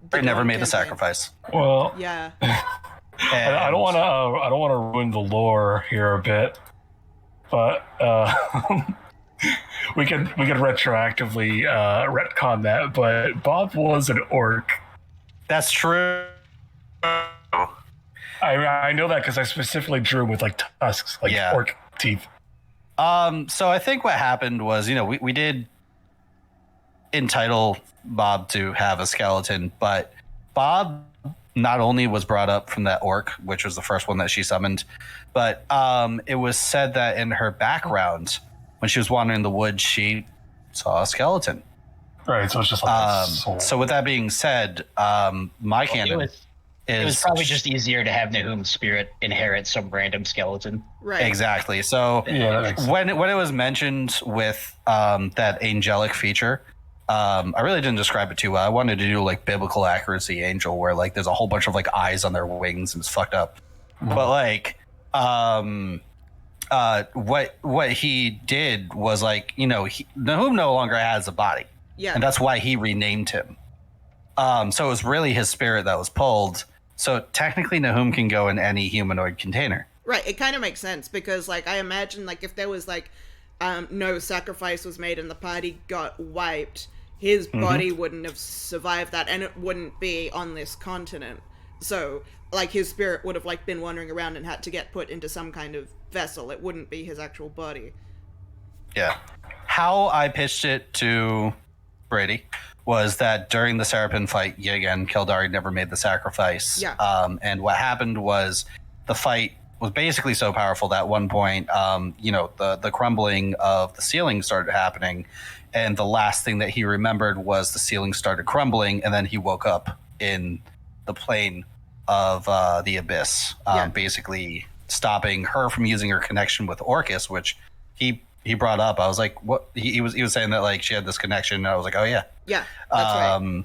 They never made the sacrifice. Well, yeah. I don't want to ruin the lore here a bit, but we could retroactively retcon that. But Bob was an orc. That's true. I know that because I specifically drew with like tusks, like orc teeth. So I think what happened was, we did entitle Bob to have a skeleton, but Bob not only was brought up from that orc, which was the first one that she summoned, but it was said that in her background, when she was wandering the woods, she saw a skeleton. Right, so it's just like so with that being said, my canon it was probably just easier to have Nahum's spirit inherit some random skeleton. Right. Exactly. So when it was mentioned with that angelic feature, I really didn't describe it too well. I wanted to do like biblical accuracy angel, where like there's a whole bunch of like eyes on their wings and it's fucked up. But like what he did was like, Nahum no longer has a body. Yeah. And that's why he renamed him. So it was really his spirit that was pulled. So technically Nahum can go in any humanoid container. Right. It kind of makes sense because like I imagine like if there was like no sacrifice was made and the party got wiped, his body wouldn't have survived that, and it wouldn't be on this continent. So like his spirit would have like been wandering around and had to get put into some kind of vessel. It wouldn't be his actual body. Yeah. How I pitched it to Brady was that during the Serapin fight, yet again, Keldari never made the sacrifice. Yeah. And what happened was the fight was basically so powerful that at one point, the crumbling of the ceiling started happening. And the last thing that he remembered was the ceiling started crumbling. And then he woke up in the plane of the abyss, basically stopping her from using her connection with Orcus, which he brought up. I was like, what? He was saying that like she had this connection. And I was like, oh yeah. Yeah, that's right.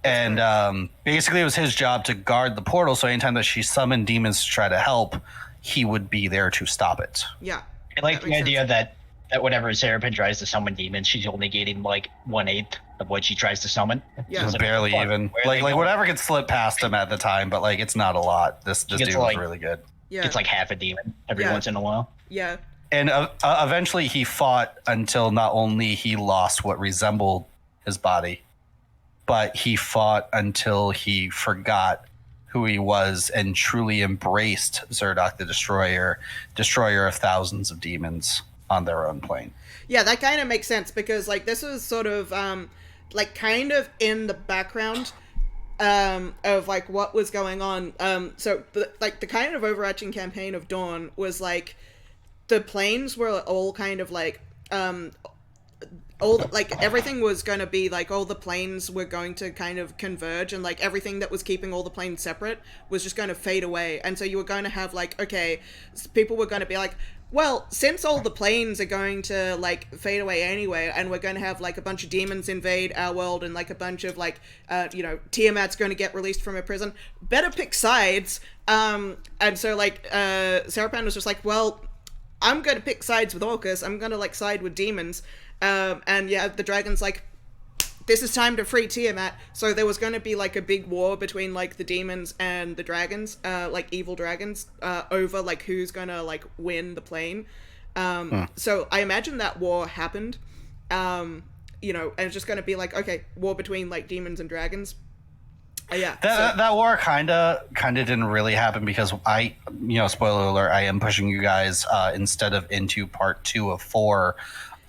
And basically it was his job to guard the portal. So anytime that she summoned demons to try to help, he would be there to stop it. Yeah. I like the idea that whenever Serapin tries to summon demons, she's only getting like 1/8 of what she tries to summon. Yeah. So barely even. Like whatever could slip past him at the time, but like it's not a lot. This dude was really good. Yeah. It's like half a demon every once in a while. Yeah. And eventually he fought until not only he lost what resembled his body, but he fought until he forgot who he was and truly embraced Zerdok the destroyer of thousands of demons on their own plane. Yeah, that kind of makes sense because like this is sort of like kind of in the background of like what was going on. So the kind of overarching campaign of Dawn was like the planes were all kind of like everything was going to be like all the planes were going to kind of converge, and like everything that was keeping all the planes separate was just going to fade away. And so you were going to have like, okay, people were going to be like, well, since all the planes are going to like fade away anyway, and we're going to have like a bunch of demons invade our world, and like a bunch of like Tiamat's going to get released from her prison, better pick sides. And so like Serapan was just like, well, I'm going to pick sides with Orcus. I'm going to like side with demons. And yeah, the dragon's like, this is time to free Tiamat. So there was going to be like a big war between like the demons and the dragons, like evil dragons, over like who's going to like win the plane. So I imagine that war happened, and it's just going to be like, okay, war between like demons and dragons. Yeah. That war kind of didn't really happen because spoiler alert, I am pushing you guys instead of into part 2 of 4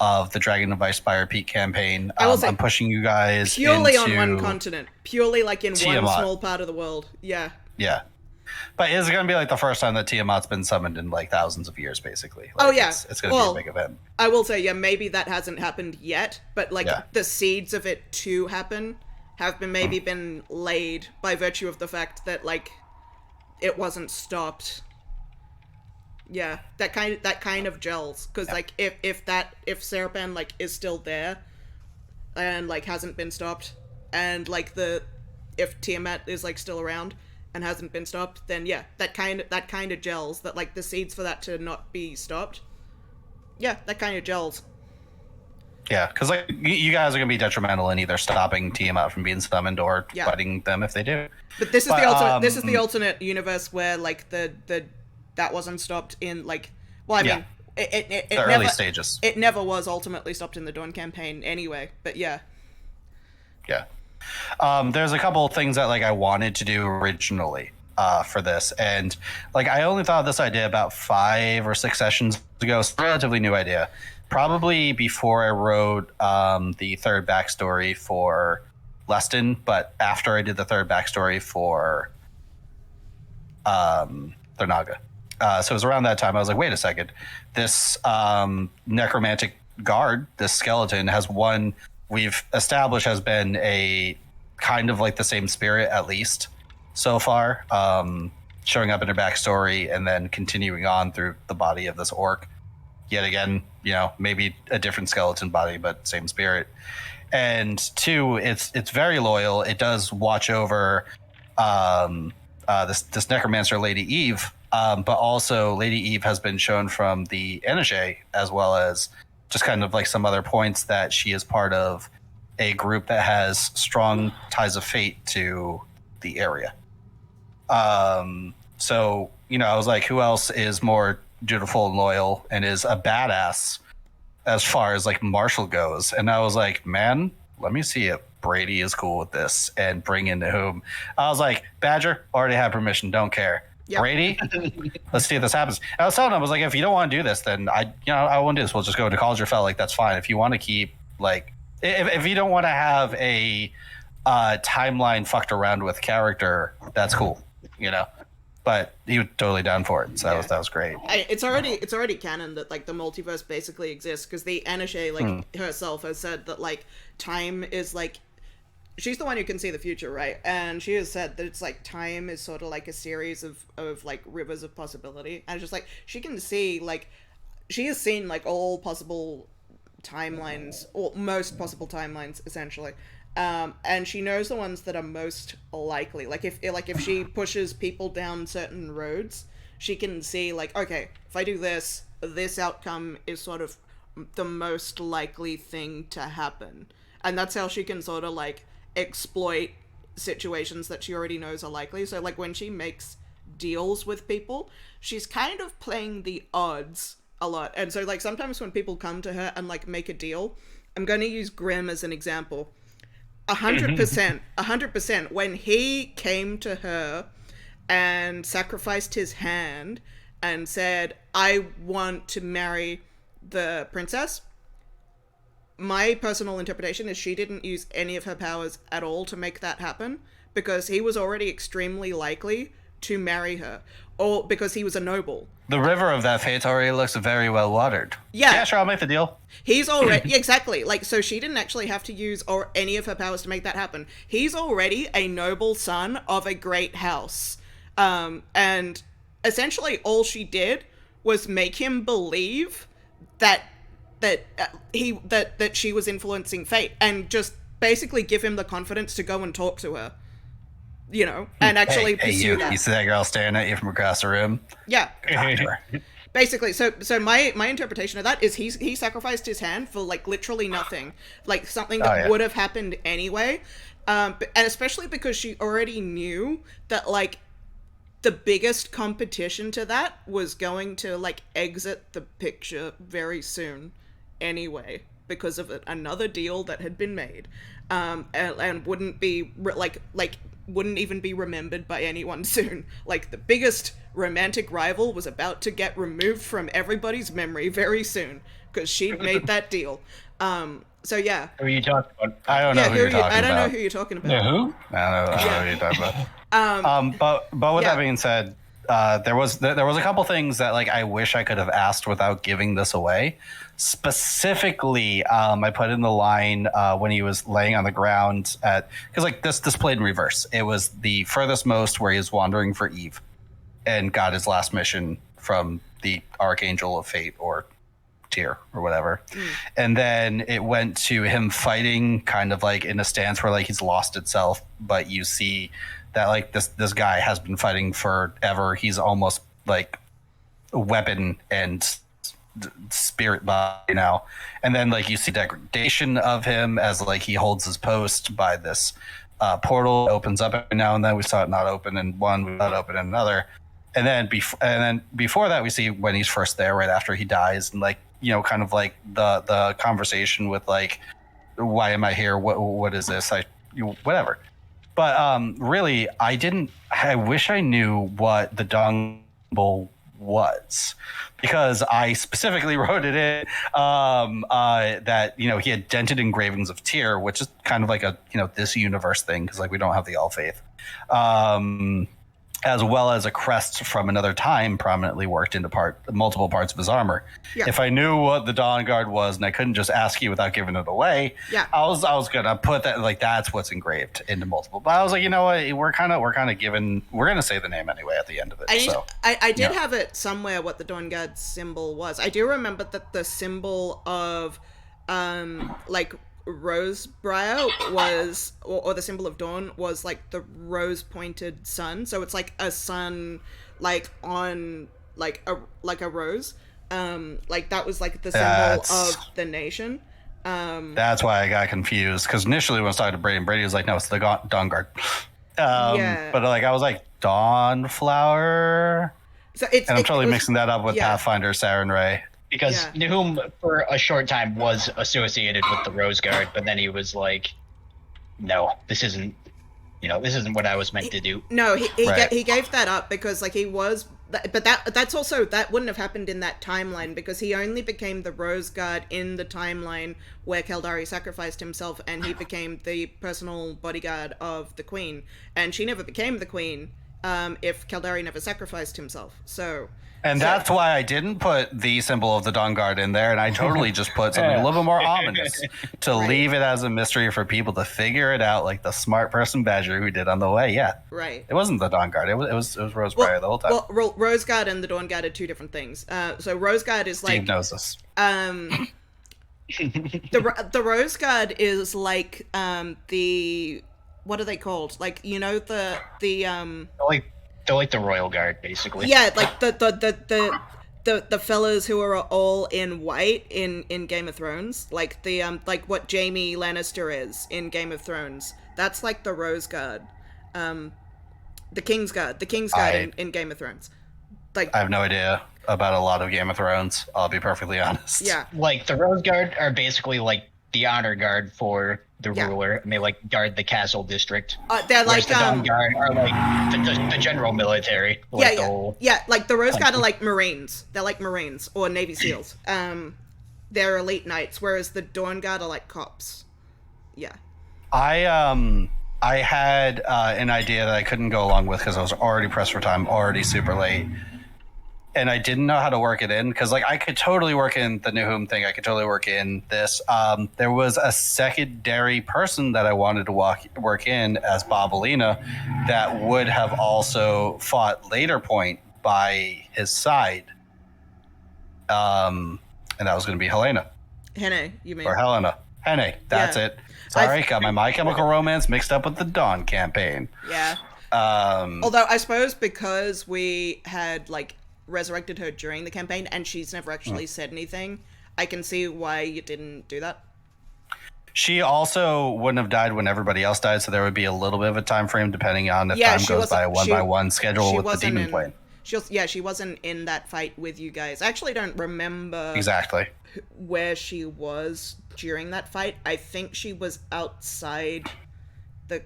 of the Dragon of Icespire Peak campaign. I'm pushing you guys purely into on one continent, purely like in Tiamat. one small part of the world. Yeah. Yeah. But it's going to be like the first time that Tiamat's been summoned in like thousands of years, basically. Like, Oh, yeah. It's going to be a big event. I will say, yeah, maybe that hasn't happened yet, but like Yeah. the seeds of it to happen have been laid by virtue of the fact that like it wasn't stopped. Yeah, that kind of gels, because like if Serapan like is still there and like hasn't been stopped, and like if Tiamat is like still around and hasn't been stopped, then yeah, that kind of gels, that like the seeds for that to not be stopped. Yeah, that kind of gels. Yeah, because like you guys are going to be detrimental in either stopping Tiamat from being summoned or fighting them if they do. But this is the alternate universe where like the that wasn't stopped in like, well, I mean, it the never, early stages. It never was ultimately stopped in the Dawn campaign anyway. But yeah. Yeah. There's a couple of things that like I wanted to do originally for this, and like I only thought of this idea about 5 or 6 sessions ago. It's a relatively new idea. Probably before I wrote the third backstory for Leston, but after I did the third backstory for Thornaga. So it was around that time I was like, wait a second, this necromantic guard, this skeleton, has one we've established has been a kind of like the same spirit, at least so far, showing up in her backstory and then continuing on through the body of this orc. Yet again, you know, maybe a different skeleton body, but same spirit. And 2, it's very loyal. It does watch over this necromancer, Lady Eve. But also Lady Eve has been shown from the Energy, as well as just kind of like some other points that she is part of a group that has strong ties of fate to the area. So, you know, I was like, who else is more dutiful and loyal and is a badass as far as like Marshall goes? And I was like, man, let me see if Brady is cool with this and bring in whom. I was like, Badger, already have permission, don't care. Yep. Brady, let's see if this happens. And I was telling him, I was like, if you don't want to do this, then I won't do this. We'll just go to college or felt like that's fine. If you want to keep like, if you don't want to have a timeline fucked around with character, that's cool, you know. But he was totally down for it, so that was great. It's already canon that like the multiverse basically exists, because the Anashe like herself has said that like time is like, she's the one who can see the future, right? And she has said that it's like time is sort of like a series of like rivers of possibility, and it's just like she can see like she has seen like all possible timelines, or most possible timelines essentially. And she knows the ones that are most likely. Like if she pushes people down certain roads, she can see like, okay, if I do this, this outcome is sort of the most likely thing to happen. And that's how she can sort of like exploit situations that she already knows are likely. So like when she makes deals with people, she's kind of playing the odds a lot. And so like sometimes when people come to her and like make a deal, I'm going to use Grimm as an example. 100%, when he came to her and sacrificed his hand and said, I want to marry the princess, my personal interpretation is she didn't use any of her powers at all to make that happen, because he was already extremely likely to marry her, or because he was a noble. The river of that fate already looks very well watered. Yeah, sure, I'll make the deal. He's already exactly like, so she didn't actually have to use or any of her powers to make that happen. He's already a noble son of a great house, and essentially all she did was make him believe that she was influencing fate, and just basically give him the confidence to go and talk to her. You know, and actually pursue that. You see that girl staring at you from across the room? Yeah. Basically, so my interpretation of that is he sacrificed his hand for like literally nothing, like something that would have happened anyway, and especially because she already knew that like the biggest competition to that was going to like exit the picture very soon anyway, because of another deal that had been made, and wouldn't be wouldn't even be remembered by anyone soon. Like the biggest romantic rival was about to get removed from everybody's memory very soon, because she made that deal. So yeah. Who are you talking about? I don't know who you're talking about. I don't know who you're talking about. Yeah, who? I don't know who you're talking about. But with Yeah. that being said, there was a couple things that like I wish I could have asked without giving this away. Specifically, I put in the line when he was laying on the ground because like this played in reverse. It was the furthest most where he was wandering for Eve, and got his last mission from the Archangel of Fate or Tyr or whatever. And then it went to him fighting kind of like in a stance where like he's lost itself, but you see that like this guy has been fighting forever. He's almost like a weapon and spirit body now. And then like you see degradation of him as like he holds his post by this portal opens up every now and then. We saw it not open in one, we saw it open in another. And then before that, we see when he's first there, right after he dies, and like kind of like the conversation with like, why am I here? What is this? Whatever. But really, I wish I knew what the dung bowl was, because I specifically wrote it in that he had dented engravings of Tyr, which is kind of like a this universe thing, because like we don't have the all faith. As well as a crest from another time prominently worked into multiple parts of his armor. Yeah. If I knew what the Dawn Guard was and I couldn't just ask you without giving it away, I was gonna put that like that's what's engraved into multiple. But I was like, what, we're kind of giving, we're gonna say the name anyway at the end of it. I did have it somewhere what the Dawn Guard symbol was. I do remember that the symbol of like Rosebriar was, or the symbol of dawn was like the rose pointed sun, so it's like a sun like on like a rose, like that was like the symbol of the nation. That's why I got confused, because initially when I was talking to Brady was like, no, it's the Dawn Guard. But like I was like, Dawn Flower, so I'm totally mixing that up with Pathfinder Saren Ray. Because Nahum, for a short time, was associated with the Rose Guard, but then he was like, "No, this isn't what I was meant to do." No, he gave that up because like he was, but that's also, that wouldn't have happened in that timeline, because he only became the Rose Guard in the timeline where Kaldari sacrificed himself, and he became the personal bodyguard of the Queen, and she never became the Queen if Kaldari never sacrificed himself. That's why I didn't put the symbol of the Dawn Guard in there, and I totally just put something a little bit more ominous to leave it as a mystery for people to figure it out, like the smart person Badger who did on the way. Yeah, right. It wasn't the Dawn Guard. It was Rosebriar the whole time. Well, Rose Guard and the Dawn Guard are two different things. So Rose Guard is like Steve knows this. The Rose Guard is like the, what are they called? Like They're like the Royal Guard, basically. Yeah, like the fellas who are all in white in Game of Thrones, like the like what Jaime Lannister is in Game of Thrones. That's like the Rose Guard, the King's Guard, in Game of Thrones. Like, I have no idea about a lot of Game of Thrones. I'll be perfectly honest. Yeah, like the Rose Guard are basically like the honor guard for the ruler, and they like guard the castle district. They're like the Dawn Guard are like the general military. Like like the Rose Guard are like Marines. They're like Marines or Navy SEALs. They're elite knights, whereas the Dawn Guard are like cops. Yeah. I had an idea that I couldn't go along with because I was already pressed for time, already super late. And I didn't know how to work it in, because like I could totally work in the Nahum thing. I could totally work in this. There was a secondary person that I wanted to work in as Bobolina that would have also fought later point by his side. And that was going to be Helena. Henne, you mean? Or Helena. Henne, that's it. Sorry, got My Chemical Romance mixed up with the Dawn campaign. Yeah. Although I suppose because we had like resurrected her during the campaign and she's never actually said anything, I can see why you didn't do that. She also wouldn't have died when everybody else died, so there would be a little bit of a time frame depending on if time goes by a one-by-one schedule with the demon plane. She wasn't in that fight with you guys. I actually don't remember exactly where she was during that fight. I think she was outside the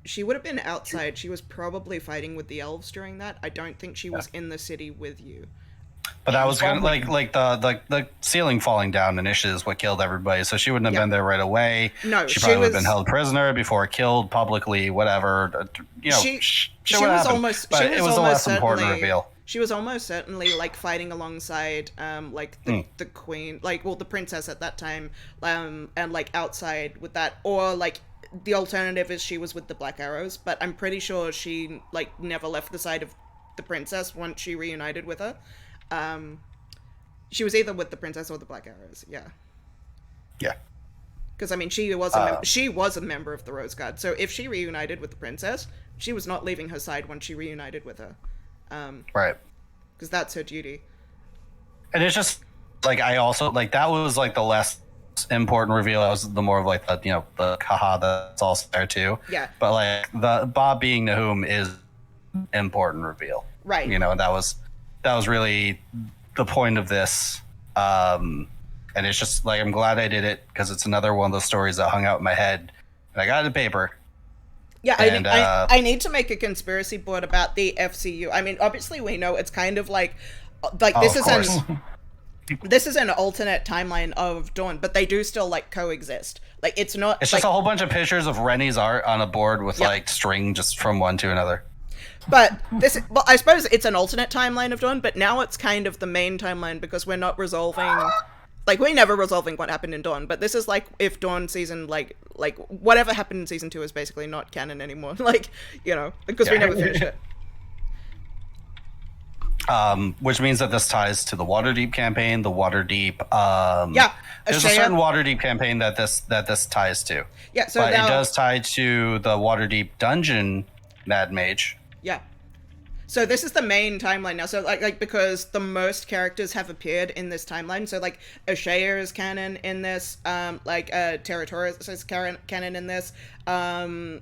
she would have been outside. She was probably fighting with the elves during that. I don't think she was in the city with you. But that was gonna like the ceiling falling down initially is what killed everybody. So she wouldn't have been there right away. No, she probably would have been held prisoner before killed publicly. Whatever, you know. She was almost. But it was a less important certainly, reveal. She was almost certainly like fighting alongside, like the queen, like the princess at that time, and like outside with that, or like the alternative is she was with the Black Arrows. But I'm pretty sure she like never left the side of the princess once she reunited with her. She was either with the princess or the Black Arrows. Yeah. Because I mean, she was a member of the Rose Guard. So if she reunited with the princess, she was not leaving her side when she reunited with her. Right. Because that's her duty. And it's just like I also like that was like the less important reveal. That was the more of like the the haha that's also there too. Yeah. But like the Bob being Nahum is important reveal. Right. That was really the point of this. And it's just like I'm glad I did it because it's another one of those stories that hung out in my head and I got it in paper. Yeah, I need to make a conspiracy board about the FCU. I mean, obviously we know it's kind of like this is an alternate timeline of Dawn, but they do still like coexist. Like it's not. It's just a whole bunch of pictures of Rennie's art on a board with like string just from one to another. But I suppose it's an alternate timeline of Dawn, but now it's kind of the main timeline because we're not resolving. Like, we're never resolving what happened in Dawn, but this is like if Dawn season, like whatever happened in season 2 is basically not canon anymore. Like, because we never finished it. Which means that this ties to the Waterdeep campaign, the Waterdeep. There's a certain Waterdeep campaign that this ties to. Yeah, so but now, it does tie to the Waterdeep dungeon Mad Mage. Yeah. So this is the main timeline now. So like because the most characters have appeared in this timeline. So like Ashaya is canon in this. Territorius is canon in this. Caitlyn.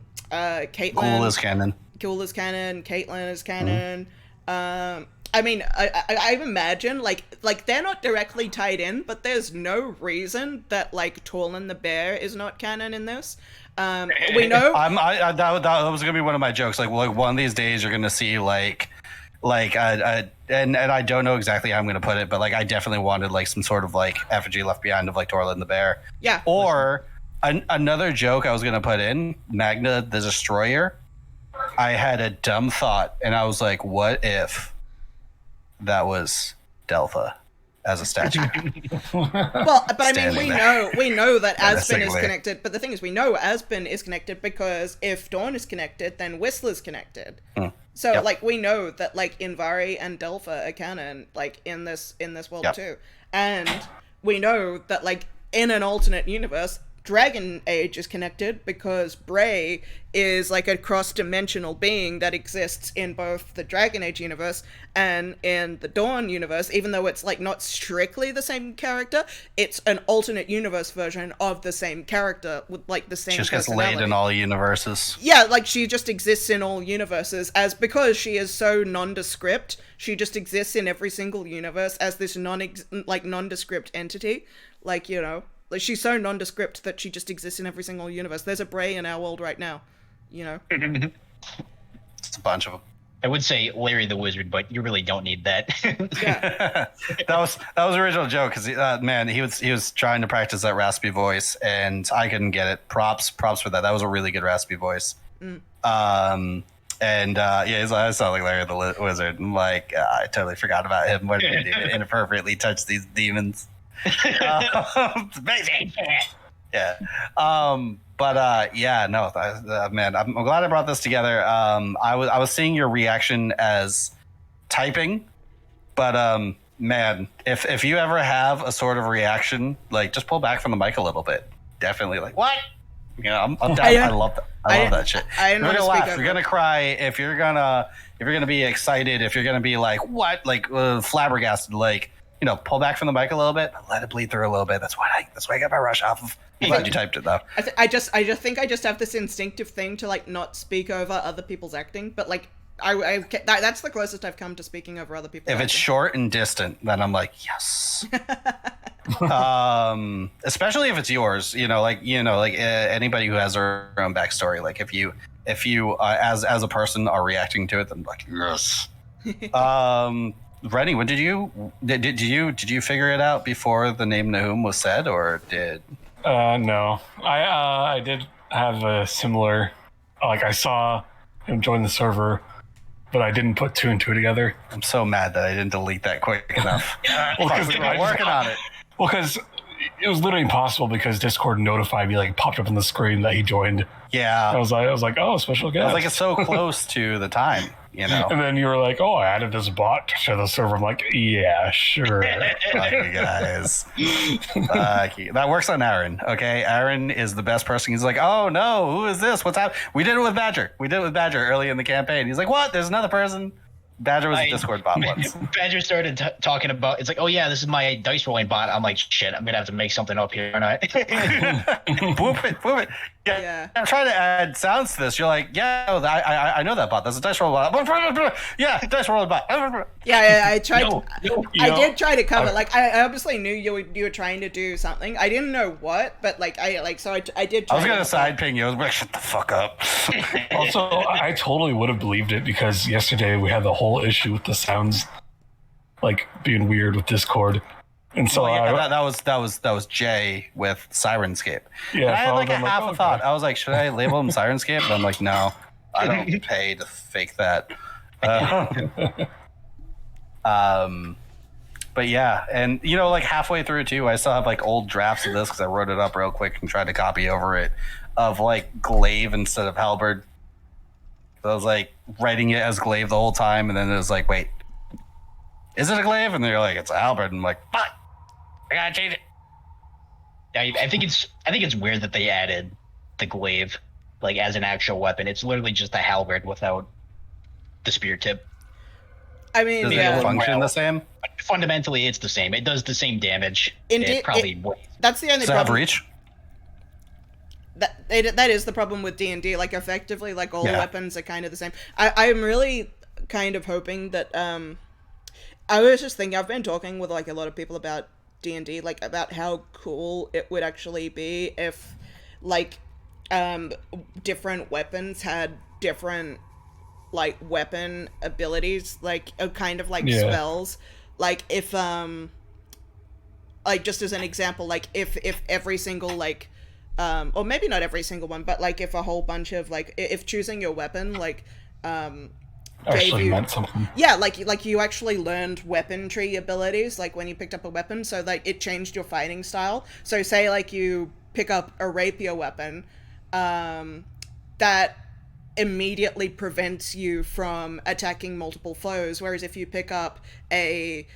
Ghoul is canon. Ghoul is canon. Caitlyn is canon. I mean, I imagine like they're not directly tied in, but there's no reason that like Torlin the Bear is not canon in this. We know. That was gonna be one of my jokes. Like one of these days, you're gonna see and I don't know exactly how I'm gonna put it, but like I definitely wanted like some sort of like effigy left behind of like Torlin the Bear. Yeah. Or another joke I was gonna put in Magna the Destroyer. I had a dumb thought, and I was like, "What if that was Delpha as a statue?" Well, but I mean, we know that Aspen is connected. But the thing is, we know Aspen is connected because if Dawn is connected, then Whistler's connected. So like we know that like Invari and Delpha are canon like in this world too, and we know that like in an alternate universe, Dragon Age is connected because Bray is like a cross-dimensional being that exists in both the Dragon Age universe and in the Dawn universe. Even though it's like not strictly the same character, it's an alternate universe version of the same character with like the same. She just gets laid in all universes. Yeah, like she just exists in all universes because she is so nondescript. She just exists in every single universe as this nondescript entity. Like Like, she's so nondescript that she just exists in every single universe. There's a Bray in our world right now, It's a bunch of them. I would say Larry the Wizard, but you really don't need that. Yeah. that was the original joke because he was trying to practice that raspy voice and I couldn't get it. Props for that. That was a really good raspy voice. I sound like Larry the Wizard. I'm like, I totally forgot about him. What did he do? Inappropriately touch these demons. It's amazing. Yeah. Man, I'm glad I brought this together. I was seeing your reaction as typing, but man, if you ever have a sort of reaction, like just pull back from the mic a little bit. Definitely like what? I'm down. I love that. I love that shit. You're gonna laugh. You're gonna cry. If you're gonna be excited. If you're gonna be like what? Like flabbergasted. Like. Pull back from the mic a little bit, let it bleed through a little bit. That's why I got my rush off of. I'm glad you typed it though. I just think I just have this instinctive thing to like not speak over other people's acting, but like that's the closest I've come to speaking over other people's. If it's short and distant, then I'm like yes. Especially if it's yours, anybody who has their own backstory. Like if you as a person are reacting to it, then I'm like yes. Rennie, what did you figure it out before the name Nahum was said, or did? No, I did have a similar. Like I saw him join the server, but I didn't put two and two together. I'm so mad that I didn't delete that quick enough. Well, because we were working on it. Well, because it was literally impossible because Discord notified me, like popped up on the screen that he joined. Yeah, I was like, oh, special guest. I was like, it's so close to the time, you know. And then you were like, oh, I added this bot to the server. I'm like, yeah, sure. Fuck you guys. That works on Aaron. Okay, Aaron is the best person. He's like, oh no, who is this? What's happening? We did it with Badger early in the campaign. He's like, what? There's another person. Badger was a Discord bot once. Badger started talking about, it's like, oh yeah, this is my dice rolling bot. I'm like, shit, I'm gonna have to make something up here, aren't I? Whoop it. Yeah. I'm trying to add sounds to this. You're like, yeah, I know that bot. That's a dice roll bot. Yeah, dice roll bot. Yeah, I tried. I know, did try to cover. Like, I obviously knew you were trying to do something. I didn't know what, but like, I did. Try I was gonna side ping you. I was like, shut the fuck up. Also, I totally would have believed it because yesterday we had the whole issue with the sounds, like being weird with Discord. And so that was Jay with Sirenscape. Yeah, and I had like a half a thought. I was like, should I label him Sirenscape? And I'm like, no, I don't pay to fake that. But yeah, and you know, like halfway through too, I still have like old drafts of this because I wrote it up real quick and tried to copy over it of like glaive instead of halberd. So I was like writing it as glaive the whole time, and then it was like, wait, is it a glaive? And they're like, it's a halberd. And I'm like, fuck. I gotta change it. I think it's weird that they added the glaive like as an actual weapon. It's literally just a halberd without the spear tip. I mean, does it function the same? Fundamentally, it's the same. It does the same damage. That's the only problem. Have reach? That is the problem with D&D. Like, effectively, like all the weapons are kind of the same. I'm really kind of hoping that I was just thinking, I've been talking with like a lot of people about D&D, like about how cool it would actually be if like different weapons had different like weapon abilities, like kind of like spells. Like if like just as an example, like if every single like or maybe not every single one, but like if a whole bunch of like if choosing your weapon like actually meant something. Yeah, like you actually learned weaponry abilities, like when you picked up a weapon, so like it changed your fighting style. So say like you pick up a rapier weapon, that immediately prevents you from attacking multiple foes, whereas if you pick up a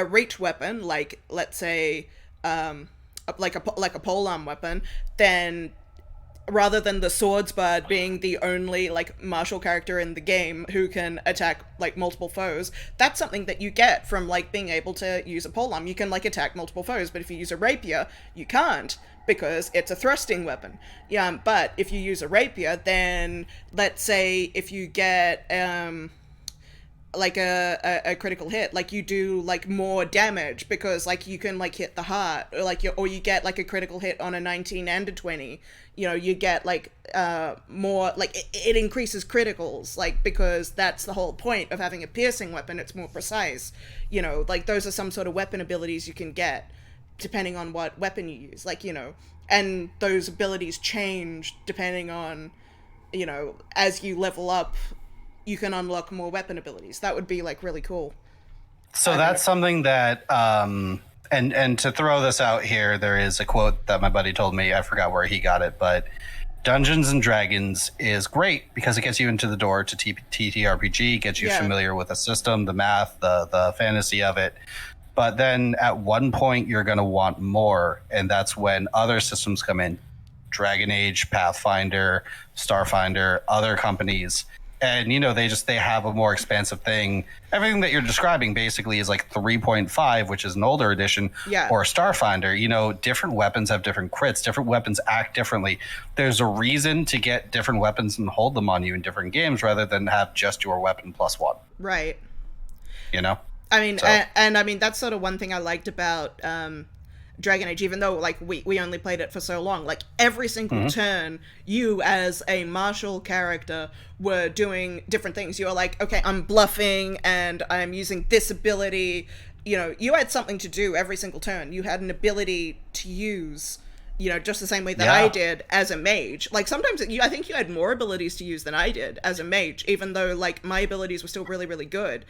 reach weapon, like let's say like a polearm weapon, then rather than the swordsbard being the only like martial character in the game who can attack like multiple foes, that's something that you get from like being able to use a polearm. You can like attack multiple foes, but if you use a rapier, you can't because it's a thrusting weapon. Yeah, but if you use a rapier, then let's say if you get like a critical hit, like you do like more damage because like you can like hit the heart, or like you get like a critical hit on a 19 and a 20, you know, you get like more like it increases criticals, like because that's the whole point of having a piercing weapon. It's more precise, you know, like those are some sort of weapon abilities you can get depending on what weapon you use, like, you know, and those abilities change depending on, you know, as you level up, you can unlock more weapon abilities. That would be like really cool. So that's something that and to throw this out here, there is a quote that my buddy told me. I forgot where he got it, but Dungeons and Dragons is great because it gets you into the door to TTRPG, gets you familiar with the system, the math, the fantasy of it. But then at one point you're going to want more, and that's when other systems come in. Dragon Age, Pathfinder, Starfinder, other companies. And, you know, they have a more expansive thing. Everything that you're describing basically is like 3.5, which is an older edition, or Starfinder. You know, different weapons have different crits. Different weapons act differently. There's a reason to get different weapons and hold them on you in different games rather than have just your weapon plus one. Right. You know? I mean, and I mean, that's sort of one thing I liked about Dragon Age, even though like we only played it for so long, like every single turn, you as a martial character were doing different things. You were like, okay, I'm bluffing and I'm using this ability. You know, you had something to do every single turn. You had an ability to use, you know, just the same way that I did as a mage. Like sometimes I think you had more abilities to use than I did as a mage, even though like my abilities were still really, really good.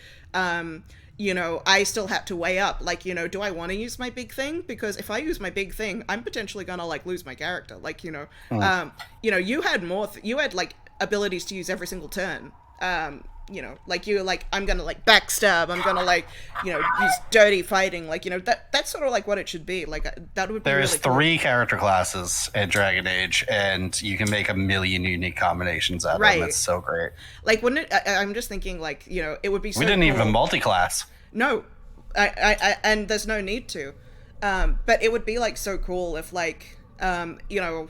You know, I still had to weigh up, like, you know, do I want to use my big thing? Because if I use my big thing, I'm potentially gonna like lose my character. Like, you know, you had you had like abilities to use every single turn. You know, like you're like, I'm gonna like backstab, I'm gonna like, you know, use dirty fighting, like, you know, that's sort of like what it should be. Like that would be There's really cool. 3 character classes in Dragon Age, and you can make a million unique combinations out of them. It's so great. Like, wouldn't it? I'm just thinking, like, you know, it would be so We didn't cool. even multi-class. No, and there's no need to. But it would be like so cool if like, you know,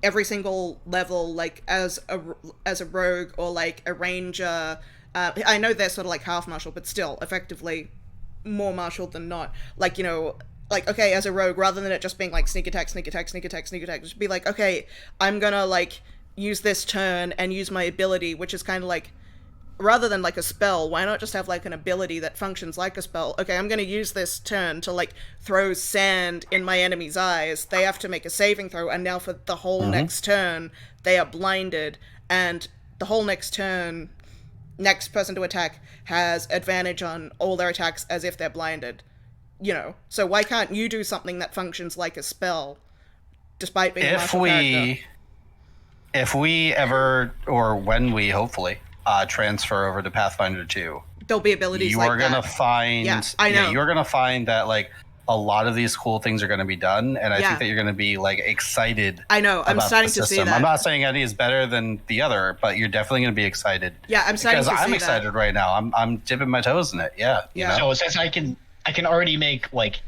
every single level, like as a rogue or like a ranger. I know they're sort of like half martial, but still effectively more martial than not. Like, you know, like, okay, as a rogue, rather than it just being like sneak attack, sneak attack, sneak attack, sneak attack, just be like, okay, I'm gonna like use this turn and use my ability, which is kind of like, rather than like a spell, why not just have like an ability that functions like a spell? Okay, I'm gonna use this turn to like throw sand in my enemy's eyes. They have to make a saving throw, and now for the whole next turn, they are blinded, and the whole next turn, next person to attack has advantage on all their attacks as if they're blinded. You know, so why can't you do something that functions like a spell, despite being a martial character? If we ever, or when we hopefully transfer over to Pathfinder 2, there'll be abilities like that. You are gonna find, I know. you're gonna find that like a lot of these cool things are gonna be done, and I think that you're gonna be like excited. I know. I'm about starting the to see system. that. I'm not saying any is better than the other, but you're definitely gonna be excited. Yeah, I'm starting to see that. Because I'm excited right now. I'm dipping my toes in it. Yeah. You know? So since I can already make like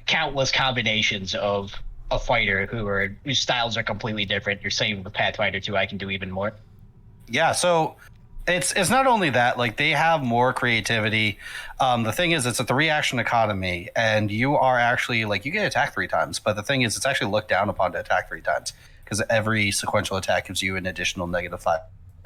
countless combinations of a fighter whose styles are completely different. You're saying with Pathfinder 2, I can do even more. Yeah, so it's not only that, like they have more creativity. The thing is, it's a 3-action economy, and you are actually like you get attacked 3 times, but the thing is, it's actually looked down upon to attack 3 times because every sequential attack gives you an additional -5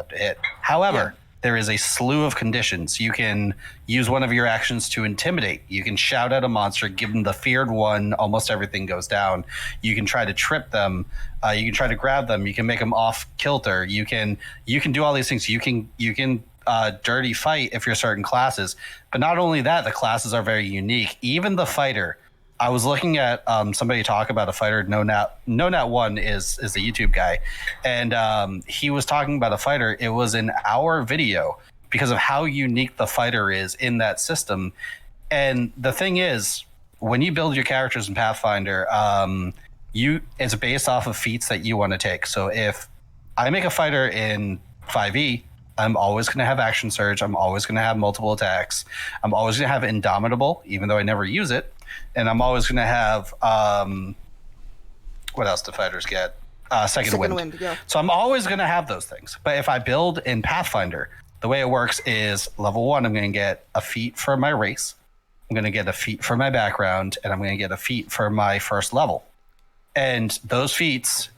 to hit. However, there is a slew of conditions. You can use one of your actions to intimidate. You can shout at a monster, give them the feared one. Almost everything goes down. You can try to trip them. You can try to grab them. You can make them off kilter. You can do all these things. You can dirty fight if you're certain classes. But not only that, the classes are very unique. Even the fighter. I was looking at somebody talk about a fighter. No Nat One is the YouTube guy, and he was talking about a fighter. It was in our video because of how unique the fighter is in that system. And the thing is, when you build your characters in Pathfinder, it's based off of feats that you want to take. So if I make a fighter in 5e, I'm always going to have action surge. I'm always going to have multiple attacks. I'm always going to have indomitable, even though I never use it. And I'm always going to have, what else do fighters get? Second wind. Yeah. So I'm always going to have those things. But if I build in Pathfinder, the way it works is level 1, I'm going to get a feat for my race. I'm going to get a feat for my background, and I'm going to get a feat for my first level. And those feats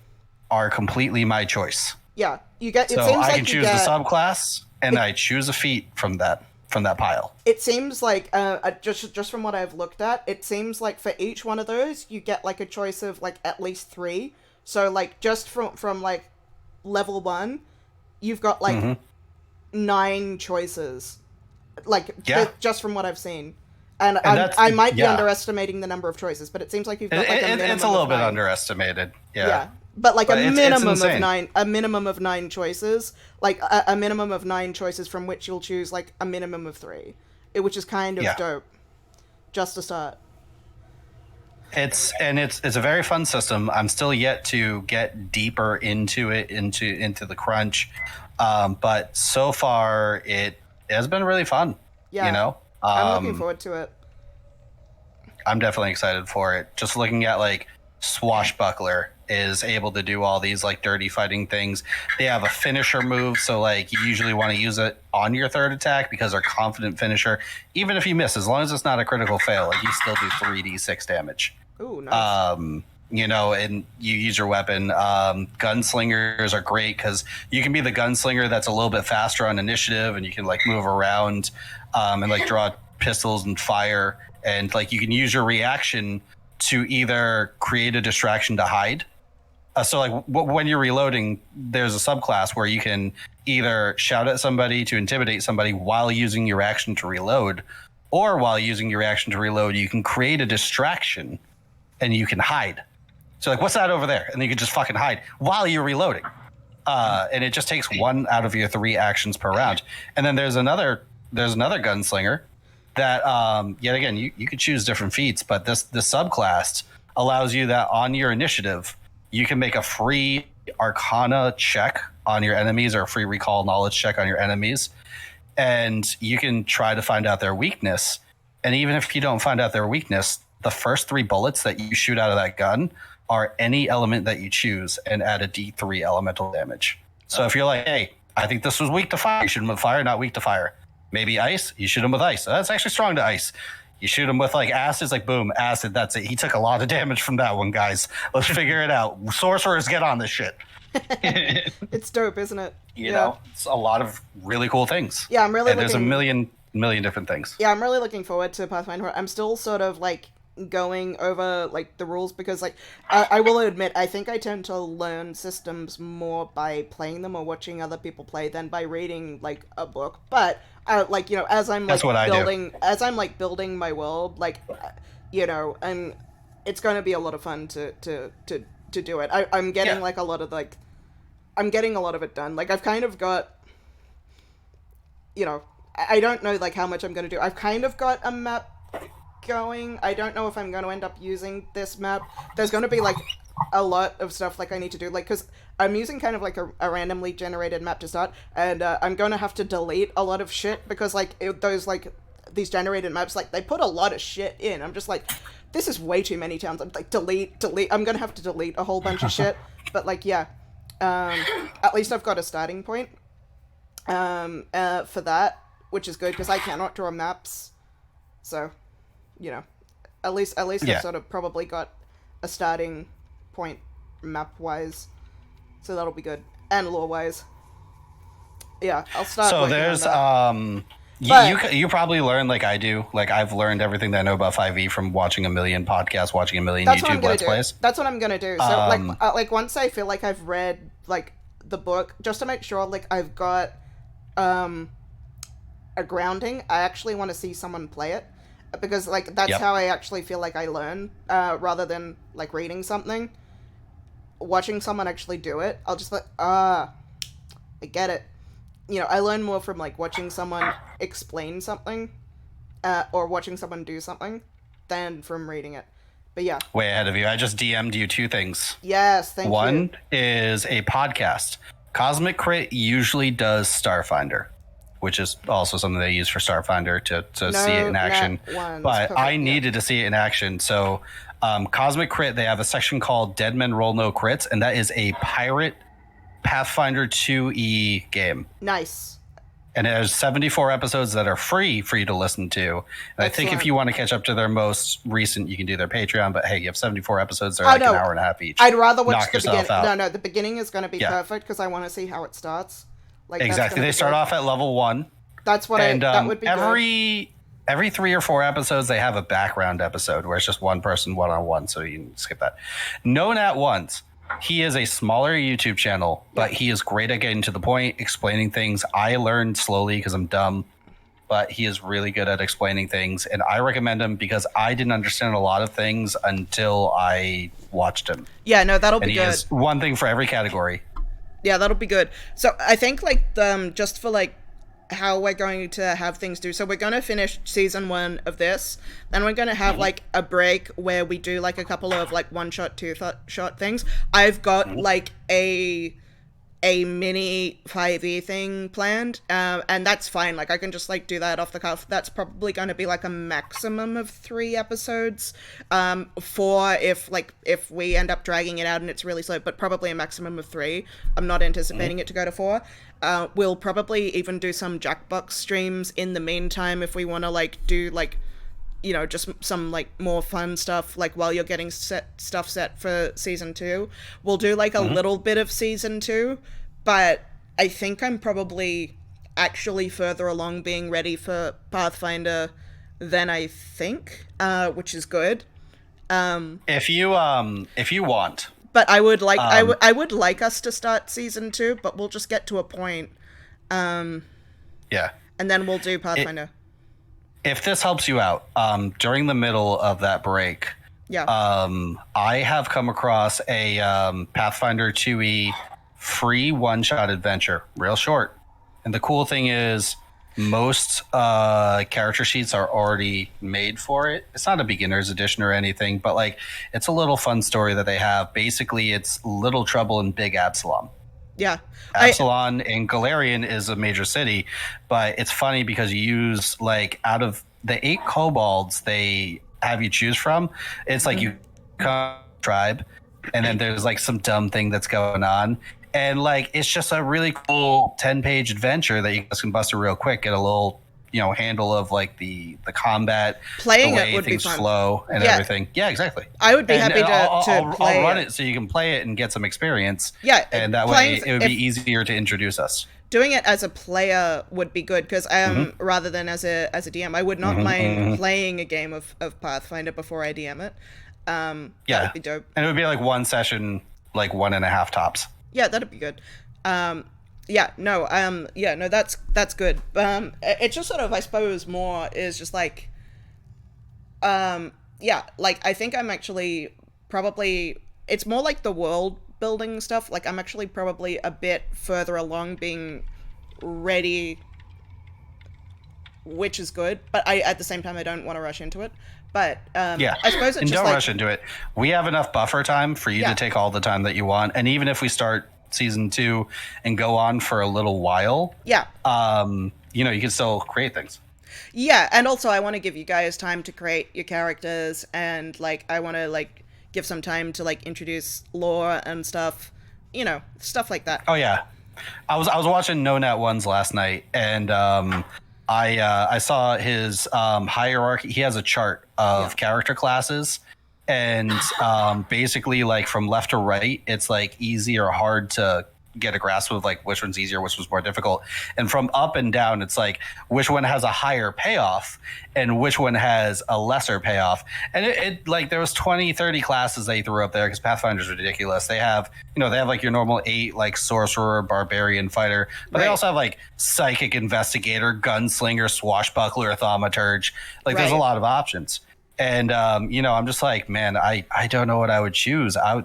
are completely my choice. Yeah, you get. It so seems I like can choose the subclass, and I choose a feat from that pile. It seems like just from what I've looked at, it seems like for each one of those, you get like a choice of like at least 3. So like just from like level 1, you've got like 9 choices. Like just from what I've seen. And I might be underestimating the number of choices, but it seems like you've got like a minimum. It's a little of bit 9. Underestimated. Yeah. But like a minimum it's of 9, a minimum of 9 choices, like a minimum of 9 choices from which you'll choose like a minimum of 3, which is kind of dope. Just to start. It's a very fun system. I'm still yet to get deeper into it, into the crunch, but so far it has been really fun. Yeah, you know. I'm looking forward to it. I'm definitely excited for it. Just looking at like Swashbuckler is able to do all these like dirty fighting things. They have a finisher move, so like you usually want to use it on your 3rd attack because they're confident finisher. Even if you miss, as long as it's not a critical fail, like you still do 3d6 damage. Ooh, nice. And you use your weapon. Gunslingers are great because you can be the gunslinger that's a little bit faster on initiative, and you can like move around and like draw pistols and fire, and like you can use your reaction to either create a distraction to hide. So like when you're reloading, there's a subclass where you can either shout at somebody to intimidate somebody while using your action to reload, or while using your action to reload, you can create a distraction and you can hide. So like, what's that over there? And you can just fucking hide while you're reloading. And it just takes 1 out of your 3 actions per round. And then there's another gunslinger that, yet again, you could choose different feats, but this subclass allows you that on your initiative, you can make a free Arcana check on your enemies or a free recall knowledge check on your enemies. And you can try to find out their weakness. And even if you don't find out their weakness, the first 3 bullets that you shoot out of that gun are any element that you choose and add a D3 elemental damage. So if you're like, hey, I think this was weak to fire, you shoot them with fire, not weak to fire. Maybe ice, you shoot them with ice. That's actually strong to ice. You shoot him with like acid, it's like boom, acid, that's it. He took a lot of damage from that one, guys. Let's figure it out. Sorcerers, get on this shit. It's dope, isn't it? You know, it's a lot of really cool things. Yeah, I'm really and there's a million different things. Yeah, I'm really looking forward to Pathfinder. I'm still sort of like going over like the rules because like I will admit I think I tend to learn systems more by playing them or watching other people play than by reading like a book. But like, you know, as I'm like building my world, like, you know, and it's going to be a lot of fun to do it. I'm getting like a lot of like I'm getting a lot of it done. Like I've kind of got, you know, I don't know like how much I'm going to do. I've kind of got a map going. I don't know if I'm going to end up using this map. There's going to be like a lot of stuff like I need to do, like, because I'm using kind of like a randomly generated map to start, and I'm going to have to delete a lot of shit because like those like these generated maps, like they put a lot of shit in. I'm just like, this is way too many towns. I'm like, delete. I'm going to have to delete a whole bunch of shit. But like, yeah, at least I've got a starting point for that, which is good because I cannot draw maps. So, you know, at least I've sort of probably got a starting point map-wise. So that'll be good. And lore-wise. Yeah, I'll start. So there's, you probably learn like I do. Like I've learned everything that I know about 5e from watching a million podcasts, watching a million YouTube Let's Plays. That's what I'm gonna do. So like once I feel like I've read like the book, just to make sure like I've got a grounding, I actually want to see someone play it. Because like that's how I actually feel like I learn, rather than like reading something. Watching someone actually do it, I'll just like, I get it. You know, I learn more from like watching someone explain something, or watching someone do something, than from reading it. But yeah. Way ahead of you. I just DM'd you 2 things. Yes, thank you. One is a podcast. Cosmic Crit usually does Starfinder, which is also something they use for Starfinder to see it in action. But I needed to see it in action. So Cosmic Crit, they have a section called Dead Men Roll No Crits, and that is a pirate Pathfinder 2e game. Nice. And there's 74 episodes that are free for you to listen to. And I think if you want to catch up to their most recent, you can do their Patreon. But hey, you have 74 episodes. They're like an hour and a half each. I'd rather watch the beginning. No, the beginning is going to be perfect because I want to see how it starts. Like, exactly. They start off at level 1. That's what that would be every 3 or 4 episodes, they have a background episode where it's just one person one-on-one, so you can skip that. Known at Once, he is a smaller YouTube channel, but he is great at getting to the point, explaining things. I learned slowly because I'm dumb, but he is really good at explaining things, and I recommend him because I didn't understand a lot of things until I watched him. Yeah, no, that'll be good. And he has one thing for every category. Yeah, that'll be good. So I think like just for like how we're going to have things do. So we're going to finish season 1 of this, then we're going to have like a break where we do like a couple of like 1-shot, 2-shot things. I've got like a mini 5e thing planned, and that's fine. Like I can just like do that off the cuff. That's probably going to be like a maximum of 3 episodes, 4 if we end up dragging it out and it's really slow, but probably a maximum of 3. I'm not anticipating it to go to 4. We'll probably even do some Jackbox streams in the meantime if we want to like do like, you know, just some like more fun stuff, like while you're getting stuff set for season 2. We'll do like a little bit of season 2, but I think I'm probably actually further along being ready for Pathfinder than I think, which is good. If you want, but I would like I would like us to start season 2, but we'll just get to a point, yeah, and then we'll do Pathfinder. If this helps you out, during the middle of that break, Yeah. I have come across a Pathfinder 2e free one-shot adventure, real short. And the cool thing is, most character sheets are already made for it. It's not a beginner's edition or anything, but like it's a little fun story that they have. Basically, it's Little Trouble in Big Absalom. Yeah. Absalom in Galarian is a major city, but it's funny because you use like out of the 8 kobolds they have you choose from, it's like you come tribe, and then there's like some dumb thing that's going on, and like it's just a really cool 10-page adventure that you guys can bust it real quick, get a little handle of like the combat, playing the way it would things be fun. flow and everything. Yeah, exactly. I would be happy to I'll play run it so you can play it and get some experience. Yeah, and that way it would be easier to introduce us. Doing it as a player would be good, because rather than as a DM, I would not mind playing a game of Pathfinder before I DM it. That would be dope. And it would be like one session, like 1.5 tops. Yeah, that'd be good. That's good. It's just sort of, I suppose, more is just like, like I think I'm actually probably, it's more like the world building stuff. Like I'm actually probably a bit further along being ready, which is good. But at the same time, I don't want to rush into it. But I suppose it's and just don't like, rush into it. We have enough buffer time for you to take all the time that you want. And even if we start season 2 and go on for a little while, you can still create things. Yeah, and also I want to give you guys time to create your characters, and like I want to like give some time to like introduce lore and stuff, stuff like that. Oh yeah, I was watching No Net Ones last night, and I saw his hierarchy. He has a chart of character classes, and basically like from left to right, it's like easy or hard to get a grasp of like which one's easier, which was more difficult. And from up and down, it's like which one has a higher payoff and which one has a lesser payoff. And it like there was 20-30 classes they threw up there because Pathfinder's ridiculous. They have they have like your normal 8 like sorcerer, barbarian, fighter, but they also have like psychic, investigator, gunslinger, swashbuckler, thaumaturge. Like there's a lot of options. And I'm just like, man, I don't know what I would choose. I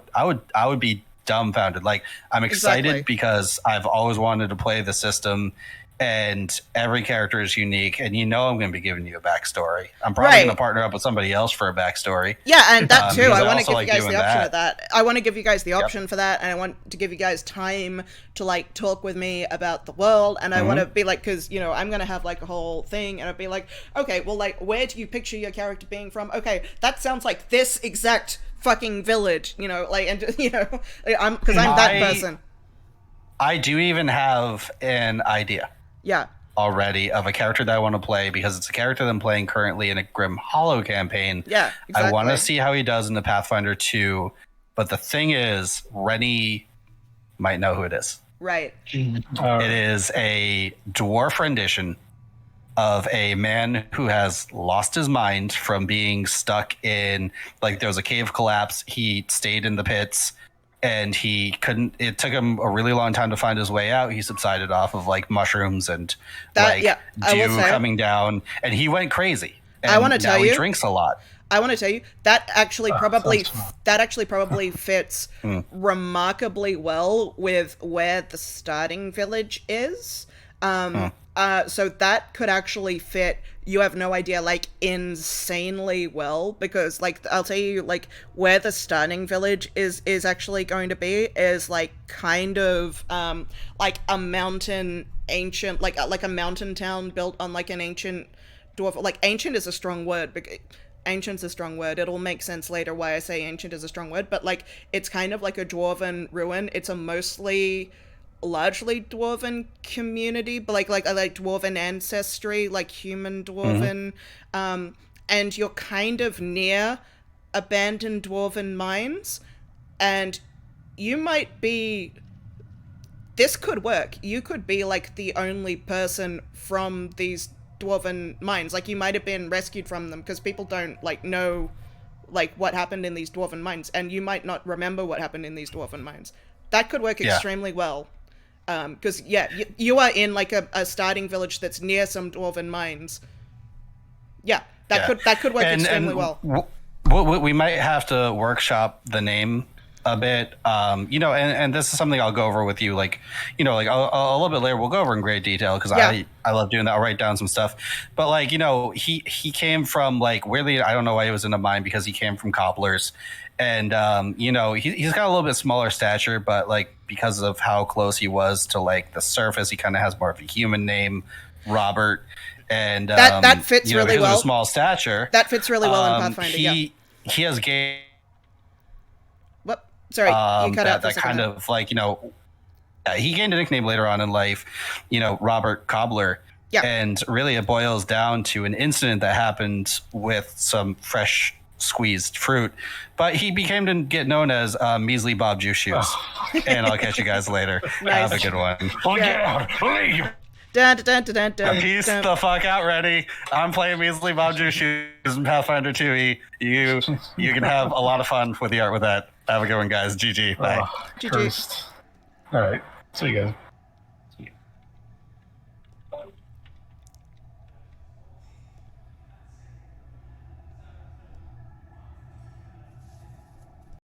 would be dumbfounded. Like I'm excited because I've always wanted to play the system, and every character is unique, and I'm going to be giving you a backstory. I'm probably going to partner up with somebody else for a backstory. Yeah, and that too. I want to give you guys the option of that. I want to give you guys the option for that, and I want to give you guys time to like talk with me about the world, and I want to be like, because I'm going to have like a whole thing, and I'd be like, okay, well, like, where do you picture your character being from? Okay, that sounds like this exact fucking village, I'm because I'm that person. I do even have an idea. Yeah. Already of a character that I want to play, because it's a character that I'm playing currently in a Grim Hollow campaign. Yeah, exactly. I want to see how he does in the Pathfinder 2, but the thing is, Rennie might know who it is. Right. It is a dwarf rendition of a man who has lost his mind from being stuck in, like, there was a cave collapse. He stayed in the pits, and he couldn't. It took him a really long time to find his way out. He subsided off of like mushrooms and dew coming down, and he went crazy. And I want to tell you, he drinks a lot. I want to tell you that actually probably fits remarkably well with where the starting village is. So that could actually fit. You have no idea, like, insanely well, because, like, I'll tell you, like, where the starting village is actually going to be is, like, kind of, like a mountain ancient, like a mountain town built on, like, an ancient dwarf. Like, ancient is a strong word, because ancient's a strong word. It'll make sense later why I say ancient is a strong word, but, like, it's kind of like a dwarven ruin. It's a largely dwarven community, but like dwarven ancestry, like human dwarven, and you're kind of near abandoned dwarven mines, and you might be... This could work. You could be, like, the only person from these dwarven mines. Like, you might have been rescued from them, because people don't, like, know, like, what happened in these dwarven mines, and you might not remember what happened in these dwarven mines. That could work extremely well. Because, you are in, like, a starting village that's near some dwarven mines. Yeah, that could work extremely well. We might have to workshop the name a bit, and this is something I'll go over with you, like, a little bit later. We'll go over in great detail, because I love doing that. I'll write down some stuff, but, like, he came from, like, weirdly, I don't know why he was in a mine, because he came from cobblers, and he's got a little bit smaller stature, but, like, because of how close he was to, like, the surface, he kind of has more of a human name, Robert. And that fits really well. Of a small stature. That fits really well in Pathfinder. He has gained. What? Sorry, you cut out. That kind of, like, he gained a nickname later on in life, Robert Cobbler. Yeah. And really, it boils down to an incident that happened with some fresh squeezed fruit, but he became to get known as Measly Bob Juice Shoes. And I'll catch you guys later. Nice. Have a good one. Get out! Leave! Dun, dun, dun, dun, dun, Peace dun. the fuck out, ready. I'm playing Measly Bob Juice Shoes in Pathfinder 2e. You can have a lot of fun with the art with that. Have a good one, guys. GG. Bye. GG. Cursed. All right. See you guys.